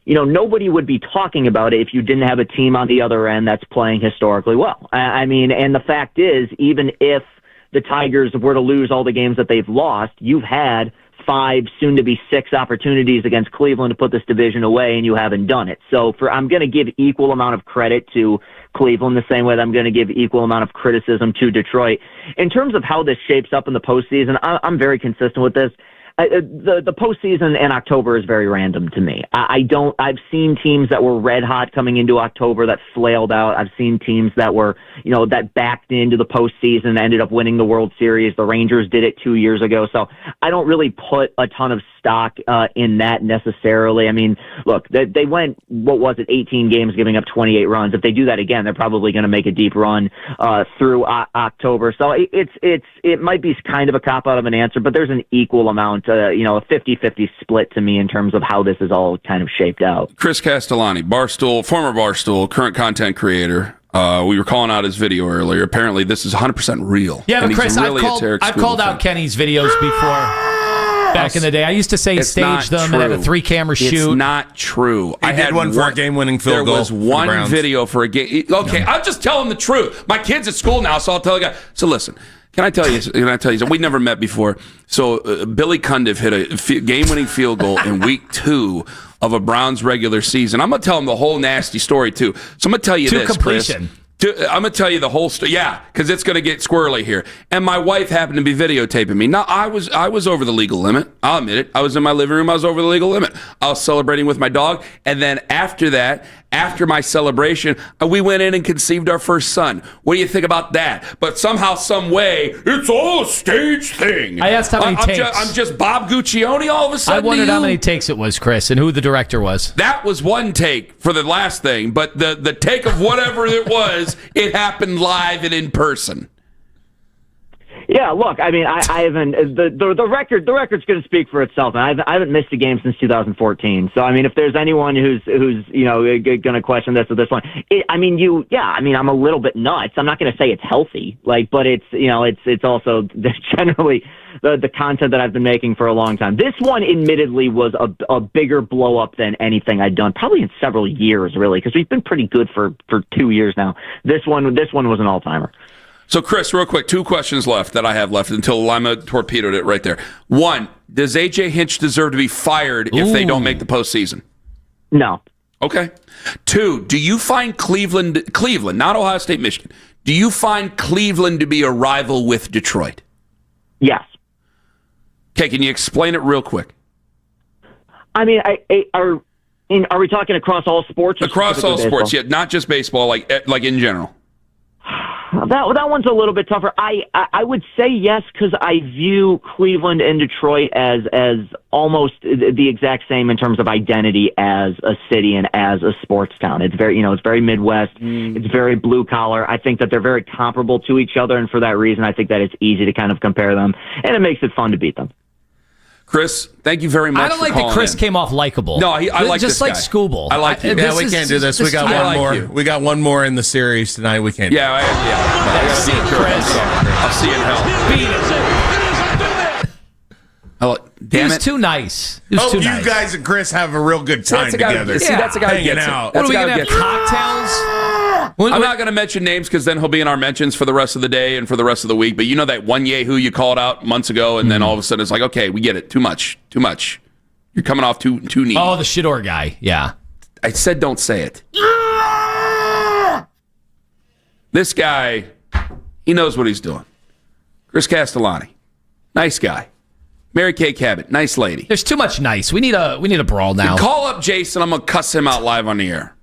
nobody would be talking about it if you didn't have a team on the other end that's playing historically well. And the fact is, even if the Tigers were to lose all the games that they've lost, you've had 5, soon to be 6 opportunities against Cleveland to put this division away, and you haven't done it. So I'm going to give equal amount of credit to Cleveland the same way that I'm going to give equal amount of criticism to Detroit. In terms of how this shapes up in the postseason, I'm very consistent with this. The postseason in October is very random to me. I've seen teams that were red hot coming into October that flailed out. I've seen teams that were, that backed into the postseason and ended up winning the World Series. The Rangers did it 2 years ago. So I don't really put a ton of stock in that necessarily. Look, they went, 18 games giving up 28 runs. If they do that again, they're probably going to make a deep run through October. So it might be kind of a cop-out of an answer, but there's an equal amount, a 50-50 split to me in terms of how this is all kind of shaped out. Chris Castellani, former Barstool, current content creator. We were calling out his video earlier. Apparently, this is 100% real. Yeah, but Chris, really I've called out Kenny's videos before. Back in the day, I used to say he staged them and had a 3-camera shoot. It's not true. I had one for a game-winning field goal. There was one video for a game. Okay, I'll just tell him the truth. My kid's at school now, so I'll tell the guy. So listen, can I tell you? So we never met before. So Billy Cundiff hit a game-winning field goal in week 2 of a Browns regular season. I'm gonna tell him the whole nasty story too. So I'm gonna tell you this, completion. Chris. I'm going to tell you the whole story. Yeah, because it's going to get squirrely here. And my wife happened to be videotaping me. Now, I was over the legal limit. I'll admit it. I was in my living room. I was over the legal limit. I was celebrating with my dog. And then after that, after my celebration, we went in and conceived our first son. What do you think about that? But somehow, some way, it's all a stage thing. I asked how many takes. I'm just Bob Guccione all of a sudden. I wondered how many takes it was, Chris, and who the director was. That was one take for the last thing. But the take of whatever it was, it happened live and in person. Yeah, look, I mean, I haven't the record's going to speak for itself. I haven't missed a game since 2014. So I mean, if there's anyone who's going to question this or this one, I'm a little bit nuts. I'm not going to say it's healthy, but it's also generally the content that I've been making for a long time. This one, admittedly, was a bigger blow up than anything I'd done probably in several years, really, because we've been pretty good for 2 years now. This one was an all timer. So, Chris, real quick, 2 questions left that I have left until Lima torpedoed it right there. 1, does A.J. Hinch deserve to be fired if they don't make the postseason? No. Okay. 2, do you find Cleveland, not Ohio State, Michigan, do you find Cleveland to be a rival with Detroit? Yes. Okay, can you explain it real quick? I mean, are we talking across all sports? Across all sports, yeah, not just baseball, like in general. That one's a little bit tougher. I would say yes, because I view Cleveland and Detroit as almost the exact same in terms of identity as a city and as a sports town. It's very Midwest. It's very blue collar. I think that they're very comparable to each other, and for that reason, I think that it's easy to kind of compare them, and it makes it fun to beat them. Chris, thank you very much. I don't like that Chris came off likable. No, I like just this guy. like Scooble. I like you. Yeah, we can't do this. We got one more. We got one more in the series tonight. We can't. Yeah, I see it, Chris. I'll see you in hell. Beat it. He was too nice. You guys and Chris have a real good time together. See, that's a guy hanging out. What are we going to have, cocktails? I'm not going to mention names because then he'll be in our mentions for the rest of the day and for the rest of the week. But you know that one yahoo you called out months ago, and then all of a sudden it's like, okay, we get it. Too much. You're coming off too neat. Oh, the shitor guy. Yeah. I said don't say it. This guy, he knows what he's doing. Chris Castellani, nice guy. Mary Kay Cabot, nice lady. There's too much nice. We need a brawl now. Call up Jason. I'm gonna cuss him out live on the air.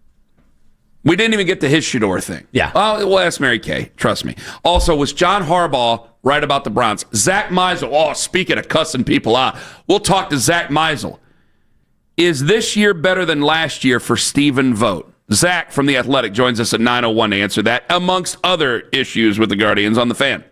We didn't even get to his shador thing. Yeah. Well, we'll ask Mary Kay. Trust me. Also, was John Harbaugh right about the Browns? Zack Meisel. Oh, speaking of cussing people out, we'll talk to Zack Meisel. Is this year better than last year for Stephen Vogt? Zach from The Athletic joins us at 9:01 to answer that, amongst other issues with the Guardians on the Fan.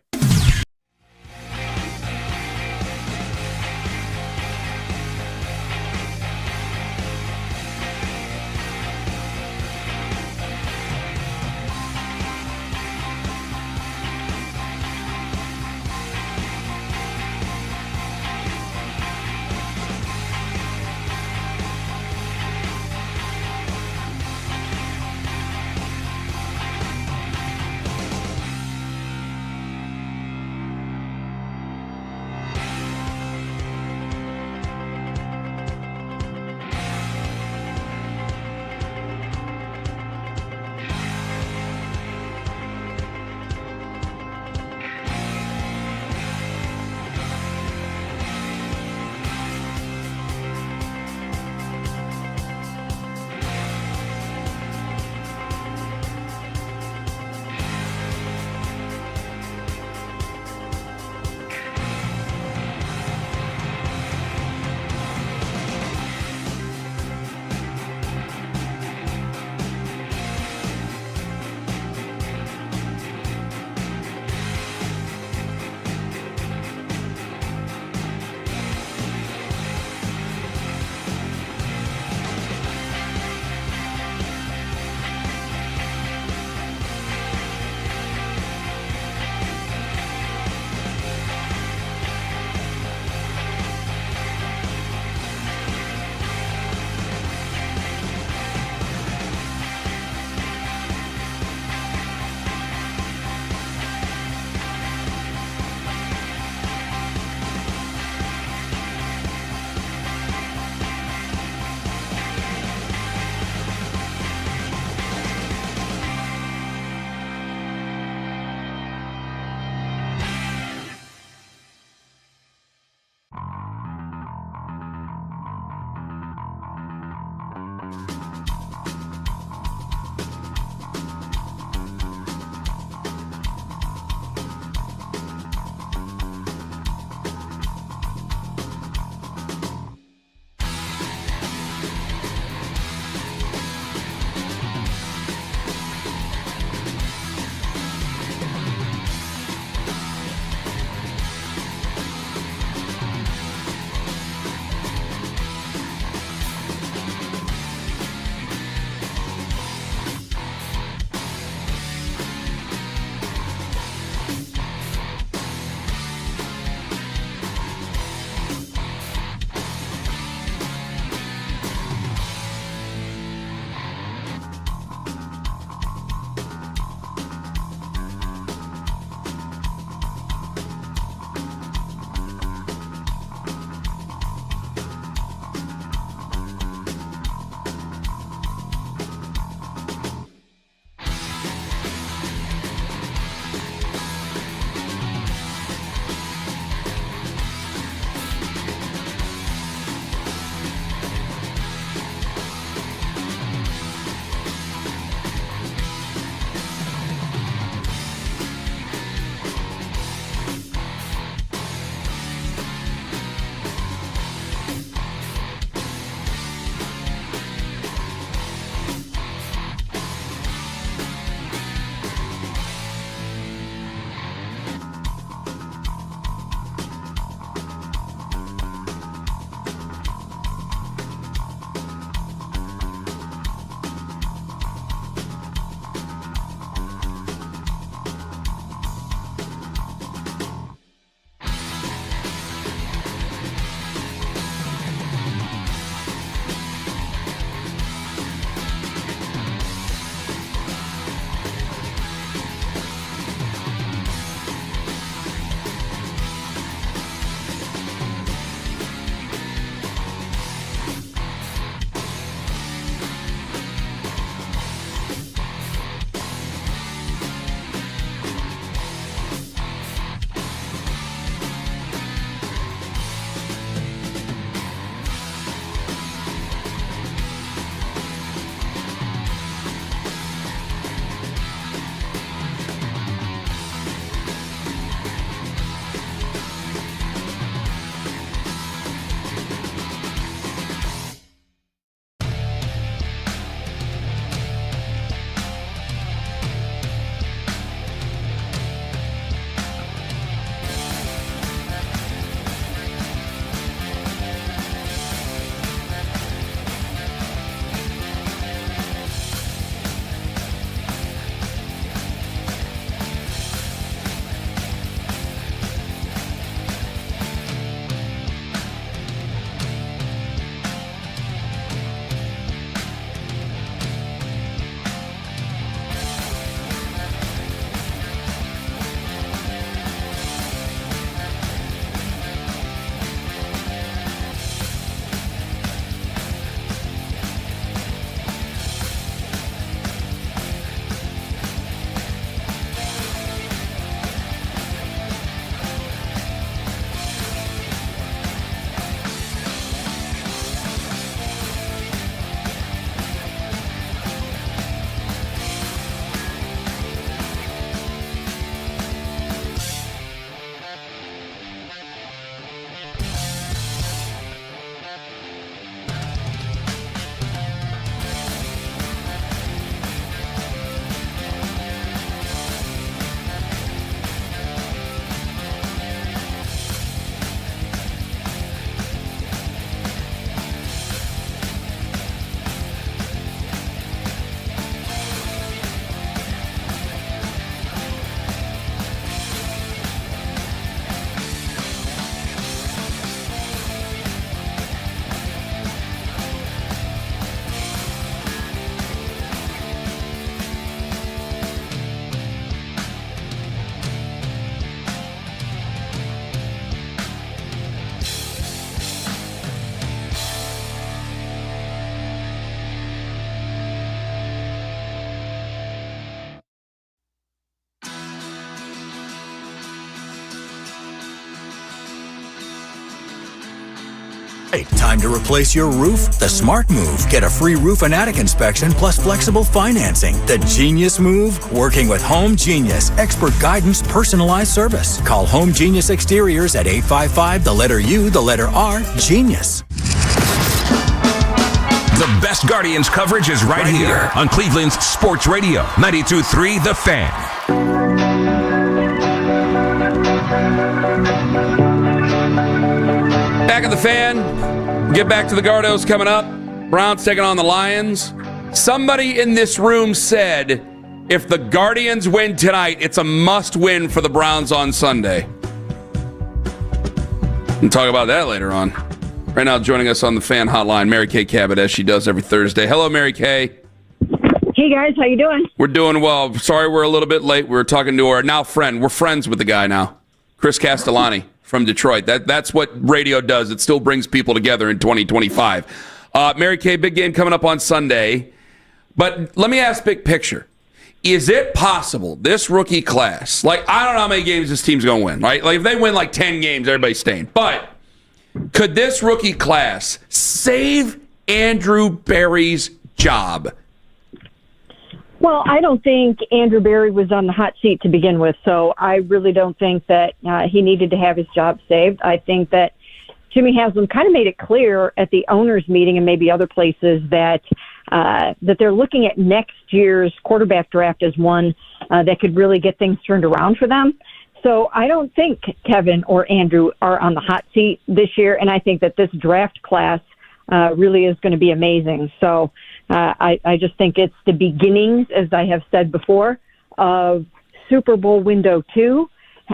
Time to replace your roof? The smart move. Get a free roof and attic inspection plus flexible financing. The genius move? Working with Home Genius. Expert guidance, personalized service. Call Home Genius Exteriors at 855 the letter U, the letter R, Genius. The best Guardians coverage is right here on Cleveland's Sports Radio, 92.3 The Fan. Back at the Fan. Get back to the Gardos coming up. Browns taking on the Lions. Somebody in this room said if the Guardians win tonight, it's a must-win for the Browns on Sunday. We'll talk about that later on. Right now, joining us on the Fan Hotline, Mary Kay Cabot, as she does every Thursday. Hello, Mary Kay. Hey, guys. How you doing? We're doing well. Sorry we're a little bit late. We were talking to our now friend. We're friends with the guy now, Chris Castellani from Detroit. That's what radio does. It still brings people together in 2025. Mary Kay, big game coming up on Sunday. But let me ask big picture. Is it possible this rookie class, like, I don't know how many games this team's going to win, right? Like, if they win like 10 games, everybody's staying. But could this rookie class save Andrew Berry's job? Well, I don't think Andrew Berry was on the hot seat to begin with, so I really don't think that he needed to have his job saved. I think that Jimmy Haslam kind of made it clear at the owners' meeting and maybe other places that they're looking at next year's quarterback draft as one that could really get things turned around for them. So I don't think Kevin or Andrew are on the hot seat this year, and I think that this draft class really is going to be amazing. So I just think it's the beginnings, as I have said before, of Super Bowl window 2,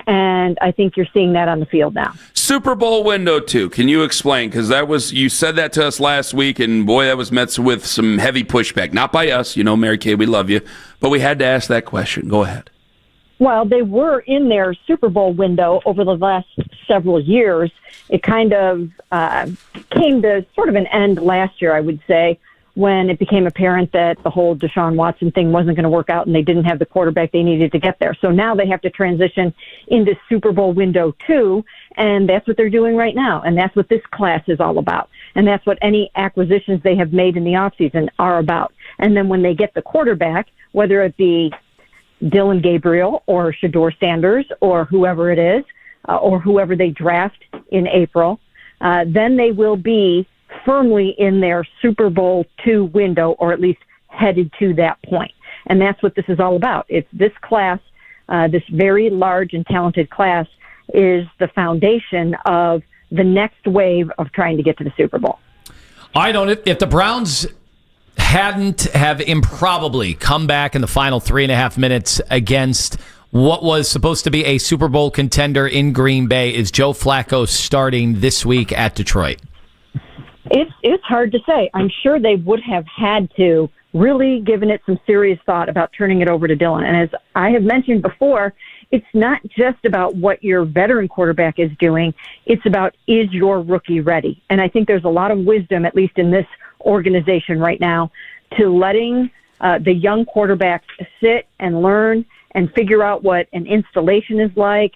and I think you're seeing that on the field now. Super Bowl window 2. Can you explain? Because you said that to us last week, and boy, that was met with some heavy pushback. Not by us, Mary Kay, we love you, but we had to ask that question. Go ahead. Well, they were in their Super Bowl window over the last several years. It kind of came to sort of an end last year, I would say, when it became apparent that the whole Deshaun Watson thing wasn't going to work out and they didn't have the quarterback they needed to get there. So now they have to transition into Super Bowl window 2, and that's what they're doing right now. And that's what this class is all about. And that's what any acquisitions they have made in the offseason are about. And then when they get the quarterback, whether it be Dylan Gabriel or Shedeur Sanders or whoever it is, or whoever they draft in April, then they will be firmly in their Super Bowl 2 window, or at least headed to that point. And that's what this is all about. It's this class, this very large and talented class, is the foundation of the next wave of trying to get to the Super Bowl. If the Browns hadn't have improbably come back in the final 3.5 minutes against what was supposed to be a Super Bowl contender in Green Bay, is Joe Flacco starting this week at Detroit? It's hard to say. I'm sure they would have had to really given it some serious thought about turning it over to Dylan. And as I have mentioned before, it's not just about what your veteran quarterback is doing. It's about, is your rookie ready? And I think there's a lot of wisdom, at least in this organization right now, to letting the young quarterbacks sit and learn and figure out what an installation is like,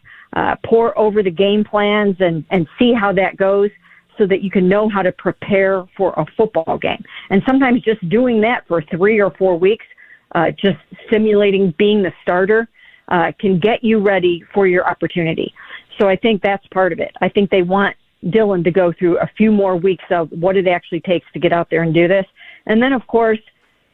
pour over the game plans and see how that goes, so that you can know how to prepare for a football game. And sometimes just doing that for 3 or 4 weeks, just simulating being the starter, can get you ready for your opportunity. So I think that's part of it. I think they want Dylan to go through a few more weeks of what it actually takes to get out there and do this. And then, of course,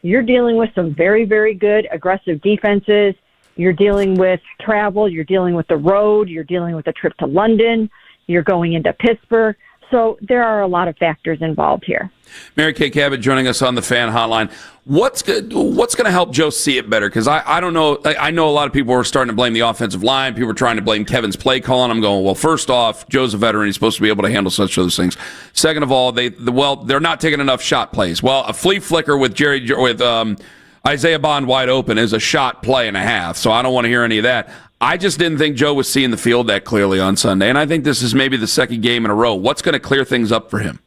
you're dealing with some very, very good aggressive defenses. You're dealing with travel. You're dealing with the road. You're dealing with a trip to London. You're going into Pittsburgh. So there are a lot of factors involved here. Mary Kay Cabot joining us on the Fan Hotline. What's going to help Joe see it better? Because I don't know. I know a lot of people are starting to blame the offensive line. People are trying to blame Kevin's play calling. I'm going, well, first off, Joe's a veteran. He's supposed to be able to handle such those things. Second of all, they're not taking enough shot plays. Well, a flea flicker with Isaiah Bond wide open is a shot play and a half. So I don't want to hear any of that. I just didn't think Joe was seeing the field that clearly on Sunday, and I think this is maybe the second game in a row. What's going to clear things up for him?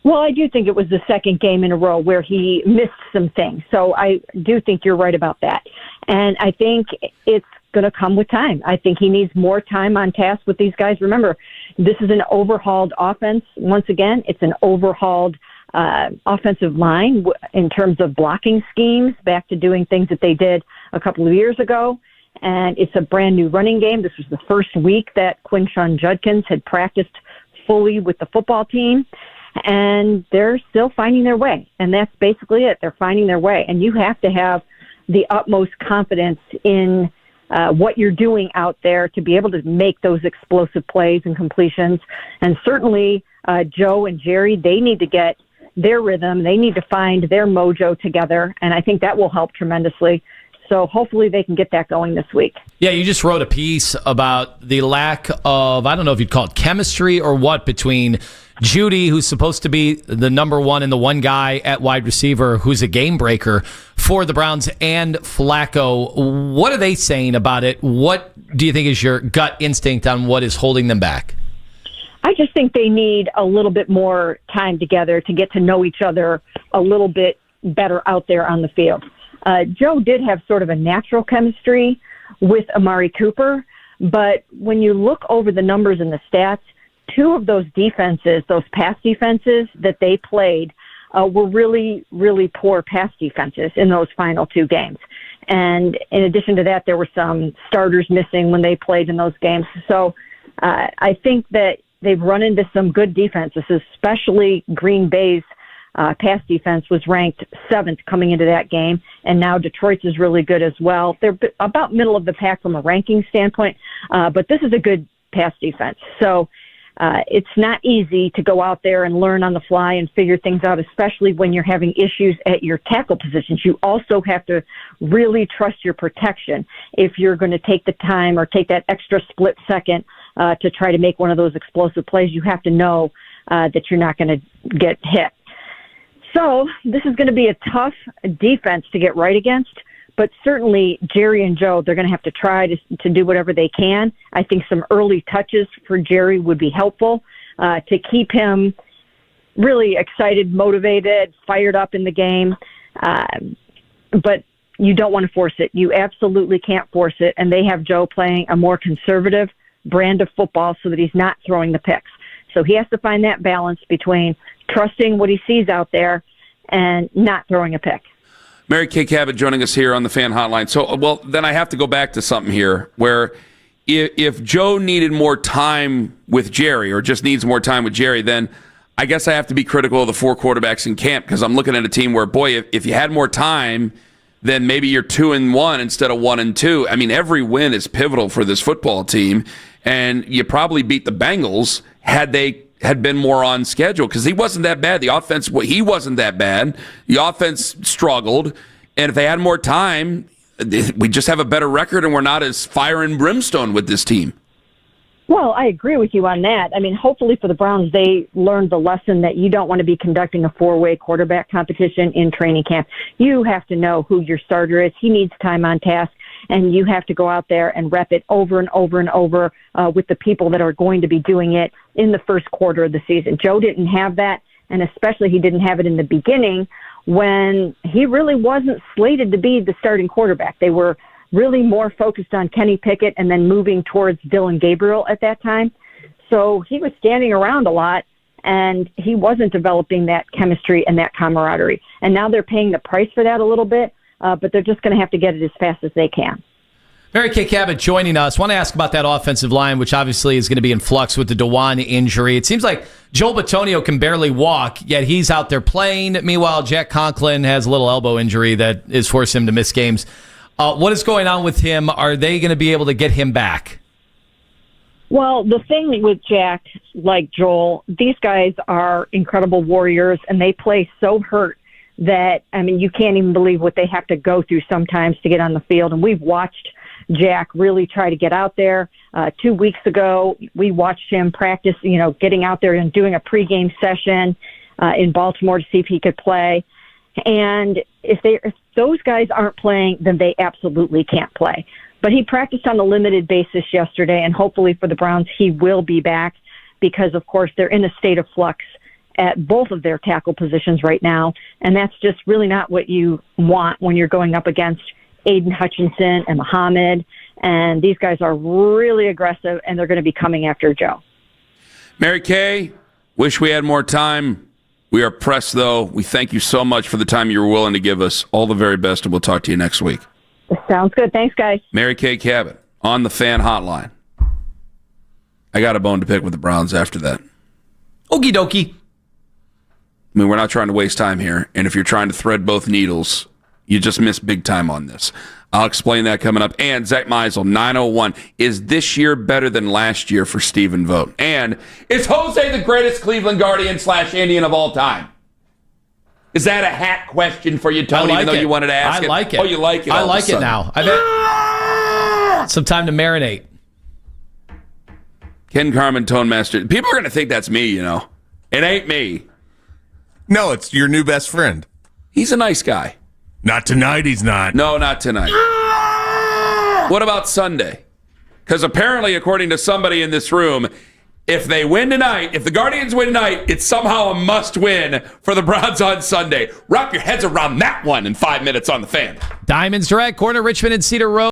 Well, I do think it was the second game in a row where he missed some things. So I do think you're right about that. And I think it's going to come with time. I think he needs more time on task with these guys. Remember, this is an overhauled offense. Once again, it's an overhauled offensive line in terms of blocking schemes, back to doing things that they did a couple of years ago. And it's a brand new running game. This was the first week that Quinshon Judkins had practiced fully with the football team. And they're still finding their way. And that's basically it. They're finding their way. And you have to have the utmost confidence in what you're doing out there to be able to make those explosive plays and completions. And certainly Joe and Jerry, they need to get their rhythm. They need to find their mojo together. And I think that will help tremendously. So hopefully they can get that going this week. Yeah, you just wrote a piece about the lack of, I don't know if you'd call it chemistry or what, between Judy, who's supposed to be the number one and the one guy at wide receiver who's a game breaker for the Browns, and Flacco. What are they saying about it? What do you think is your gut instinct on what is holding them back? I just think they need a little bit more time together to get to know each other a little bit better out there on the field. Joe did have sort of a natural chemistry with Amari Cooper, but when you look over the numbers and the stats, two of those defenses, those pass defenses that they played, were really, really poor pass defenses in those final two games. And in addition to that, there were some starters missing when they played in those games. So I think that they've run into some good defenses, especially Green Bay's pass defense was ranked 7th coming into that game, and now Detroit's is really good as well. They're about middle of the pack from a ranking standpoint, but this is a good pass defense. So it's not easy to go out there and learn on the fly and figure things out, especially when you're having issues at your tackle positions. You also have to really trust your protection if you're going to take the time or take that extra split second to try to make one of those explosive plays. You have to know that you're not going to get hit. So this is going to be a tough defense to get right against, but certainly Jerry and Joe, they're going to have to try to do whatever they can. I think some early touches for Jerry would be helpful to keep him really excited, motivated, fired up in the game. But you don't want to force it. You absolutely can't force it. And they have Joe playing a more conservative brand of football so that he's not throwing the picks. So he has to find that balance between trusting what he sees out there and not throwing a pick. Mary Kay Cabot joining us here on the Fan Hotline. So, well, then I have to go back to something here where if Joe needed more time with Jerry or just needs more time with Jerry, then I guess I have to be critical of the 4 quarterbacks in camp, because I'm looking at a team where, boy, if you had more time, then maybe you're 2-1 instead of 1-2. I mean, every win is pivotal for this football team, and you probably beat the Bengals had they had been more on schedule, because he wasn't that bad. The offense, he wasn't that bad. The offense struggled, and if they had more time, we just have a better record, and we're not as fire and brimstone with this team. Well, I agree with you on that. I mean, hopefully for the Browns, they learned the lesson that you don't want to be conducting a 4-way quarterback competition in training camp. You have to know who your starter is. He needs time on task, and you have to go out there and rep it over and over and over with the people that are going to be doing it in the first quarter of the season. Joe didn't have that, and especially he didn't have it in the beginning when he really wasn't slated to be the starting quarterback. They were really more focused on Kenny Pickett and then moving towards Dylan Gabriel at that time. So he was standing around a lot, and he wasn't developing that chemistry and that camaraderie. And now they're paying the price for that a little bit, but they're just going to have to get it as fast as they can. Mary Kay Cabot joining us. I want to ask about that offensive line, which obviously is going to be in flux with the Dewan injury. It seems like Joel Bitonio can barely walk, yet he's out there playing. Meanwhile, Jack Conklin has a little elbow injury that is forcing him to miss games. What is going on with him? Are they going to be able to get him back? Well, the thing with Jack, like Joel, these guys are incredible warriors, and they play so hurt that, I mean, you can't even believe what they have to go through sometimes to get on the field. And we've watched Jack really try to get out there. 2 weeks ago, we watched him practice, getting out there and doing a pregame session in Baltimore to see if he could play. And if those guys aren't playing, then they absolutely can't play. But he practiced on a limited basis yesterday, and hopefully for the Browns, he will be back because, of course, they're in a state of flux. at both of their tackle positions right now, and that's just really not what you want when you're going up against Aiden Hutchinson and Muhammad, and these guys are really aggressive, and they're going to be coming after Joe. Mary Kay, wish we had more time. We are pressed, though. We thank you so much for the time you were willing to give us. All the very best, and we'll talk to you next week. Sounds good. Thanks, guys. Mary Kay Cabot on the Fan Hotline. I got a bone to pick with the Browns after that. Okie dokie. I mean, we're not trying to waste time here, and if you're trying to thread both needles, you just miss big time on this. I'll explain that coming up. And Zack Meisel, 901. Is this year better than last year for Stephen Vogt? And is Jose the greatest Cleveland Guardian / Indian of all time? Is that a hat question for you, Tony, even though you wanted to ask it? I like it. Oh, you like it? I like it now. I've had some time to marinate. Ken Carmen, Tone Master. People are going to think that's me, you know. It ain't me. No, it's your new best friend. He's a nice guy. Not tonight, he's not. No, not tonight. What about Sunday? Because apparently, according to somebody in this room, if they win tonight, if the Guardians win tonight, it's somehow a must-win for the Browns on Sunday. Wrap your heads around that one in 5 minutes on the Fan. Diamonds Direct, corner Richmond and Cedar Road.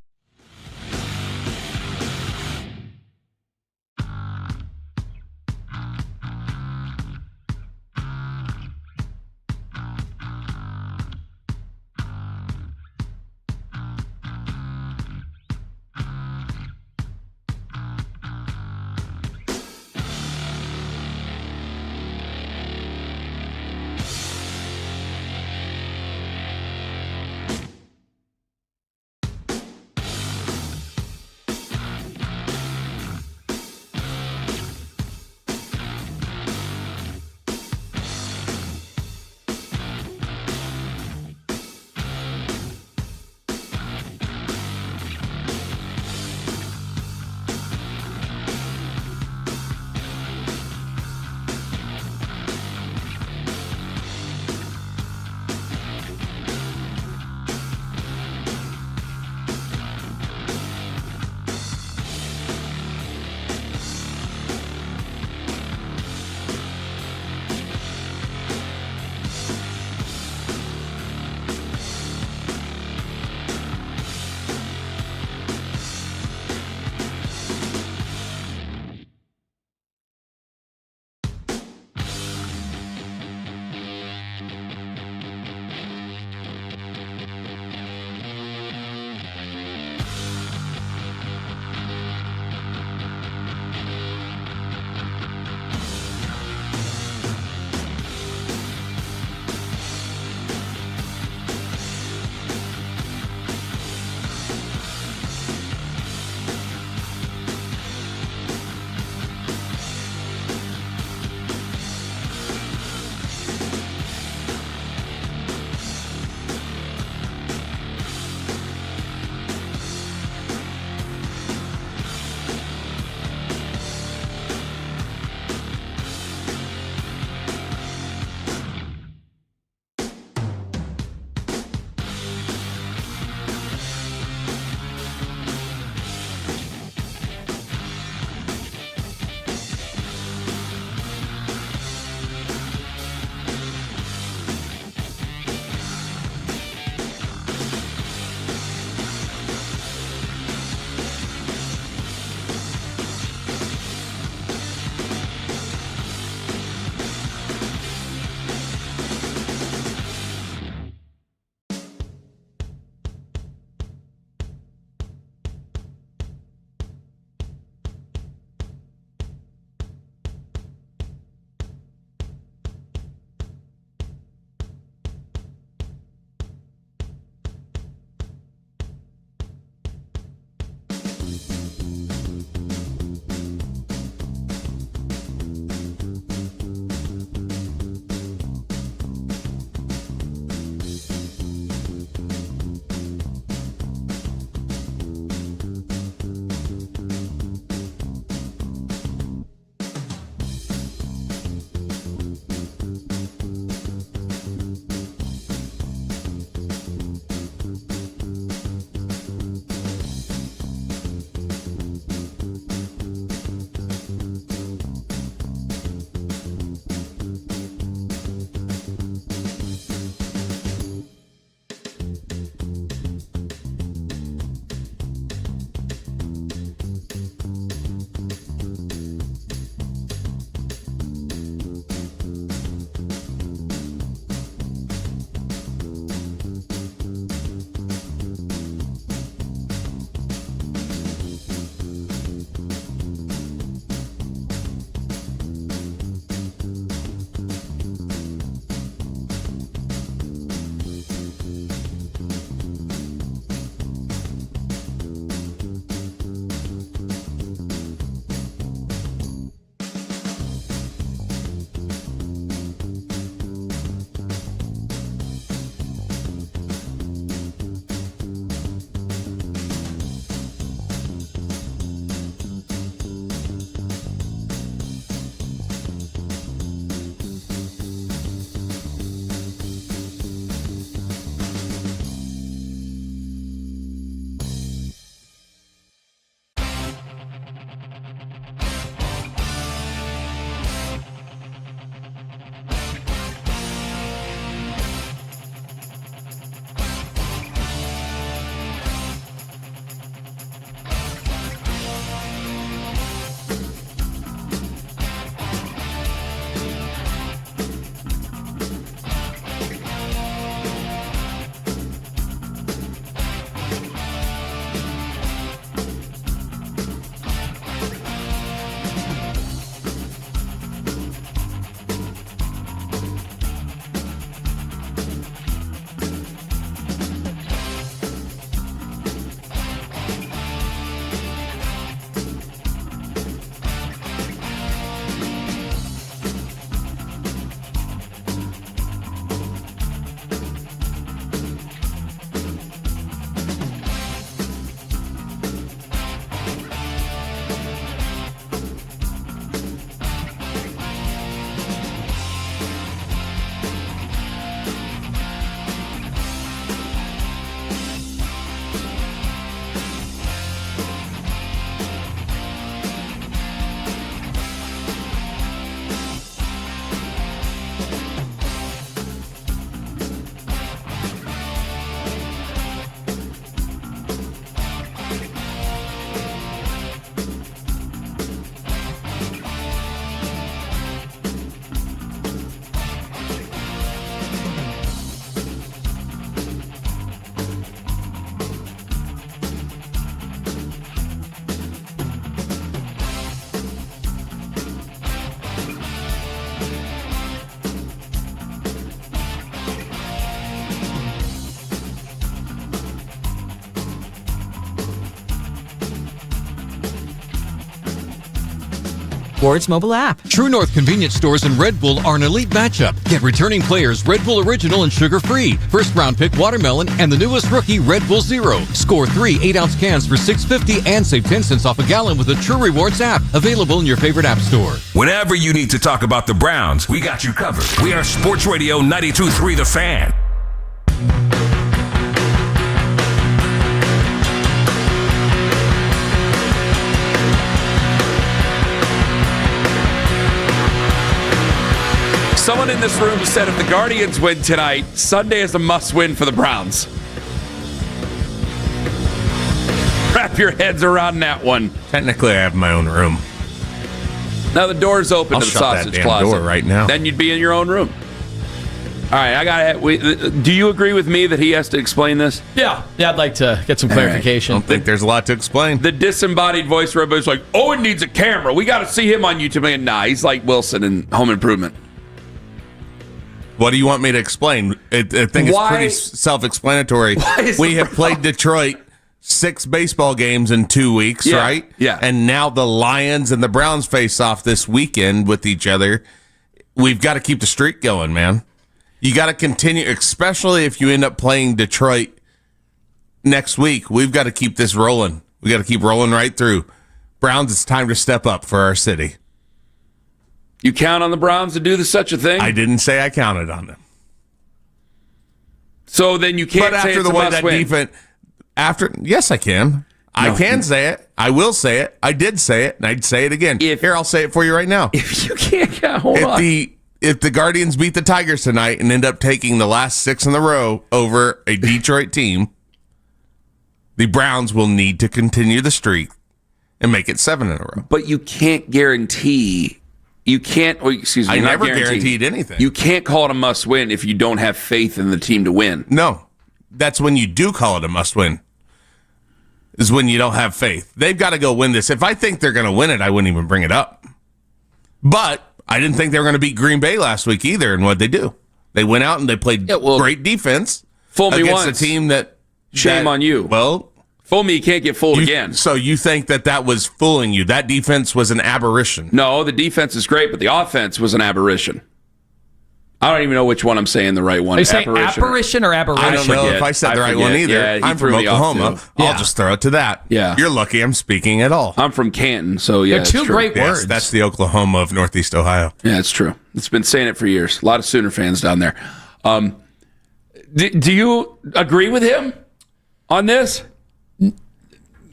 or its mobile app. True North convenience stores and Red Bull are an elite matchup. Get returning players Red Bull Original and sugar-free, first-round pick watermelon, and the newest rookie Red Bull Zero. Score 3 8-ounce cans for $6.50 and save 10 cents off a gallon with a True Rewards app. Available in your favorite app store. Whenever you need to talk about the Browns, we got you covered. We are Sports Radio 92.3 The Fan. Someone in this room said if the Guardians win tonight, Sunday is a must-win for the Browns. Wrap your heads around that one. Technically, I have my own room. Now the door's open I'll to the shut sausage that damn closet door right now. Then you'd be in your own room. All right, I got it. Do you agree with me that he has to explain this? Yeah, I'd like to get some clarification. I don't think there's a lot to explain. The disembodied voice for everybody's like, Owen needs a camera. We got to see him on YouTube. And nah, he's like Wilson in Home Improvement. What do you want me to explain? I think it's pretty self-explanatory. We have played Detroit 6 baseball games in 2 weeks, right? Yeah. And now the Lions and the Browns face off this weekend with each other. We've got to keep the streak going, man. You got to continue, especially if you end up playing Detroit next week. We've got to keep this rolling. We got to keep rolling right through. Browns, it's time to step up for our city. You count on the Browns to do such a thing? I didn't say I counted on them. So then you can't say it's a must-win. Yes, I can. No, I can say it. I will say it. I did say it, and I'd say it again. Here, I'll say it for you right now. If you can't, hold on. If the Guardians beat the Tigers tonight and end up taking the last 6 in a row over a Detroit team, the Browns will need to continue the streak and make it 7 in a row. But you can't guarantee. You can't. Excuse me. I never guaranteed anything. You can't call it a must-win if you don't have faith in the team to win. No, that's when you do call it a must-win. Is when you don't have faith. They've got to go win this. If I think they're going to win it, I wouldn't even bring it up. But I didn't think they were going to beat Green Bay last week either. And what'd they do? They went out and they played great defense. Fool me against once. a team that. Shame on you. Well. Fool me, you can't get fooled again. So you think that was fooling you? That defense was an aberration. No, the defense is great, but the offense was an aberration. I don't even know which one I'm saying the right one. Are you saying apparition or aberration? I don't know if I said the right one either. Yeah, I'm from Oklahoma. I'll just throw it to that. Yeah. You're lucky I'm speaking at all. I'm from Canton, so yeah. They're two great words. That's the Oklahoma of Northeast Ohio. Yeah, it's true. It's been saying it for years. A lot of Sooner fans down there. Do you agree with him on this?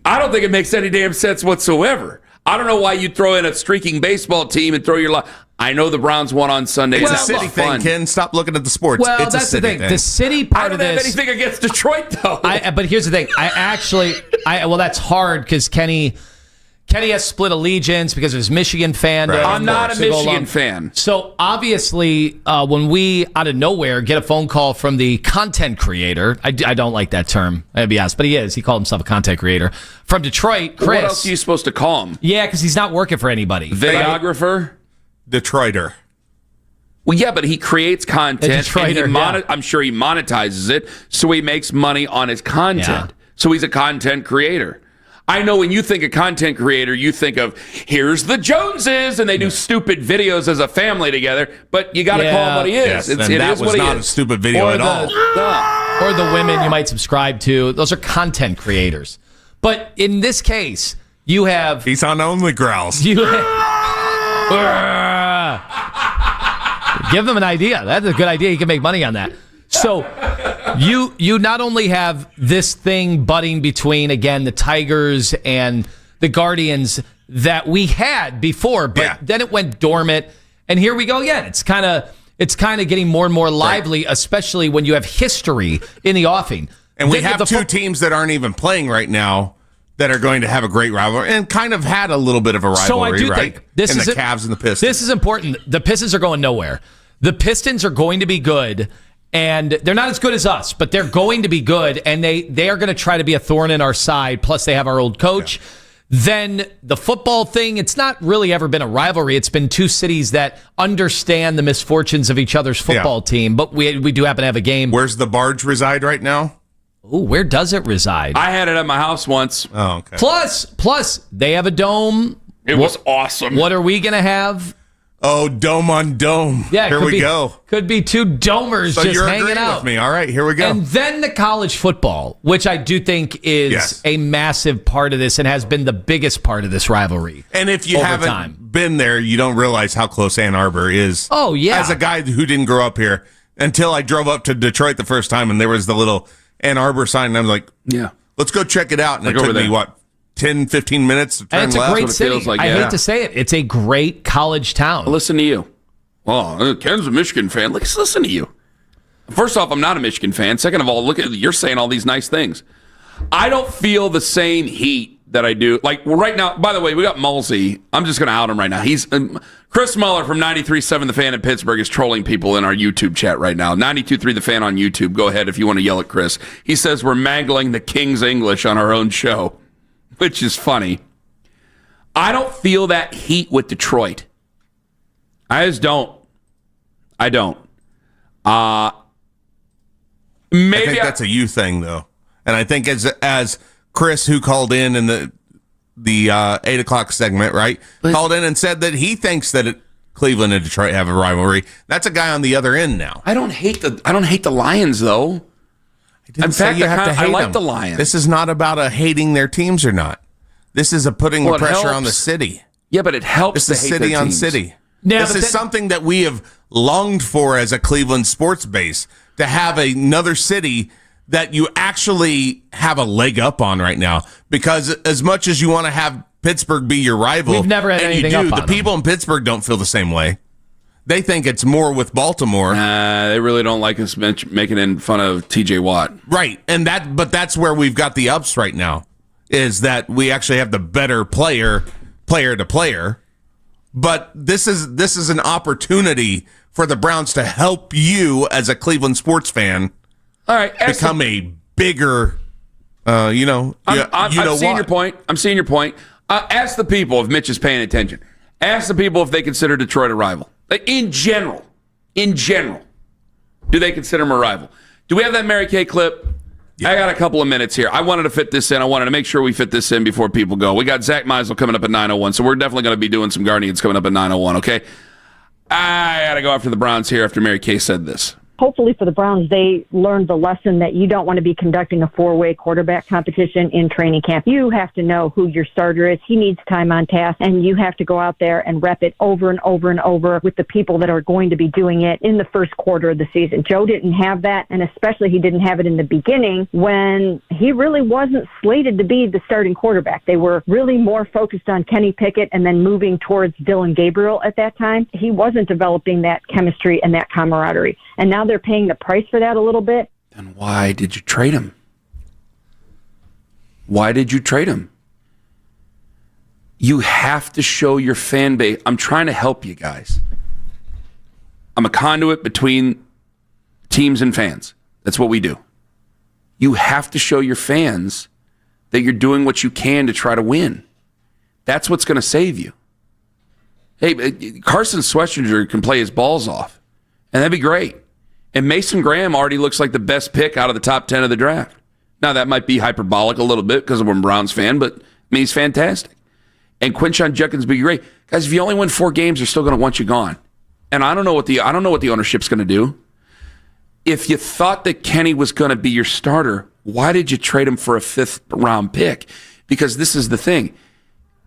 I don't think it makes any damn sense whatsoever. I don't know why you'd throw in a streaking baseball team and throw your life. I know the Browns won on Sunday. It's a city thing, Ken. Stop looking at the sports. Well, it's that's the thing. The city part of this. I don't have anything against Detroit, though. But here's the thing. Well, that's hard because Kenny has split allegiance because of his Michigan fandom. Right. I'm not a Michigan fan. So obviously, when we out of nowhere get a phone call from the content creator, I don't like that term, I'd be honest, but he is. He called himself a content creator from Detroit. Chris. What else are you supposed to call him? Yeah, because he's not working for anybody. Videographer? Detroiter. Well, yeah, but he creates content. I'm sure he monetizes it, so he makes money on his content. Yeah. So he's a content creator. I know when you think of content creator, you think of here's the Joneses, and they do stupid videos as a family together. But you got to call him what he is. Yes, that was not a stupid video at all. Or the women you might subscribe to; those are content creators. But in this case, you have he's on Only Growls. Give them an idea. That's a good idea. You can make money on that. So you not only have this thing budding between, again, the Tigers and the Guardians that we had before, but then it went dormant, and here we go again. It's kind of getting more and more lively, especially when you have history in the offing. And we have two teams that aren't even playing right now that are going to have a great rivalry and kind of had a little bit of a rivalry, so I do right? think this and is the Cavs and the Pistons. This is important. The Pistons are going nowhere. The Pistons are going to be good, and they're not as good as us, but they're going to be good, and they are going to try to be a thorn in our side, plus they have our old coach. Yeah. Then the football thing, it's not really ever been a rivalry. It's been two cities that understand the misfortunes of each other's football team, but we do happen to have a game. Where's the Barge reside right now? Oh, where does it reside? I had it at my house once. Oh, okay. Plus, they have a dome. It was awesome. What are we going to have? Oh, dome on dome. Yeah, here we go. Could be two domers so just you're hanging agreeing out. With me. All right, here we go. And then the college football, which I do think is a massive part of this and has been the biggest part of this rivalry. And if you haven't been there, you don't realize how close Ann Arbor is. Oh, yeah. As a guy who didn't grow up here, until I drove up to Detroit the first time and there was the little Ann Arbor sign, and I'm like, yeah, let's go check it out. And like it took me, 10, 15 minutes to turn and it's left. a great city. Like, I hate to say it. It's a great college town. Listen to you. Well, Ken's a Michigan fan. Listen to you. First off, I'm not a Michigan fan. Second of all, look at you're saying all these nice things. I don't feel the same heat that I do. Like right now, by the way, we got Mulsey. I'm just going to out him right now. He's Chris Muller from 93.7 The Fan in Pittsburgh is trolling people in our YouTube chat right now. 92.3 The Fan on YouTube. Go ahead if you want to yell at Chris. He says we're mangling the King's English on our own show, which is funny. I don't feel that heat with Detroit. I just don't. I don't. Maybe I think that's a you thing, though. And I think as Chris, who called in the 8 o'clock segment, right, called in and said that he thinks that Cleveland and Detroit have a rivalry. That's a guy on the other end now. I don't hate the Lions, though. In fact, I like the Lions. This is not about hating their teams or not. This is a putting the pressure on the city. Yeah, but it helps. This is city on city. Yeah, this is something that we have longed for as a Cleveland sports base, to have another city that you actually have a leg up on right now. Because as much as you want to have Pittsburgh be your rival, we've never had anything up on the people in Pittsburgh don't feel the same way. They think it's more with Baltimore. They really don't like us making fun of TJ Watt. Right. But that's where we've got the ups right now, is that we actually have the better player to player. But this is an opportunity for the Browns to help you as a Cleveland sports fan, all right, become a bigger, I'm seeing your point. I'm seeing your point. Ask the people if Mitch is paying attention. Ask the people if they consider Detroit a rival. In general, do they consider him a rival? Do we have that Mary Kay clip? Yeah. I got a couple of minutes here. I wanted to fit this in. I wanted to make sure we fit this in before people go. We got Zack Meisel coming up at 9:01, so we're definitely going to be doing some Guardians coming up at 9:01, okay? I got to go after the Browns here after Mary Kay said this. Hopefully for the Browns, they learned the lesson that you don't want to be conducting a four-way quarterback competition in training camp. You have to know who your starter is. He needs time on task, and you have to go out there and rep it over and over and over with the people that are going to be doing it in the first quarter of the season. Joe didn't have that, and especially he didn't have it in the beginning when he really wasn't slated to be the starting quarterback. They were really more focused on Kenny Pickett and then moving towards Dylan Gabriel at that time. He wasn't developing that chemistry and that camaraderie. And now they're paying the price for that a little bit. Then why did you trade him? Why did you trade him? You have to show your fan base. I'm trying to help you guys. I'm a conduit between teams and fans. That's what we do. You have to show your fans that you're doing what you can to try to win. That's what's going to save you. Hey, Carson Schwarzenegger can play his balls off, and that'd be great. And Mason Graham already looks like the best pick out of the top 10 of the draft. Now, that might be hyperbolic a little bit because I'm a Browns fan, but I mean, he's fantastic. And Quinshon Judkins be great. Guys, if you only win 4 games, they're still going to want you gone. And I don't know what the ownership's going to do. If you thought that Kenny was going to be your starter, why did you trade him for a 5th-round pick? Because this is the thing.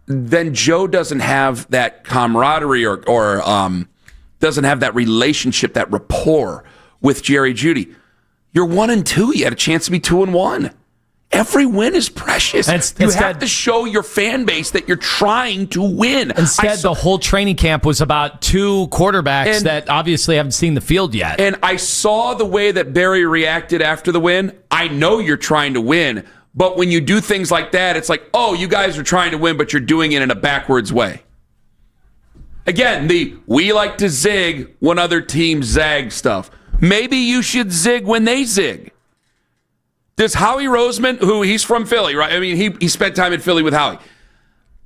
Then Joe doesn't have that camaraderie or doesn't have that relationship, that rapport with Jerry Jeudy. You're 1-2. You had a chance to be 2-1. Every win is precious. You have to show your fan base that you're trying to win. Instead, the whole training camp was about 2 quarterbacks that obviously haven't seen the field yet. And I saw the way that Barry reacted after the win. I know you're trying to win, but when you do things like that, it's like, oh, you guys are trying to win, but you're doing it in a backwards way. Again, we like to zig when other teams zag stuff. Maybe you should zig when they zig. Does Howie Roseman, who he's from Philly, right? I mean, he spent time in Philly with Howie.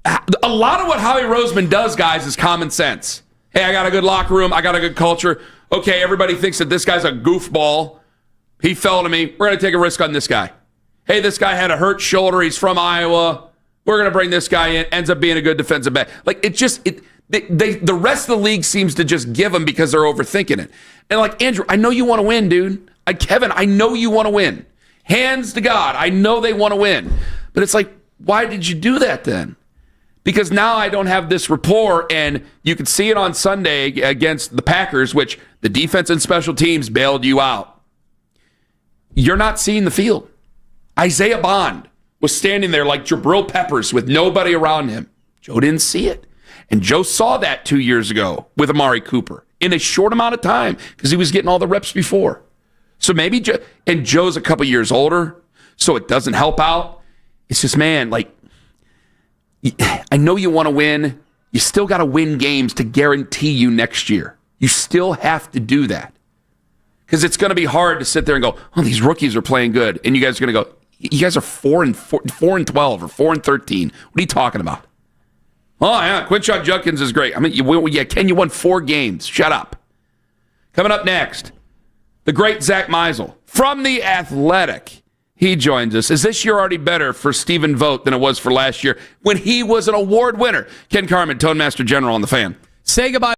A lot of what Howie Roseman does, guys, is common sense. Hey, I got a good locker room. I got a good culture. Okay, everybody thinks that this guy's a goofball. He fell to me. We're going to take a risk on this guy. Hey, this guy had a hurt shoulder. He's from Iowa. We're going to bring this guy in, ends up being a good defensive back. Like, the rest of the league seems to just give them because they're overthinking it. And like, Andrew, I know you want to win, dude. Kevin, I know you want to win. Hands to God, I know they want to win. But it's like, why did you do that then? Because now I don't have this rapport, and you could see it on Sunday against the Packers, which the defense and special teams bailed you out. You're not seeing the field. Isaiah Bond was standing there like Jabril Peppers with nobody around him. Joe didn't see it. And Joe saw that 2 years ago with Amari Cooper in a short amount of time because he was getting all the reps before. So maybe Joe's a couple years older, so it doesn't help out. It's just, man, like, I know you want to win. You still got to win games to guarantee you next year. You still have to do that. Because it's going to be hard to sit there and go, oh, these rookies are playing good. And you guys are going to go, you guys are 4-12 or 4-13. What are you talking about? Oh, yeah, Quinshon Judkins is great. I mean, you won 4 games. Shut up. Coming up next, the great Zack Meisel from The Athletic. He joins us. Is this year already better for Stephen Vogt than it was for last year when he was an award winner? Ken Carman, Tonemaster General on The Fan. Say goodbye.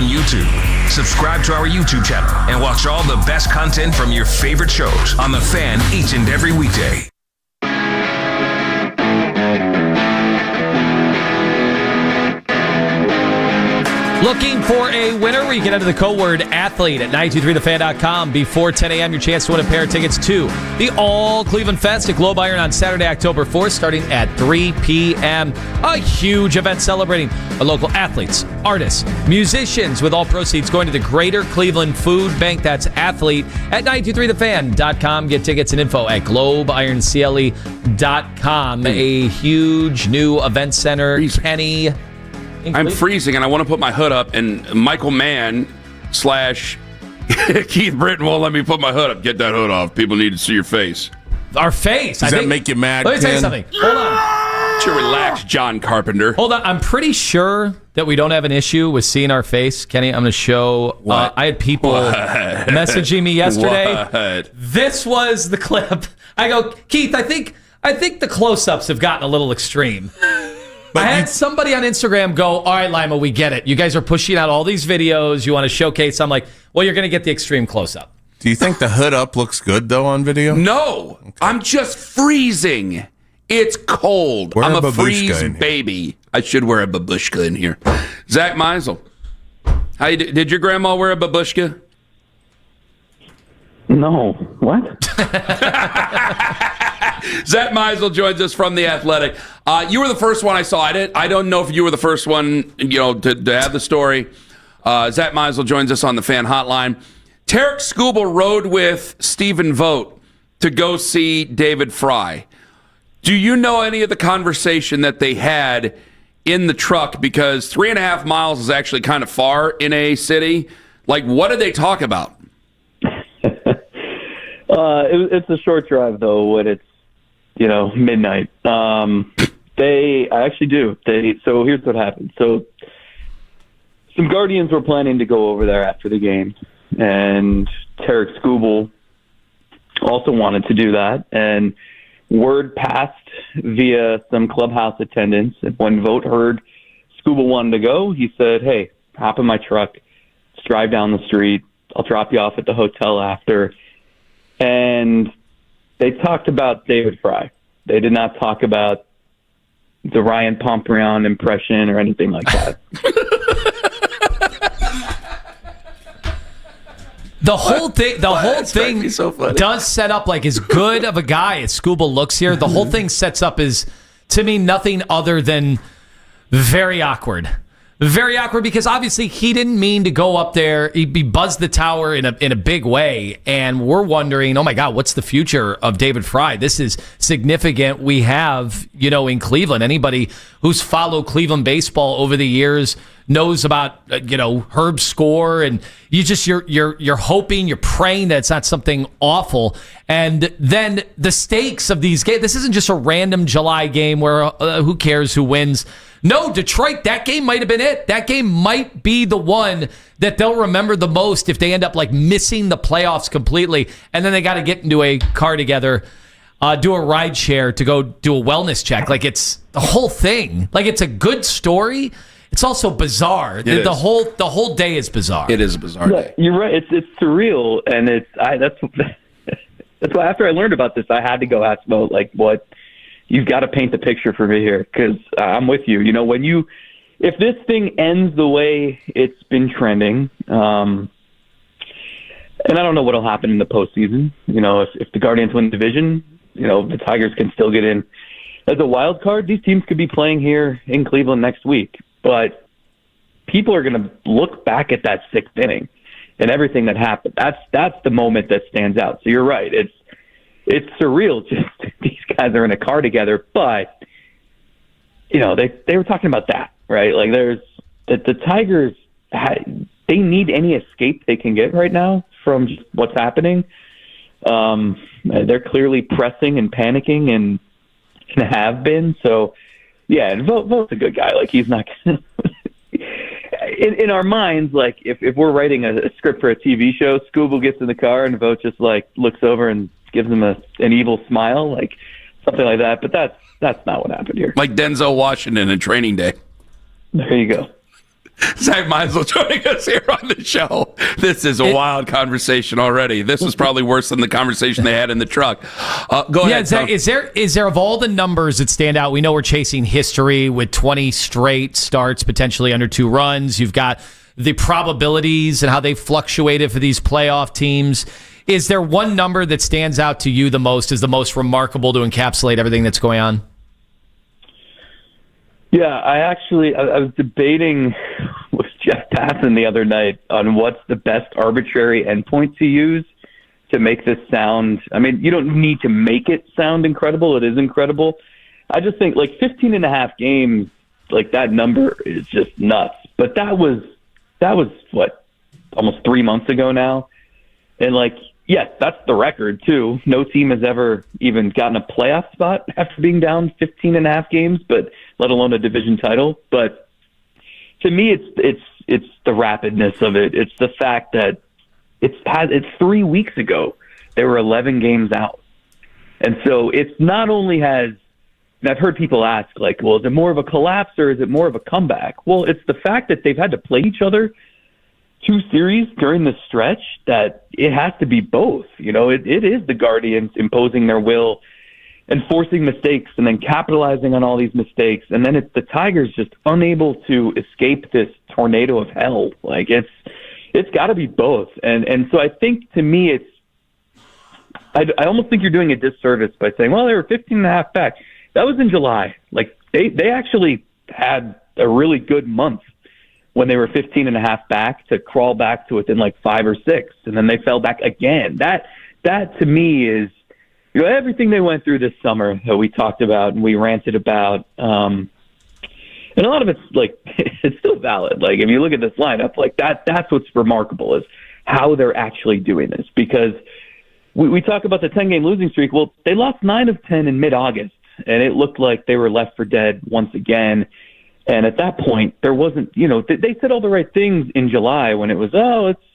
YouTube. Subscribe to our YouTube channel and watch all the best content from your favorite shows on The Fan each and every weekday. Looking for a winner? We can enter the code word athlete at 923thefan.com before 10 a.m. Your chance to win a pair of tickets to the All Cleveland Fest at Globe Iron on Saturday, October 4th, starting at 3 p.m. A huge event celebrating our local athletes, artists, musicians, with all proceeds going to the Greater Cleveland Food Bank. That's athlete at 923thefan.com. Get tickets and info at globeironscle.com. A huge new event center. Kenny. I'm freezing, and I want to put my hood up, and Michael Mann / Keith Britton won't let me put my hood up. Get that hood off. People need to see your face. Our face? Does that make you mad, Let me tell you something. Hold on. Should relax, John Carpenter. Hold on. I'm pretty sure that we don't have an issue with seeing our face. Kenny, I'm going to show. I had people messaging me yesterday. What? This was the clip. I go, Keith, I think the close-ups have gotten a little extreme. But I had somebody on Instagram go, all right, Lima, we get it. You guys are pushing out all these videos. You want to showcase. I'm like, well, you're going to get the extreme close-up. Do you think the hood up looks good, though, on video? No. Okay. I'm just freezing. It's cold. I'm a freeze baby. I should wear a babushka in here. Zack Meisel, did your grandma wear a babushka? No. What? Zack Meisel joins us from The Athletic. You were the first one I saw. I don't know if you were the first one, to have the story. Zack Meisel joins us on the Fan Hotline. Tarek Skubal rode with Stephen Vogt to go see David Fry. Do you know any of the conversation that they had in the truck? Because 3.5 miles is actually kind of far in a city. Like, what did they talk about? It's a short drive, though, when it's, midnight. I actually do. So here's what happened. So some Guardians were planning to go over there after the game, and Tarek Skubal also wanted to do that. And word passed via some clubhouse attendants. And when Vogt heard Skubal wanted to go, he said, hey, hop in my truck, let's drive down the street. I'll drop you off at the hotel after. And they talked about David Fry. They did not talk about the Ryan Pomperion impression or anything like that. The whole thing does set up like as good of a guy as Skubal looks here. The whole thing sets up as, to me, nothing other than very awkward. Very awkward because obviously he didn't mean to go up there. He buzzed the tower in a big way, and we're wondering, oh my God, what's the future of David Fry? This is significant. We have, in Cleveland, anybody who's followed Cleveland baseball over the years knows about Herb's score, and you're hoping, you're praying that it's not something awful. And then the stakes of these games. This isn't just a random July game where who cares who wins. No, Detroit, that game might have been it. That game might be the one that they'll remember the most if they end up like missing the playoffs completely. And then they got to get into a car together, do a ride share to go do a wellness check. Like it's the whole thing. Like it's a good story. It's also bizarre. The whole day is bizarre. It is a bizarre day. You're right. It's surreal, and that's why after I learned about this, I had to go ask Mo what. You've got to paint the picture for me here because I'm with you. If this thing ends the way it's been trending, and I don't know what will happen in the postseason. If the Guardians win the division, the Tigers can still get in as a wild card. These teams could be playing here in Cleveland next week, but people are going to look back at that 6th inning and everything that happened. That's the moment that stands out. So you're right. It's surreal. Just these guys are in a car together, but they were talking about that, right? Like the Tigers, they need any escape they can get right now from just what's happening. They're clearly pressing and panicking and have been. So yeah, and Vogt's a good guy. Like he's not in our minds. Like if we're writing a script for a TV show, Skubal gets in the car and Vogt just like looks over and gives him an evil smile, like something like that. But that's not what happened here. Like Denzel Washington in Training Day. There you go. Zack Meisel joining us here on the show. This is a wild conversation already. This was probably worse than the conversation they had in the truck. Go ahead, Zach, is there of all the numbers that stand out? We know we're chasing history with 20 straight starts, potentially under 2 runs. You've got the probabilities and how they fluctuated for these playoff teams. Is there one number that stands out to you the most as the most remarkable to encapsulate everything that's going on? Yeah, I was debating with Jeff Passan the other night on what's the best arbitrary endpoint to use to make this sound. I mean, you don't need to make it sound incredible. It is incredible. I just think 15 and a half games, that number is just nuts. But that was what, almost 3 months ago now. And yes, that's the record too. No team has ever even gotten a playoff spot after being down 15 and a half games, but let alone a division title. But to me, it's the rapidness of it. It's the fact that it's 3 weeks ago they were 11 games out, and so it's not only has. And I've heard people ask, well, is it more of a collapse or is it more of a comeback? Well, it's the fact that they've had to play each other 2 series during the stretch that it has to be both. It is the Guardians imposing their will and forcing mistakes and then capitalizing on all these mistakes. And then it's the Tigers just unable to escape this tornado of hell. It's got to be both. And so I think, to me, I almost think you're doing a disservice by saying, well, they were 15 and a half back. That was in July. They actually had a really good month when they were 15 and a half back to crawl back to within 5 or 6, and then they fell back again. That to me is, everything they went through this summer that we talked about and we ranted about, and a lot of it's it's still valid. If you look at this lineup, that's what's remarkable is how they're actually doing this. Because we talk about the 10-game losing streak. Well, they lost 9 of 10 in mid-August, and it looked like they were left for dead once again. And at that point, there wasn't, they said all the right things in July when it was,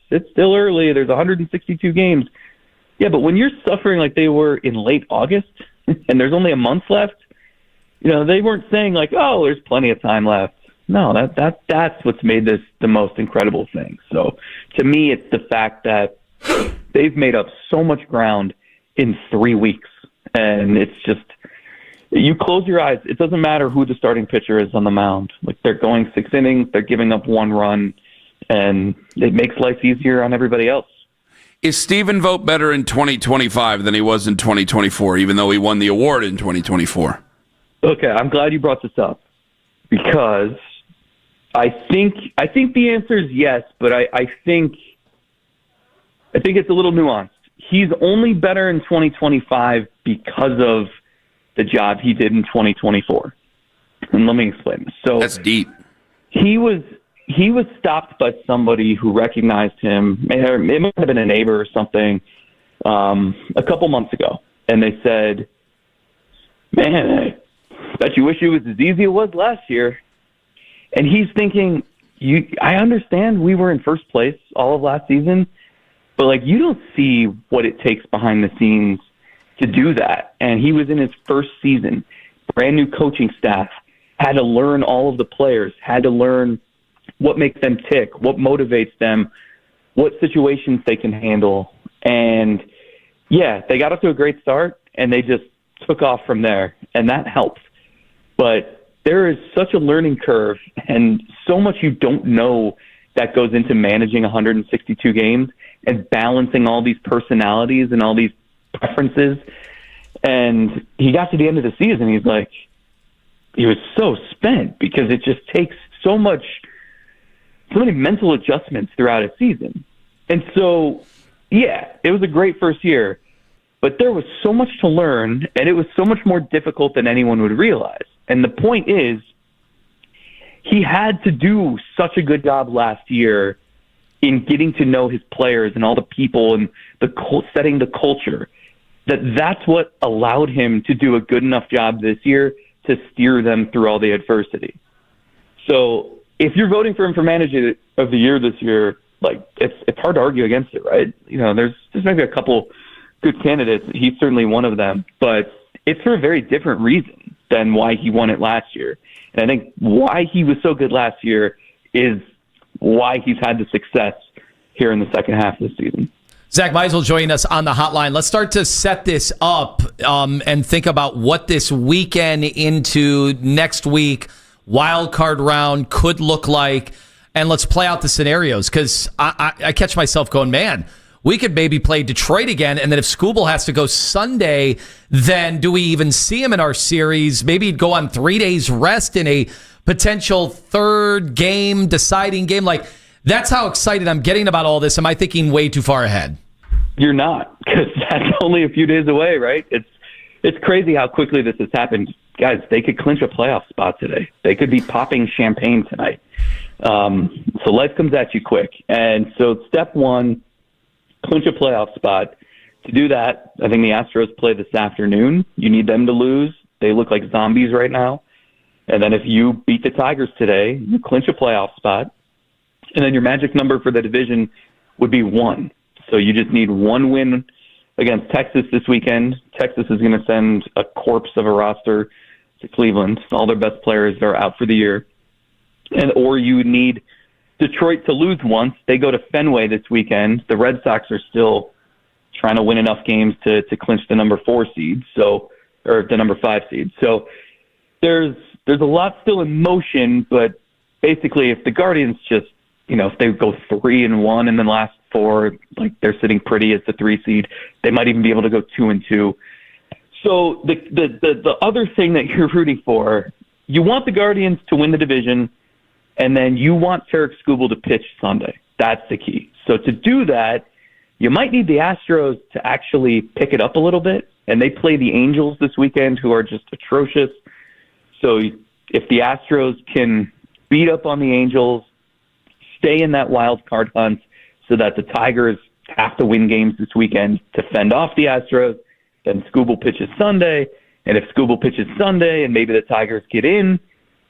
it's still early. There's 162 games. Yeah, but when you're suffering like they were in late August and there's only a month left, they weren't saying there's plenty of time left. No, that's what's made this the most incredible thing. So to me, it's the fact that they've made up so much ground in 3 weeks. And it's just, you close your eyes. It doesn't matter who the starting pitcher is on the mound. They're going 6 innings, they're giving up 1 run, and it makes life easier on everybody else. Is Stephen Vogt better in 2025 than he was in 2024, even though he won the award in 2024? Okay, I'm glad you brought this up because I think the answer is yes, but I think it's a little nuanced. He's only better in 2025 because of the job he did in 2024. And let me explain this. So that's deep. He was stopped by somebody who recognized him. It might have been a neighbor or something a couple months ago. And they said, man, I bet you wish it was as easy as it was last year. And he's thinking, I understand we were in first place all of last season, but you don't see what it takes behind the scenes to do that. And he was in his first season, brand new coaching staff, had to learn all of the players, had to learn what makes them tick, what motivates them, what situations they can handle. And yeah, they got off to a great start and they just took off from there, and that helped. But there is such a learning curve and so much you don't know that goes into managing 162 games and balancing all these personalities and all these preferences. And he got to the end of the season, he was so spent because it just takes so many mental adjustments throughout a season. And so, yeah, it was a great first year, but there was so much to learn, and it was so much more difficult than anyone would realize. And the point is, he had to do such a good job last year in getting to know his players and all the people and setting the culture, that's what allowed him to do a good enough job this year to steer them through all the adversity. So if you're voting for him for manager of the year this year, it's hard to argue against it, right? There's maybe a couple good candidates. He's certainly one of them, but it's for a very different reason than why he won it last year. And I think why he was so good last year is why he's had the success here in the second half of the season. Zack Meisel joining us on the hotline. Let's start to set this up and think about what this weekend into next week, wild card round, could look like. And let's play out the scenarios, because I catch myself going, man, we could maybe play Detroit again. And then if Skubal has to go Sunday, then do we even see him in our series? Maybe he'd go on 3 days rest in a potential third game, deciding game. Like, that's how excited I'm getting about all this. Am I thinking way too far ahead? You're not, because that's only a few days away, right? It's crazy how quickly this has happened. Guys, they could clinch a playoff spot today. They could be popping champagne tonight. So life comes at you quick. And so step one, clinch a playoff spot. To do that, I think the Astros play this afternoon. You need them to lose. They look like zombies right now. And then if you beat the Tigers today, you clinch a playoff spot. And then your magic number for the division would be 1. So you just need 1 win against Texas this weekend. Texas is going to send a corpse of a roster to Cleveland. All their best players are out for the year. Or you need Detroit to lose once. They go to Fenway this weekend. The Red Sox are still trying to win enough games to clinch the number 4 seed, or the number 5 seed. So there's a lot still in motion, but basically if the Guardians just, if they go 3-1 in the last 4, like they're sitting pretty as the 3 seed, they might even be able to go 2-2. So the other thing that you're rooting for, you want the Guardians to win the division, and then you want Tarik Skubal to pitch Sunday. That's the key. So to do that, you might need the Astros to actually pick it up a little bit, and they play the Angels this weekend, who are just atrocious. So if the Astros can beat up on the Angels, stay in that wild card hunt so that the Tigers have to win games this weekend to fend off the Astros, then Skubal pitches Sunday. And if Skubal pitches Sunday and maybe the Tigers get in,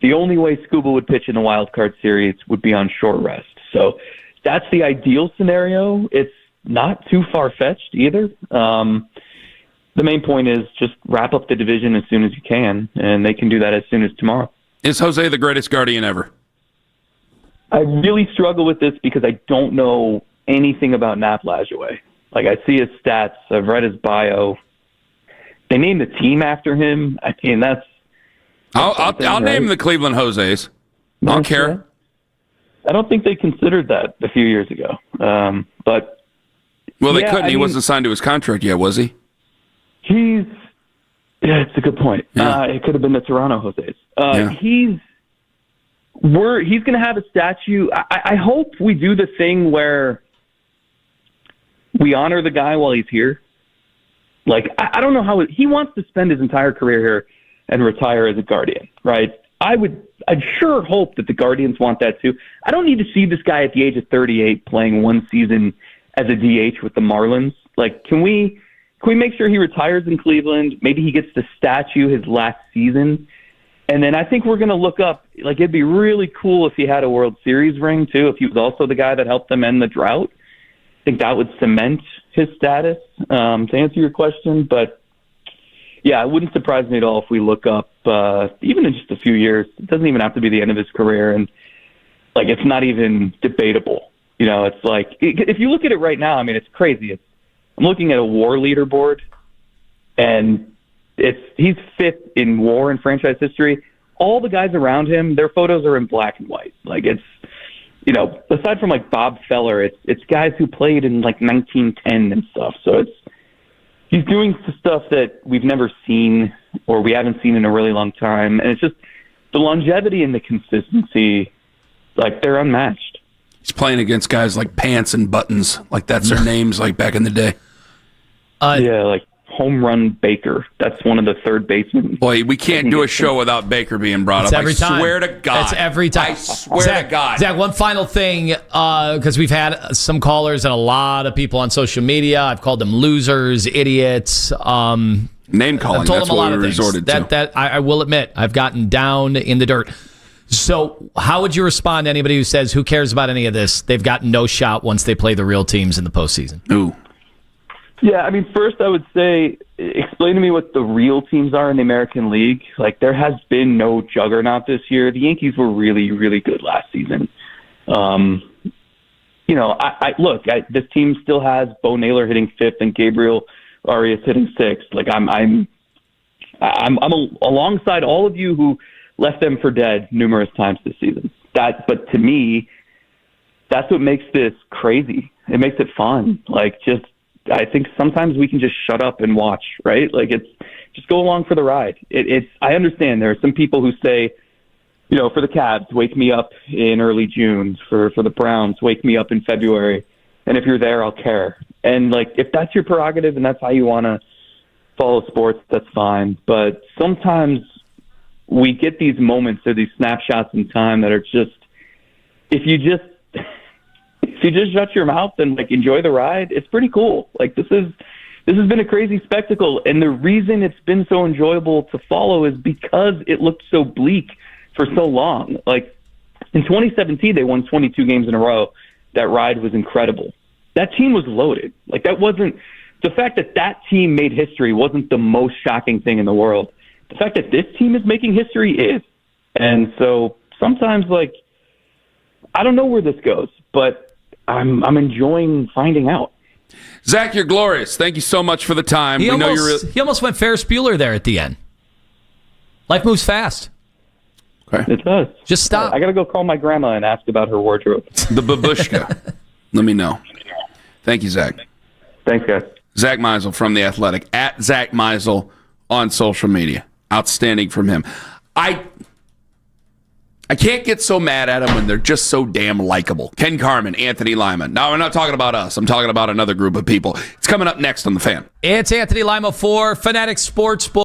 the only way Skubal would pitch in the wild card series would be on short rest. So that's the ideal scenario. It's not too far-fetched either. The main point is just wrap up the division as soon as you can, and they can do that as soon as tomorrow. Is Jose the greatest Guardian ever? I really struggle with this because I don't know anything about Nap Lajoie. Like, I see his stats. I've read his bio. They named the team after him. I mean, that's... I'll name the Cleveland Jose's. I don't care. I don't think they considered that a few years ago. But... Well, they couldn't. He wasn't signed to his contract yet, was he? Yeah, it's a good point. Yeah. It could have been the Toronto Jose's. He's going to have a statue. I hope we do the thing where we honor the guy while he's here. Like, I don't know how he wants to spend his entire career here and retire as a Guardian, right? I'd sure hope that the Guardians want that too. I don't need to see this guy at the age of 38 playing one season as a DH with the Marlins. Like, can we make sure he retires in Cleveland? Maybe he gets the statue his last season. And then I think we're going to look up, like, it'd be really cool if he had a World Series ring too, if he was also the guy that helped them end the drought. I think that would cement his status, to answer your question. But yeah, it wouldn't surprise me at all if we look up, even in just a few years, it doesn't even have to be the end of his career. And like, it's not even debatable. It's like, if you look at it right now, I mean, it's crazy. I'm looking at a WAR leaderboard, and he's 5th in WAR in franchise history. All the guys around him, their photos are in black and white. Like, it's, aside from like Bob Feller, it's guys who played in like 1910 and stuff. So he's doing stuff that we've never seen or we haven't seen in a really long time. And it's just the longevity and the consistency, like, they're unmatched. He's playing against guys like Pants and Buttons. Like, that's their names, like, back in the day. Like Home Run Baker. That's one of the third basemen. Boy, we can't do a show without Baker being brought up. Every time. I swear to God. It's every time. I swear to God. Zach, one final thing, because we've had some callers and a lot of people on social media. I've called them losers, idiots. Name calling. I've told That's them a lot what of we things. resorted to. That I will admit, I've gotten down in the dirt. So how would you respond to anybody who says, who cares about any of this? They've got no shot once they play the real teams in the postseason. Ooh. Yeah, I mean, first I would say, explain to me what the real teams are in the American League. Like, there has been no juggernaut this year. The Yankees were really, really good last season. This team still has Bo Naylor hitting 5th and Gabriel Arias hitting 6th. Like I'm alongside all of you who left them for dead numerous times this season. But to me, that's what makes this crazy. It makes it fun. I think sometimes we can just shut up and watch, right? Just go along for the ride. I understand there are some people who say, for the Cavs, wake me up in early June. For the Browns, wake me up in February. And if you're there, I'll care. And if that's your prerogative and that's how you want to follow sports, that's fine. But sometimes we get these moments or these snapshots in time that are just, if you just shut your mouth and enjoy the ride, it's pretty cool. This has been a crazy spectacle. And the reason it's been so enjoyable to follow is because it looked so bleak for so long. In 2017, they won 22 games in a row. That ride was incredible. That team was loaded. The fact that team made history wasn't the most shocking thing in the world. The fact that this team is making history is. And so sometimes, I don't know where this goes, but I'm enjoying finding out. Zach, you're glorious. Thank you so much for the time. He almost went Ferris Bueller there at the end. Life moves fast. Okay. It does. Just stop. I got to go call my grandma and ask about her wardrobe. The babushka. Let me know. Thank you, Zach. Thanks, guys. Zack Meisel from The Athletic, at Zack Meisel on social media. Outstanding from him. I can't get so mad at them when they're just so damn likable. Ken Carman, Anthony Lima. Now, I'm not talking about us. I'm talking about another group of people. It's coming up next on The Fan. It's Anthony Lima for Fanatic Sportsbook.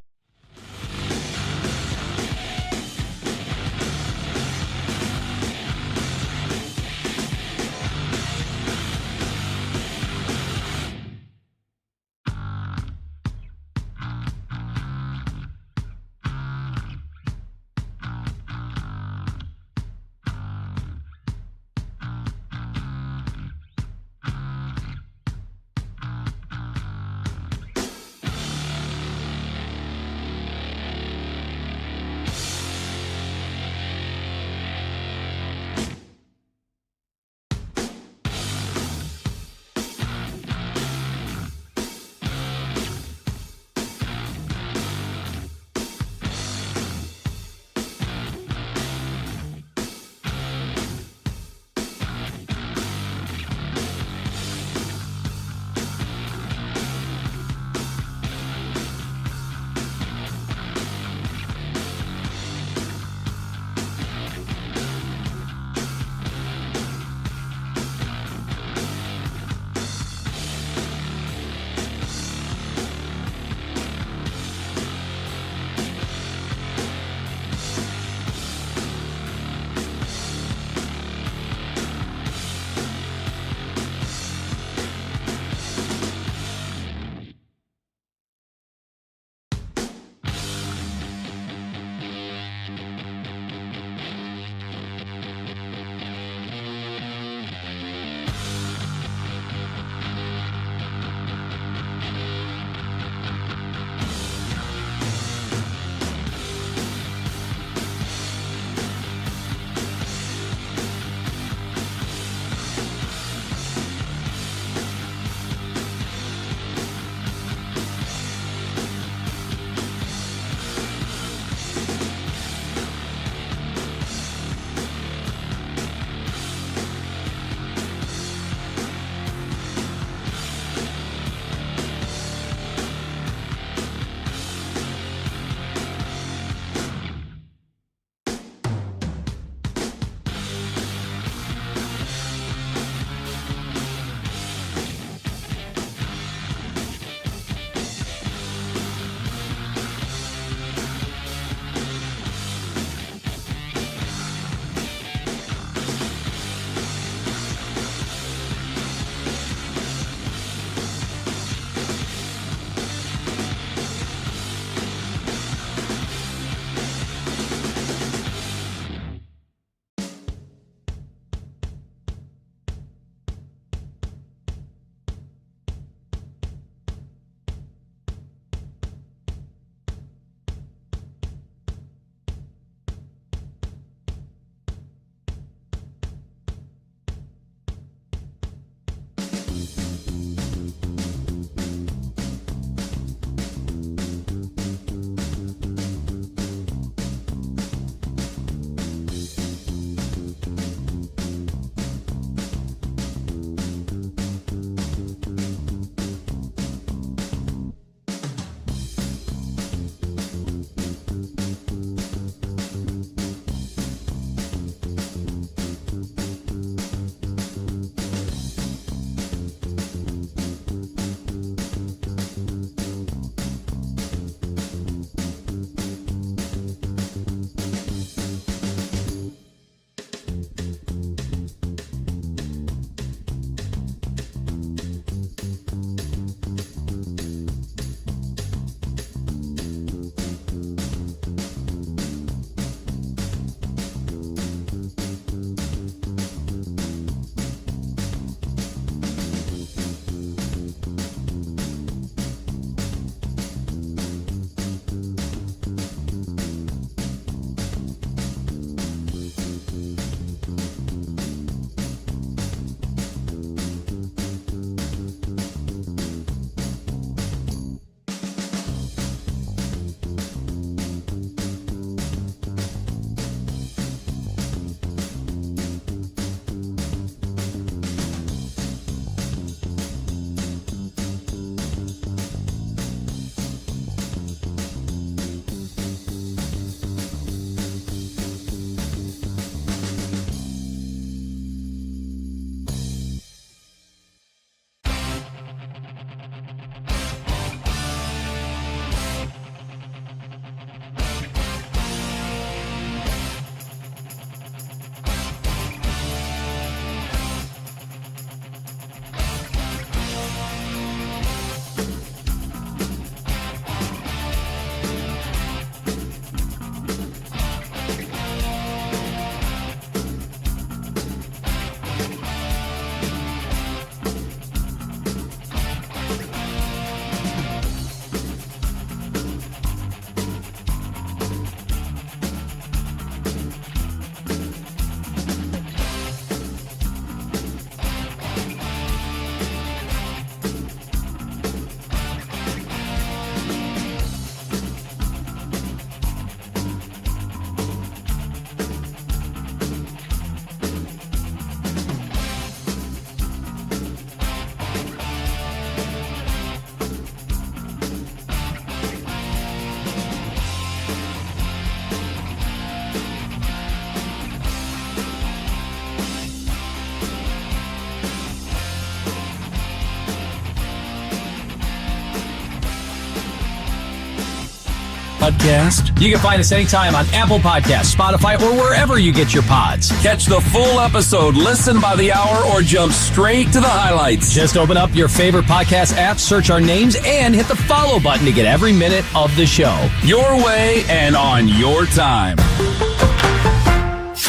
podcast? You can find us anytime on Apple Podcasts, Spotify, or wherever you get your pods. Catch the full episode, listen by the hour, or jump straight to the highlights. Just open up your favorite podcast app, search our names, and hit the follow button to get every minute of the show. Your way and on your time.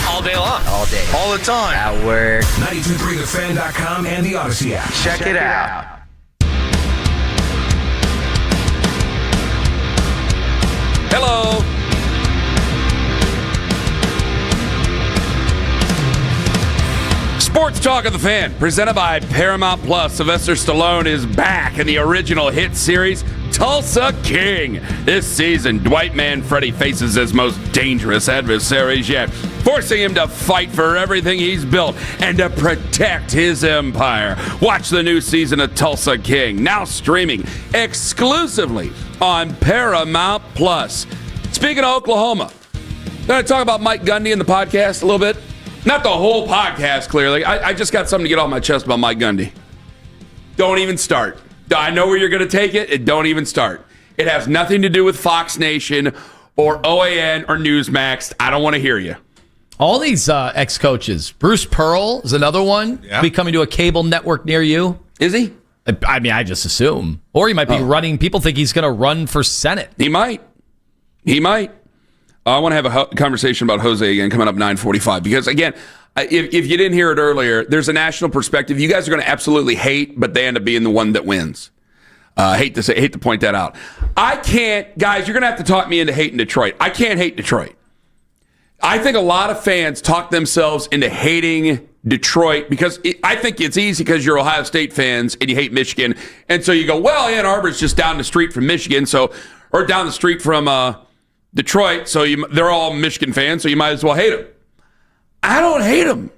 All day long. All day. All the time. At work. 923thefan.com and the Odyssey app. Check it out. Hello. Sports Talk of the Fan, presented by Paramount Plus. Sylvester Stallone is back in the original hit series, Tulsa King. This season, Dwight Manfredi faces his most dangerous adversaries yet, forcing him to fight for everything he's built and to protect his empire. Watch the new season of Tulsa King, now streaming exclusively on Paramount Plus. Speaking of Oklahoma, going to talk about Mike Gundy in the podcast a little bit. Not the whole podcast, clearly. I just got something to get off my chest about Mike Gundy. Don't even start. I know where you're going to take it. Don't even start. It has nothing to do with Fox Nation or OAN or Newsmax. I don't want to hear you. All these ex-coaches. Bruce Pearl is another one. Yeah. Be coming to a cable network near you. Is he? I mean, I just assume. Or he might be running. People think he's going to run for Senate. He might. I want to have a conversation about Jose again coming up 9:45 because, again, if you didn't hear it earlier, there's a national perspective. You guys are going to absolutely hate, but they end up being the one that wins. Hate to point that out. I can't, guys, you're going to have to talk me into hating Detroit. I can't hate Detroit. I think a lot of fans talk themselves into hating Detroit because I think it's easy because you're Ohio State fans and you hate Michigan. And so you go, well, Ann Arbor's just down the street from Michigan, or down the street from Detroit, so they're all Michigan fans, so you might as well hate them. I don't hate them.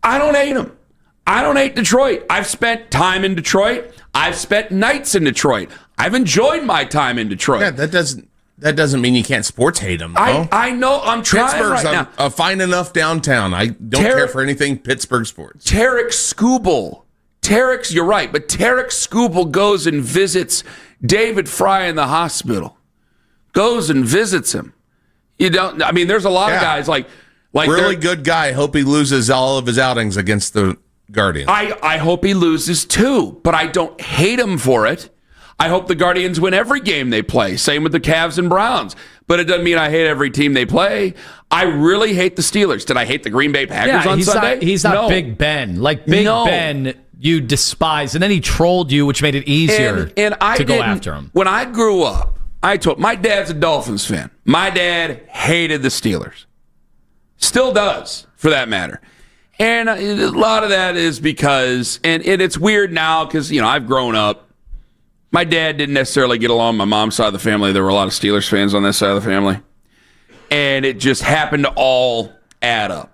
I don't hate Detroit. I've spent time in Detroit. I've spent nights in Detroit. I've enjoyed my time in Detroit. Yeah, that doesn't mean you can't sports hate them. I know. I'm trying Pittsburgh's right now. a fine enough downtown. I don't care for anything Pittsburgh sports. Tarek Skubal. You're right, but Tarek Skubal goes and visits David Fry in the hospital. Goes and visits him. You don't. I mean, there's a lot of guys like really good guy. Hope he loses all of his outings against the Guardians. I hope he loses too, but I don't hate him for it. I hope the Guardians win every game they play. Same with the Cavs and Browns. But it doesn't mean I hate every team they play. I really hate the Steelers. Did I hate the Green Bay Packers on Sunday? He's not No. Big Ben. Like Big Ben, you despise, and then he trolled you, which made it easier to go after him. When I grew up, my dad's a Dolphins fan. My dad hated the Steelers. Still does, for that matter. And a lot of that is because, and it's weird now because, I've grown up. My dad didn't necessarily get along with my mom's side of the family. There were a lot of Steelers fans on this side of the family. And it just happened to all add up.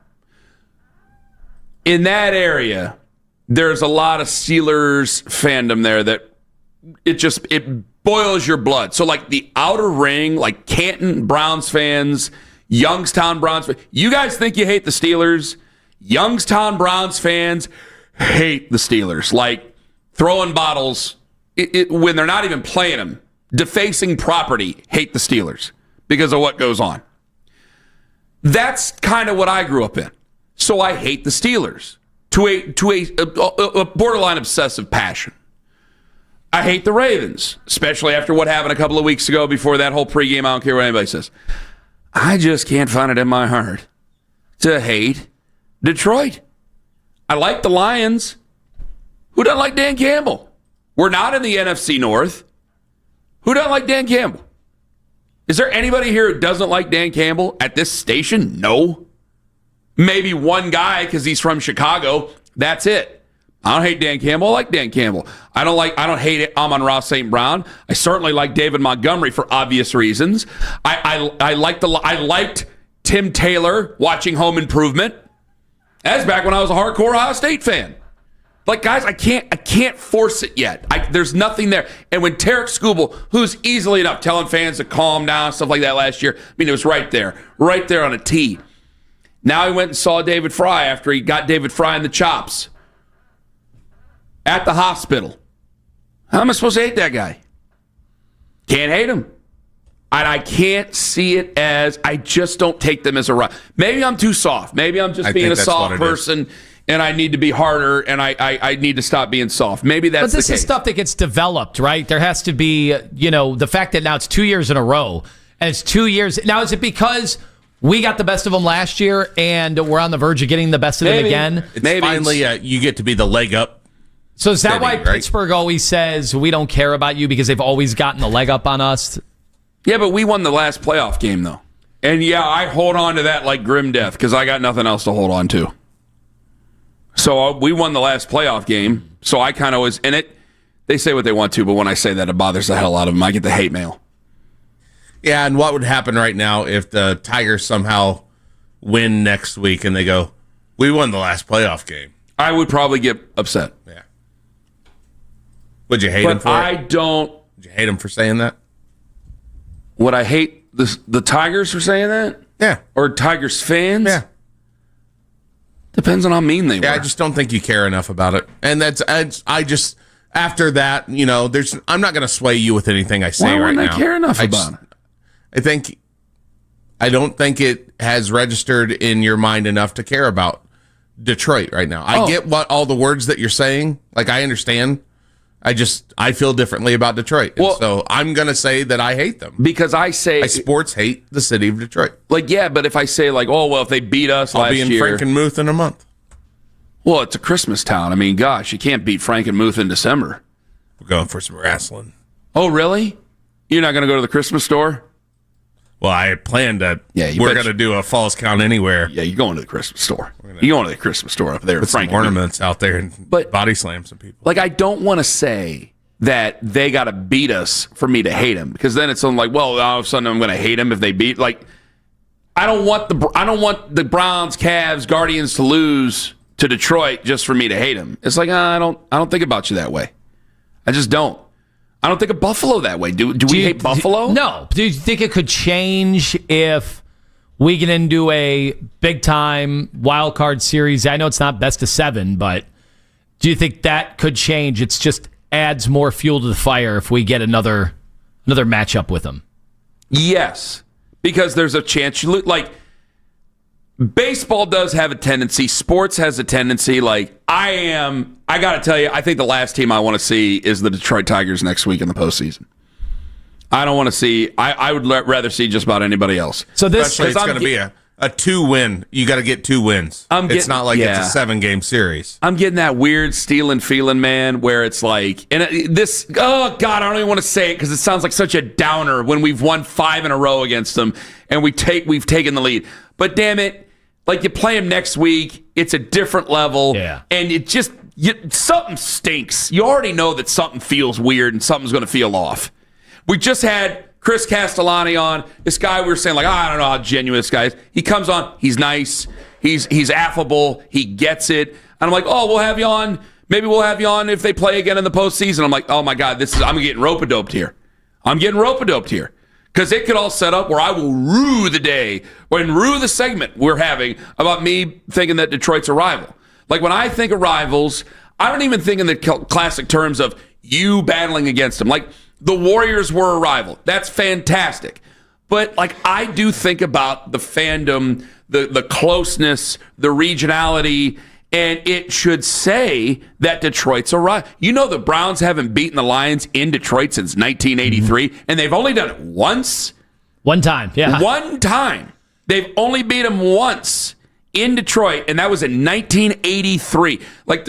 In that area, there's a lot of Steelers fandom there that it boils your blood. So like the outer ring, like Canton Browns fans, Youngstown Browns fans, you guys think you hate the Steelers? Youngstown Browns fans hate the Steelers. Like throwing bottles when they're not even playing them, defacing property, hate the Steelers because of what goes on. That's kind of what I grew up in. So I hate the Steelers to a borderline obsessive passion. I hate the Ravens, especially after what happened a couple of weeks ago before that whole pregame. I don't care what anybody says. I just can't find it in my heart to hate Detroit. I like the Lions. Who doesn't like Dan Campbell? We're not in the NFC North. Who doesn't like Dan Campbell? Is there anybody here who doesn't like Dan Campbell at this station? No. Maybe one guy because he's from Chicago. That's it. I don't hate Dan Campbell. I like Dan Campbell. I don't hate it. Amon-Ra St. Brown. I certainly like David Montgomery for obvious reasons. I liked Tim Taylor watching Home Improvement. That's back when I was a hardcore Ohio State fan. Like, guys, I can't force it yet. There's nothing there. And when Tarek Skubal, who's easily enough telling fans to calm down, stuff like that last year, I mean, it was right there on a tee. Now he went and saw David Fry after he got David Fry in the chops at the hospital. How am I supposed to hate that guy? Can't hate him. And I can't see it as, I just don't take them as a rival. Maybe I'm too soft. Maybe I'm just being a soft person and I need to be harder and I need to stop being soft. Maybe that's the case. But this is stuff that gets developed, right? There has to be, the fact that now it's 2 years in a row and it's 2 years. Now, is it because we got the best of them last year and we're on the verge of getting the best of them again? Finally, you get to be the leg up. So is that why Pittsburgh always says we don't care about you because they've always gotten the leg up on us? Yeah, but we won the last playoff game, though. And, I hold on to that like grim death because I got nothing else to hold on to. So we won the last playoff game, so I kind of was in it. They say what they want to, but when I say that, it bothers the hell out of them. I get the hate mail. Yeah, and what would happen right now if the Tigers somehow win next week and they go, we won the last playoff game? I would probably get upset. Yeah. Would you hate him for it? I don't. Would you hate him for saying that? Would I hate the Tigers for saying that? Yeah. Or Tigers fans? Yeah. Depends on how mean they were. Yeah, I just don't think you care enough about it. And I just, after that, I'm not going to sway you with anything I say right now. Why wouldn't I care enough about it? I don't think it has registered in your mind enough to care about Detroit right now. I get what all the words that you're saying. Like, I understand. I feel differently about Detroit. Well, so I'm going to say that I hate them. Because I sports hate the city of Detroit. Like, yeah, but if I say, like, if they beat us I'll be in Frankenmuth in a month. Well, it's a Christmas town. I mean, gosh, you can't beat Frankenmuth in December. We're going for some wrestling. Oh, really? You're not going to go to the Christmas store? Well, I planned that we're going to do a Falls Count Anywhere. Yeah, you're going to the Christmas store. You're going to the Christmas store up there. Put some ornaments out there and body slam some people. Like, I don't want to say that they got to beat us for me to hate them, because then it's something like, well, all of a sudden I'm going to hate them if they beat. Like, I don't want the Browns, Cavs, Guardians to lose to Detroit just for me to hate them. It's like, I don't think about you that way. I just don't. I don't think of Buffalo that way. Do we hate Buffalo? No. Do you think it could change if we get into a big-time wild card series? I know it's not best of 7, but do you think that could change? It's just adds more fuel to the fire if we get another matchup with them. Yes, because there's a chance you look like baseball does have a tendency. Sports has a tendency. Like, I got to tell you, I think the last team I want to see is the Detroit Tigers next week in the postseason. I don't want to see. I would rather see just about anybody else. So it's going to be a 2-win. You got to get 2 wins. It's not like it's a 7-game series. I'm getting that weird stealing feeling, man, where it's like, oh God, I don't even want to say it because it sounds like such a downer when we've won 5 in a row against them and we've taken the lead. But damn it, like, you play them next week, it's a different level, and it just something stinks. You already know that something feels weird and something's going to feel off. We just had Chris Castellani on. This guy, we were saying, like, I don't know how genuine this guy is. He comes on, he's nice, he's affable, he gets it. And I'm like, we'll have you on. Maybe we'll have you on if they play again in the postseason. I'm like, oh my God, I'm getting rope-a-doped here. Because it could all set up where I will rue the day and rue the segment we're having about me thinking that Detroit's a rival. Like, when I think of rivals, I don't even think in the classic terms of you battling against them. Like, the Warriors were a rival. That's fantastic. But, like, I do think about the fandom, the closeness, the regionality, and it should say that Detroit's a rival. You know, the Browns haven't beaten the Lions in Detroit since 1983, and they've only done it once. One time, yeah. One time. They've only beat them once in Detroit, and that was in 1983. Like,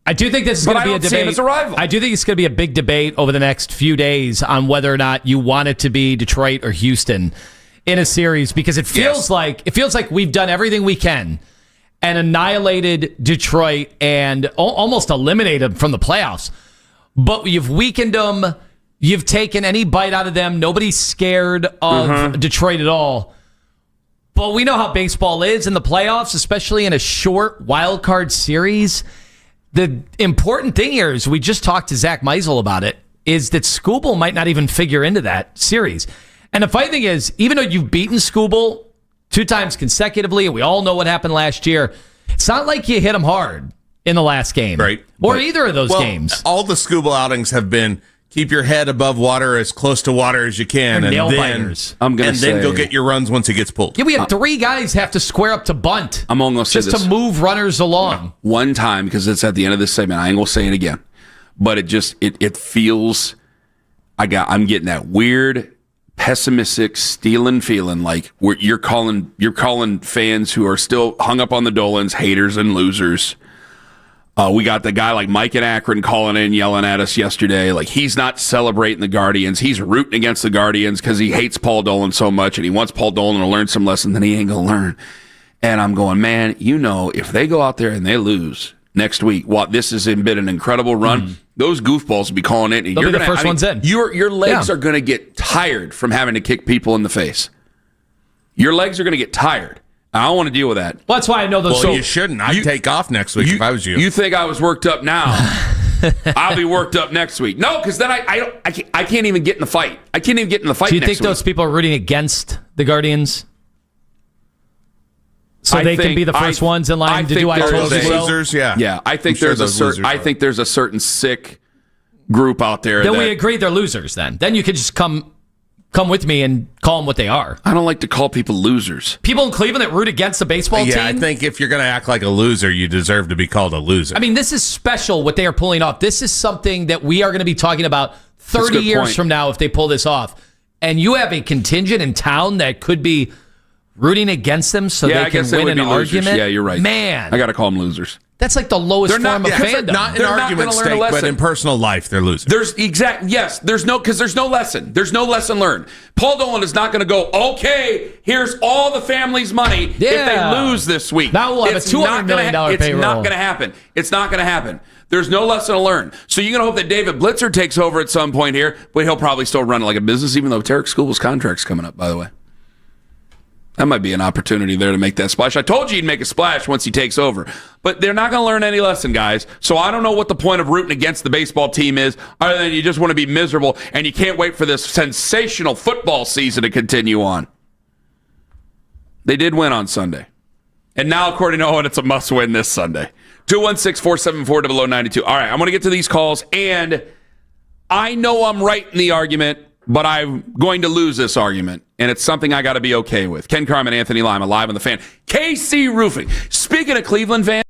I do think this is going to be a debate. See him as a rival. I do think it's going to be a big debate over the next few days on whether or not you want it to be Detroit or Houston in a series, because it feels like we've done everything we can and annihilated Detroit and almost eliminated them from the playoffs. But you've weakened them. You've taken any bite out of them. Nobody's scared of Detroit at all. But we know how baseball is in the playoffs, especially in a short wild card series. The important thing here is, we just talked to Zack Meisel about it, is that Skubal might not even figure into that series. And the funny thing is, even though you've beaten Skubal 2 times consecutively, and we all know what happened last year, it's not like you hit him hard in the last game. Right. Or either of those games. All the Skubal outings have been, keep your head above water, as close to water as you can, They're and nail then biters. then go get your runs once it gets pulled. Yeah, we had 3 guys have to square up to bunt. I'm only going to say just this. to move runners along. One time, because it's at the end of this segment. I ain't going to say it again. But it feels, I'm getting that weird, pessimistic, stealing feeling like you're calling fans who are still hung up on the Dolans haters and losers. We got the guy like Mike in Akron calling in, yelling at us yesterday. Like, he's not celebrating the Guardians. He's rooting against the Guardians because he hates Paul Dolan so much, and he wants Paul Dolan to learn some lesson that he ain't going to learn. And I'm going, man, if they go out there and they lose next week, this has been an incredible run. Those goofballs will be calling it. And They'll be the first ones in. Your legs are going to get tired from having to kick people in the face. Your legs are going to get tired. I don't want to deal with that. Well, that's why I know those. Well, you shouldn't. I'd take off next week if I was you. You think I was worked up now? I'll be worked up next week. No, because then I can't even get in the fight. I can't even get in the fight. Do you next think those people are rooting against the Guardians? So they can be the first ones in line to do I told you so? Losers, yeah. Yeah, I think there's a certain sick group out there. Then we agree they're losers then. Then you could just come with me and call them what they are. I don't like to call people losers. People in Cleveland that root against the baseball team? Yeah, I think if you're going to act like a loser, you deserve to be called a loser. I mean, this is special what they are pulling off. This is something that we are going to be talking about 30 years from now if they pull this off. And you have a contingent in town that could be rooting against them so they can win an argument. Yeah, you're right. Man. I got to call them losers. That's like the lowest form of fandom. Not in argument stake, but in personal life, they're losers. There's no lesson. There's no lesson learned. Paul Dolan is not going to go, okay, here's all the family's money if they lose this week. Now we'll have a $200 million payroll. It's not going to happen. It's not going to happen. There's no lesson to learn. So you're going to hope that David Blitzer takes over at some point here, but he'll probably still run it like a business, even though Tarek School's contract's coming up, by the way. That might be an opportunity there to make that splash. I told you he'd make a splash once he takes over. But they're not going to learn any lesson, guys. So I don't know what the point of rooting against the baseball team is, other than you just want to be miserable and you can't wait for this sensational football season to continue on. They did win on Sunday. And now, according to Owen, it's a must-win this Sunday. 216-474-0092. All right, I'm going to get to these calls, and I know I'm right in the argument, but I'm going to lose this argument, and it's something I got to be okay with. Ken Carman, Anthony Lima, live on the Fan. KC Roofing. Speaking of Cleveland fans,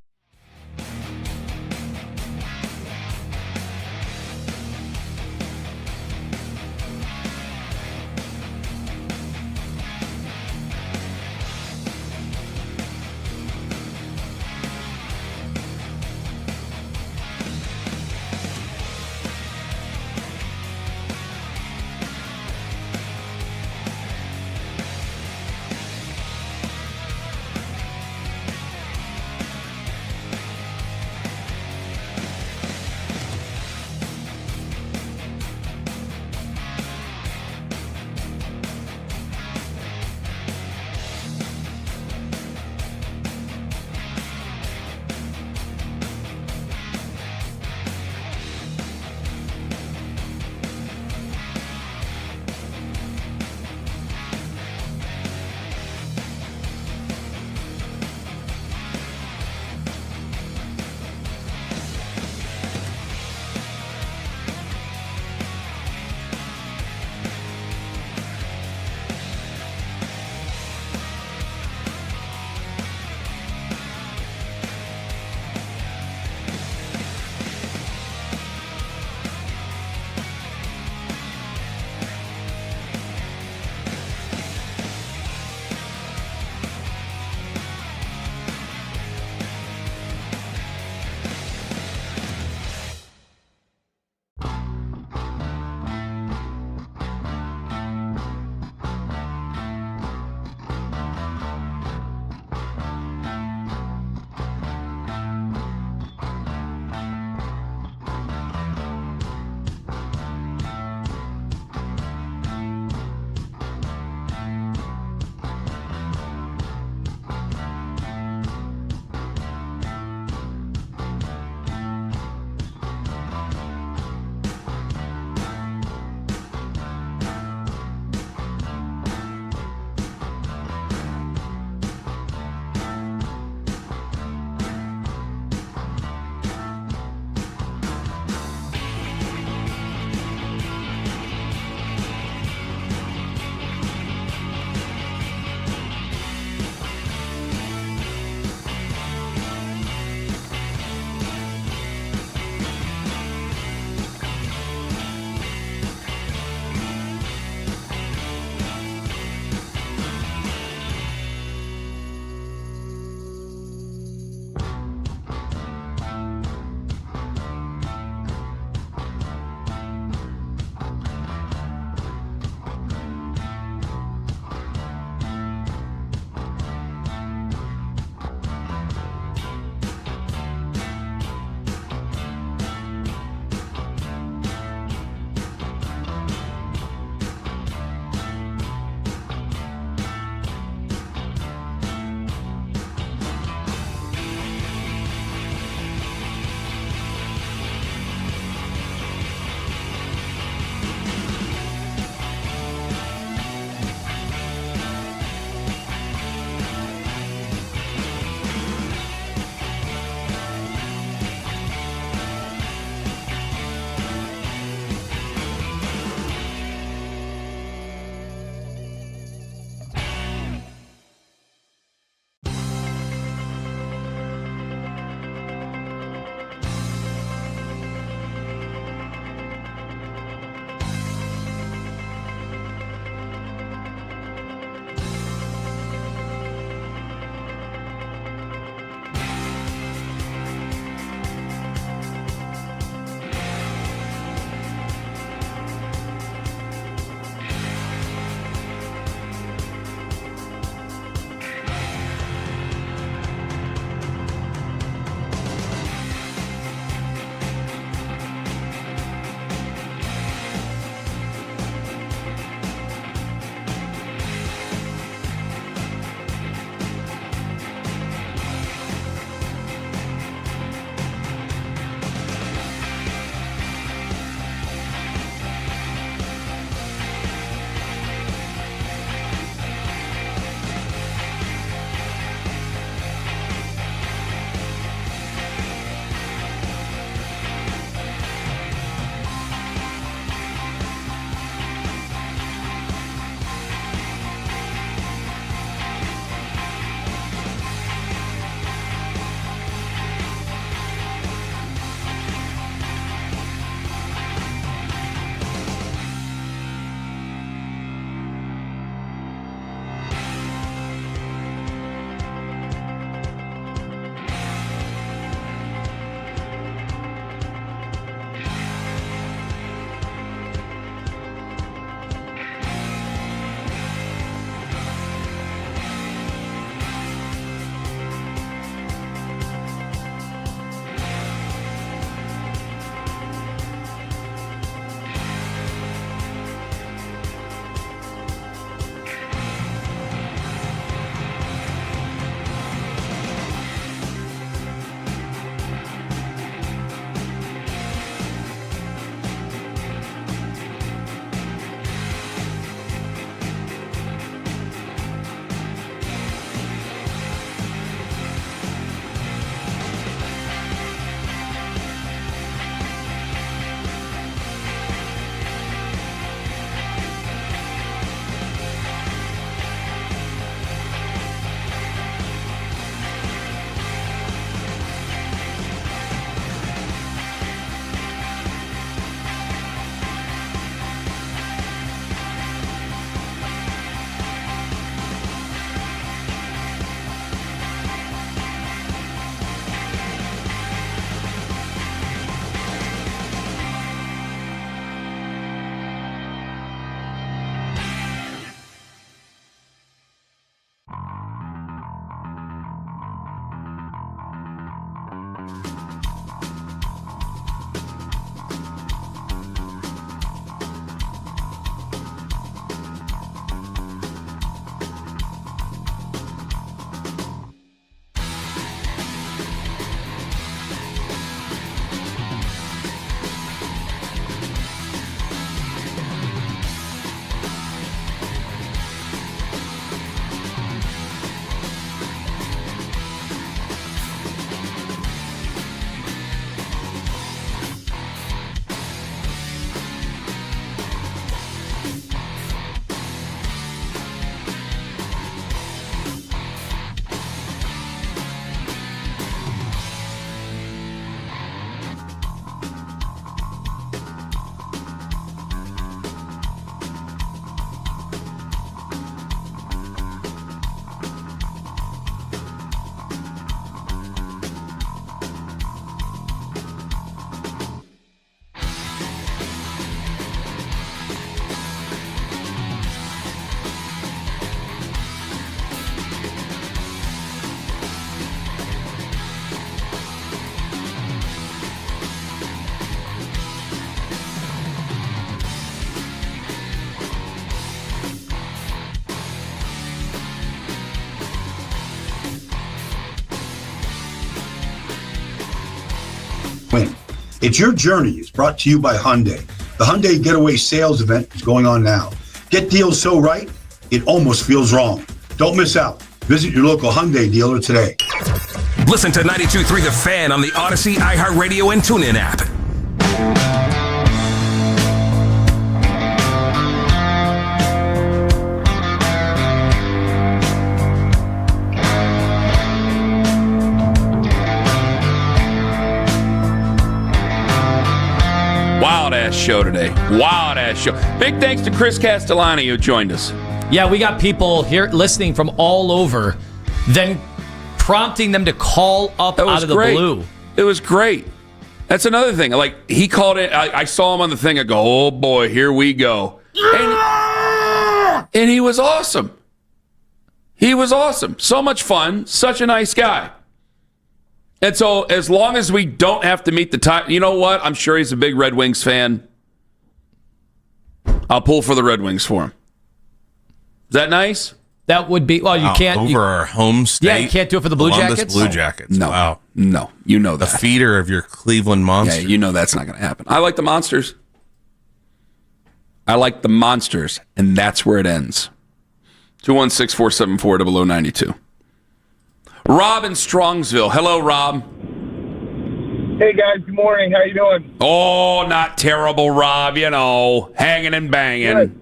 win. It's your journey. It's brought to you by Hyundai. The Hyundai Getaway Sales Event is going on now. Get deals so right, it almost feels wrong. Don't miss out. Visit your local Hyundai dealer today. Listen to 92.3 The Fan on the Odyssey, iHeartRadio, and TuneIn app. Wild-ass show today. Wild-ass show. Big thanks to Chris Castellani who joined us. Yeah, we got people here listening from all over, then prompting them to call up out of the blue. It was great. That's another thing. Like, he called it. I saw him on the thing. I go, oh, boy, here we go. And he was awesome. He was awesome. So much fun. Such a nice guy. And so as long as we don't have to meet the time, you know what? I'm sure he's a big Red Wings fan. I'll pull for the Red Wings for him. Is that nice? That would be, well, you can't. Over our home state. Yeah, you can't do it for the Blue Columbus Jackets? Blue Jackets. No. Wow. No, you know that. The feeder of your Cleveland Monsters. Yeah, you know that's not going to happen. I like the Monsters. I like the Monsters, and that's where it ends. 216-474-0092. Rob in Strongsville. Hello, Rob. Hey, guys. Good morning. How you doing? Oh, not terrible, Rob. You know, hanging and banging.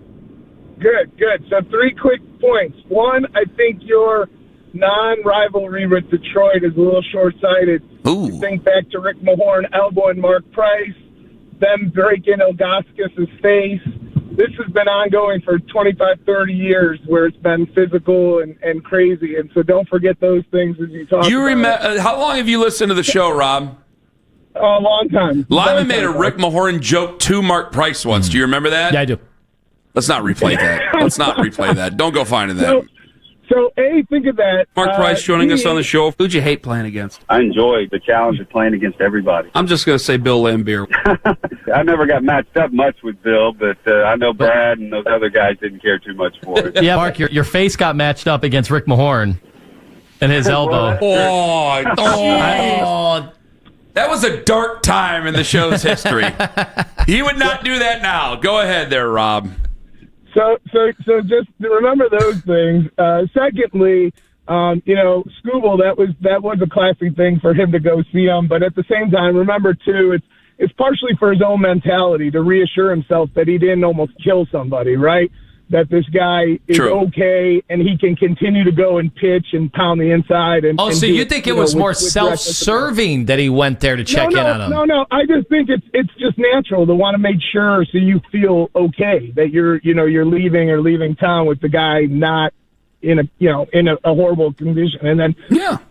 Good. So 3 quick points. One, I think your non-rivalry with Detroit is a little short-sighted. Ooh. You think back to Rick Mahorn elbowing Mark Price, them breaking Ilgauskas' face. This has been ongoing for 25, 30 years where it's been physical and crazy. And so don't forget those things as you talk You about remember? How long have you listened to the show, Rob? A long time. Lyman made a Rick Mahorn joke to Mark Price once. Do you remember that? Yeah, I do. Let's not replay that. Don't go finding that. So, A, think of that. Mark Price joining us on the show. Who'd you hate playing against? I enjoy the challenge of playing against everybody. I'm just going to say Bill Lambier. I never got matched up much with Bill, but I know Brad and those other guys didn't care too much for it. Yeah, Mark, your face got matched up against Rick Mahorn and his elbow. That was a dark time in the show's history. He would not do that now. Go ahead there, Rob. So just remember those things. Secondly, Scooble, that was a classic thing for him to go see him. But at the same time, remember too, it's partially for his own mentality to reassure himself that he didn't almost kill somebody, right? That this guy is okay and he can continue to go and pitch and pound the inside. So you think it was more self-serving that he went there to check in on him? No. I just think it's just natural to want to make sure so you feel okay that you're leaving town with the guy not in a horrible condition. And then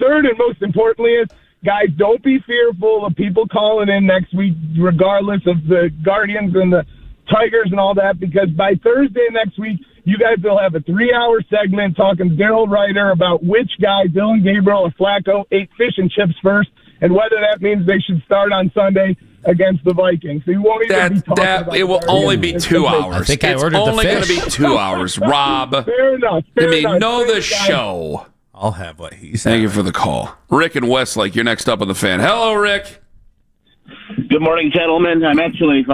third and most importantly is, guys, don't be fearful of people calling in next week, regardless of the Guardians and the Tigers and all that, because by Thursday next week, you guys will have a 3-hour segment talking to Daryl Ryder about which guy, Dylan Gabriel or Flacco, ate fish and chips first, and whether that means they should start on Sunday against the Vikings. So you won't even be talking about it. Will only be 2 hours. I think I ordered the fish. It's only going to be 2 hours, Rob. Fair enough. Know the show. I'll have what he said. Thank you for the call. Rick in Westlake, you're next up on the Fan. Hello, Rick. Good morning, gentlemen. I'm actually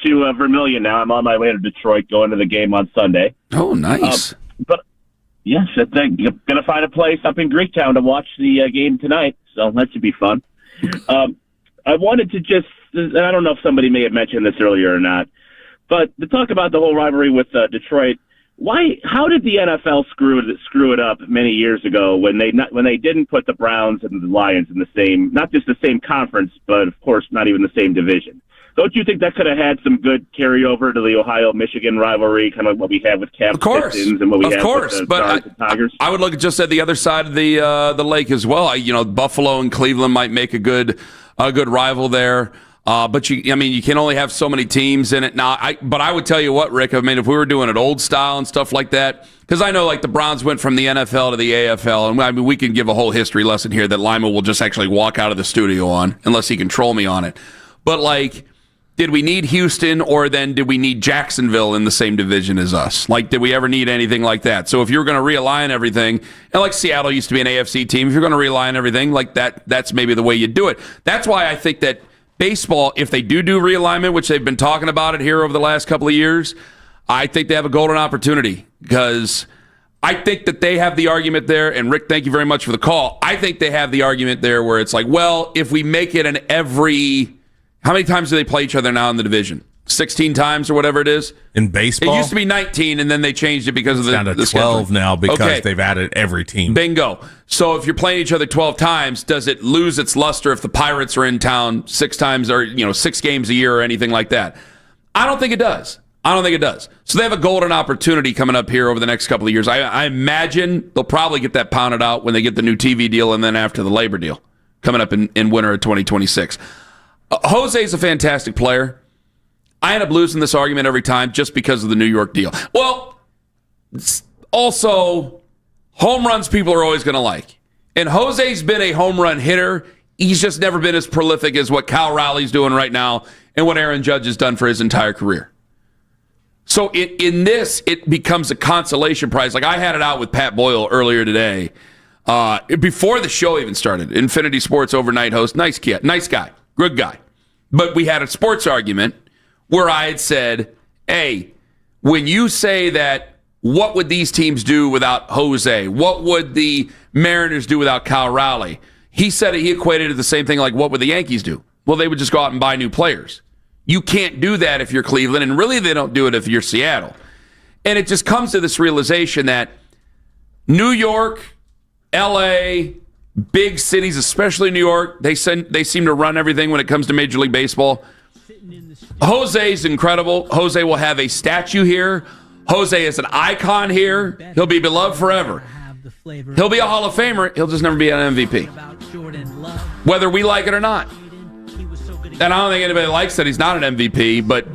to Vermilion now. I'm on my way to Detroit, going to the game on Sunday. Oh, nice. But yes, I think you're going to find a place up in Greektown to watch the game tonight, so that should be fun. I wanted to just, I don't know if somebody may have mentioned this earlier or not, but to talk about the whole rivalry with Detroit. How did the NFL screw it up many years ago when they didn't put the Browns and the Lions in the same, not just the same conference, but of course not even the same division? Don't you think that could have had some good carryover to the Ohio-Michigan rivalry, kind of what we have with Pistons and what we have with the Stars and Tigers? I would look at just at the other side of the lake as well. Buffalo and Cleveland might make a good rival there. But you can only have so many teams in it now. But I would tell you what, Rick. I mean, if we were doing it old style and stuff like that, because I know like the Browns went from the NFL to the AFL, and I mean we can give a whole history lesson here that Lima will just actually walk out of the studio on, unless he can troll me on it. But like did we need Houston, or then did we need Jacksonville in the same division as us? Like, did we ever need anything like that? So if you're going to realign everything, and like Seattle used to be an AFC team, if you're going to realign everything like that, that's maybe the way you do it. That's why I think that baseball, if they do realignment, which they've been talking about it here over the last couple of years, I think they have a golden opportunity, because I think that they have the argument there, and Rick, thank you very much for the call. I think they have the argument there where it's like, well, if we make it an every... How many times do they play each other now in the division? 16 times or whatever it is? In baseball? It used to be 19, and then they changed it because of the down to the 12 schedule. now because they've added every team. Bingo. So if you're playing each other 12 times, does it lose its luster if the Pirates are in town 6 times or 6 games a year or anything like that? I don't think it does. So they have a golden opportunity coming up here over the next couple of years. I imagine they'll probably get that pounded out when they get the new TV deal and then after the labor deal coming up in winter of 2026. Jose is a fantastic player. I end up losing this argument every time just because of the New York deal. Well, also, home runs people are always going to like. And Jose's been a home run hitter. He's just never been as prolific as what Cal Raleigh's doing right now and what Aaron Judge has done for his entire career. So in this, it becomes a consolation prize. Like I had it out with Pat Boyle earlier today, before the show even started. Infinity Sports overnight host, nice guy. Good guy. But we had a sports argument where I had said, hey, when you say that, what would these teams do without Jose? What would the Mariners do without Cal Raleigh? He said he equated it to the same thing like, what would the Yankees do? Well, they would just go out and buy new players. You can't do that if you're Cleveland, and really they don't do it if you're Seattle. And it just comes to this realization that New York, L.A., big cities, especially New York, they seem to run everything when it comes to Major League Baseball. Jose's incredible. Jose will have a statue here. Jose is an icon here. He'll be beloved forever. He'll be a Hall of Famer. He'll just never be an MVP, whether we like it or not. And I don't think anybody likes that he's not an MVP, but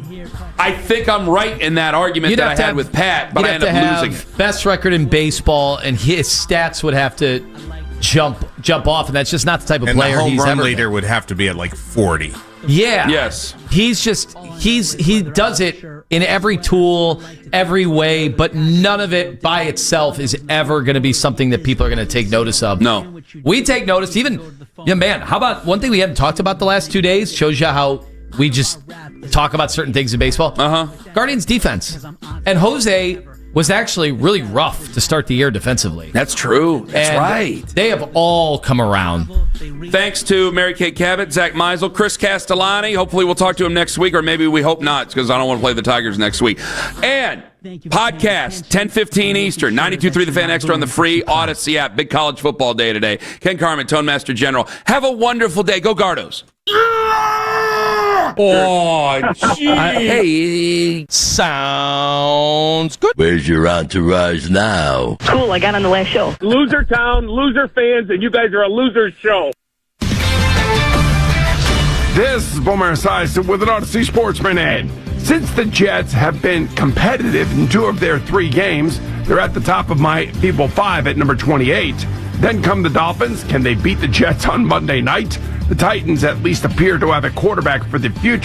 I think I'm right in that argument that I had with Pat, but I end up losing it. Best record in baseball, and his stats would have to jump off, and that's just not the type of player he's ever been. And the home run leader would have to be at like 40. Yeah. Yes. He does it in every tool, every way, but none of it by itself is ever going to be something that people are going to take notice of. No. We take notice. How about one thing we haven't talked about the last 2 days? Shows you how we just talk about certain things in baseball. Guardians defense. And Jose was actually really rough to start the year defensively. That's true. That's right. They have all come around. Thanks to Kay Cabot, Zack Meisel, Chris Castellani. Hopefully we'll talk to him next week, or maybe we hope not, because I don't want to play the Tigers next week. And podcast, 10:15 Eastern, 92.3 The Fan Extra on the free Odyssey app. Big college football day today. Ken Carman, Tone Master General. Have a wonderful day. Go Gardos. Oh, gee. Hey, sounds good. Where's your entourage now? Cool, I got on the last show. Loser town, loser fans, and you guys are a loser show. This is Boomer Esiason with an Odyssey Sportsman ad. Since the Jets have been competitive in 2 of their 3 games, they're at the top of my People 5 at number 28. Then come the Dolphins. Can they beat the Jets on Monday night? The Titans at least appear to have a quarterback for the future.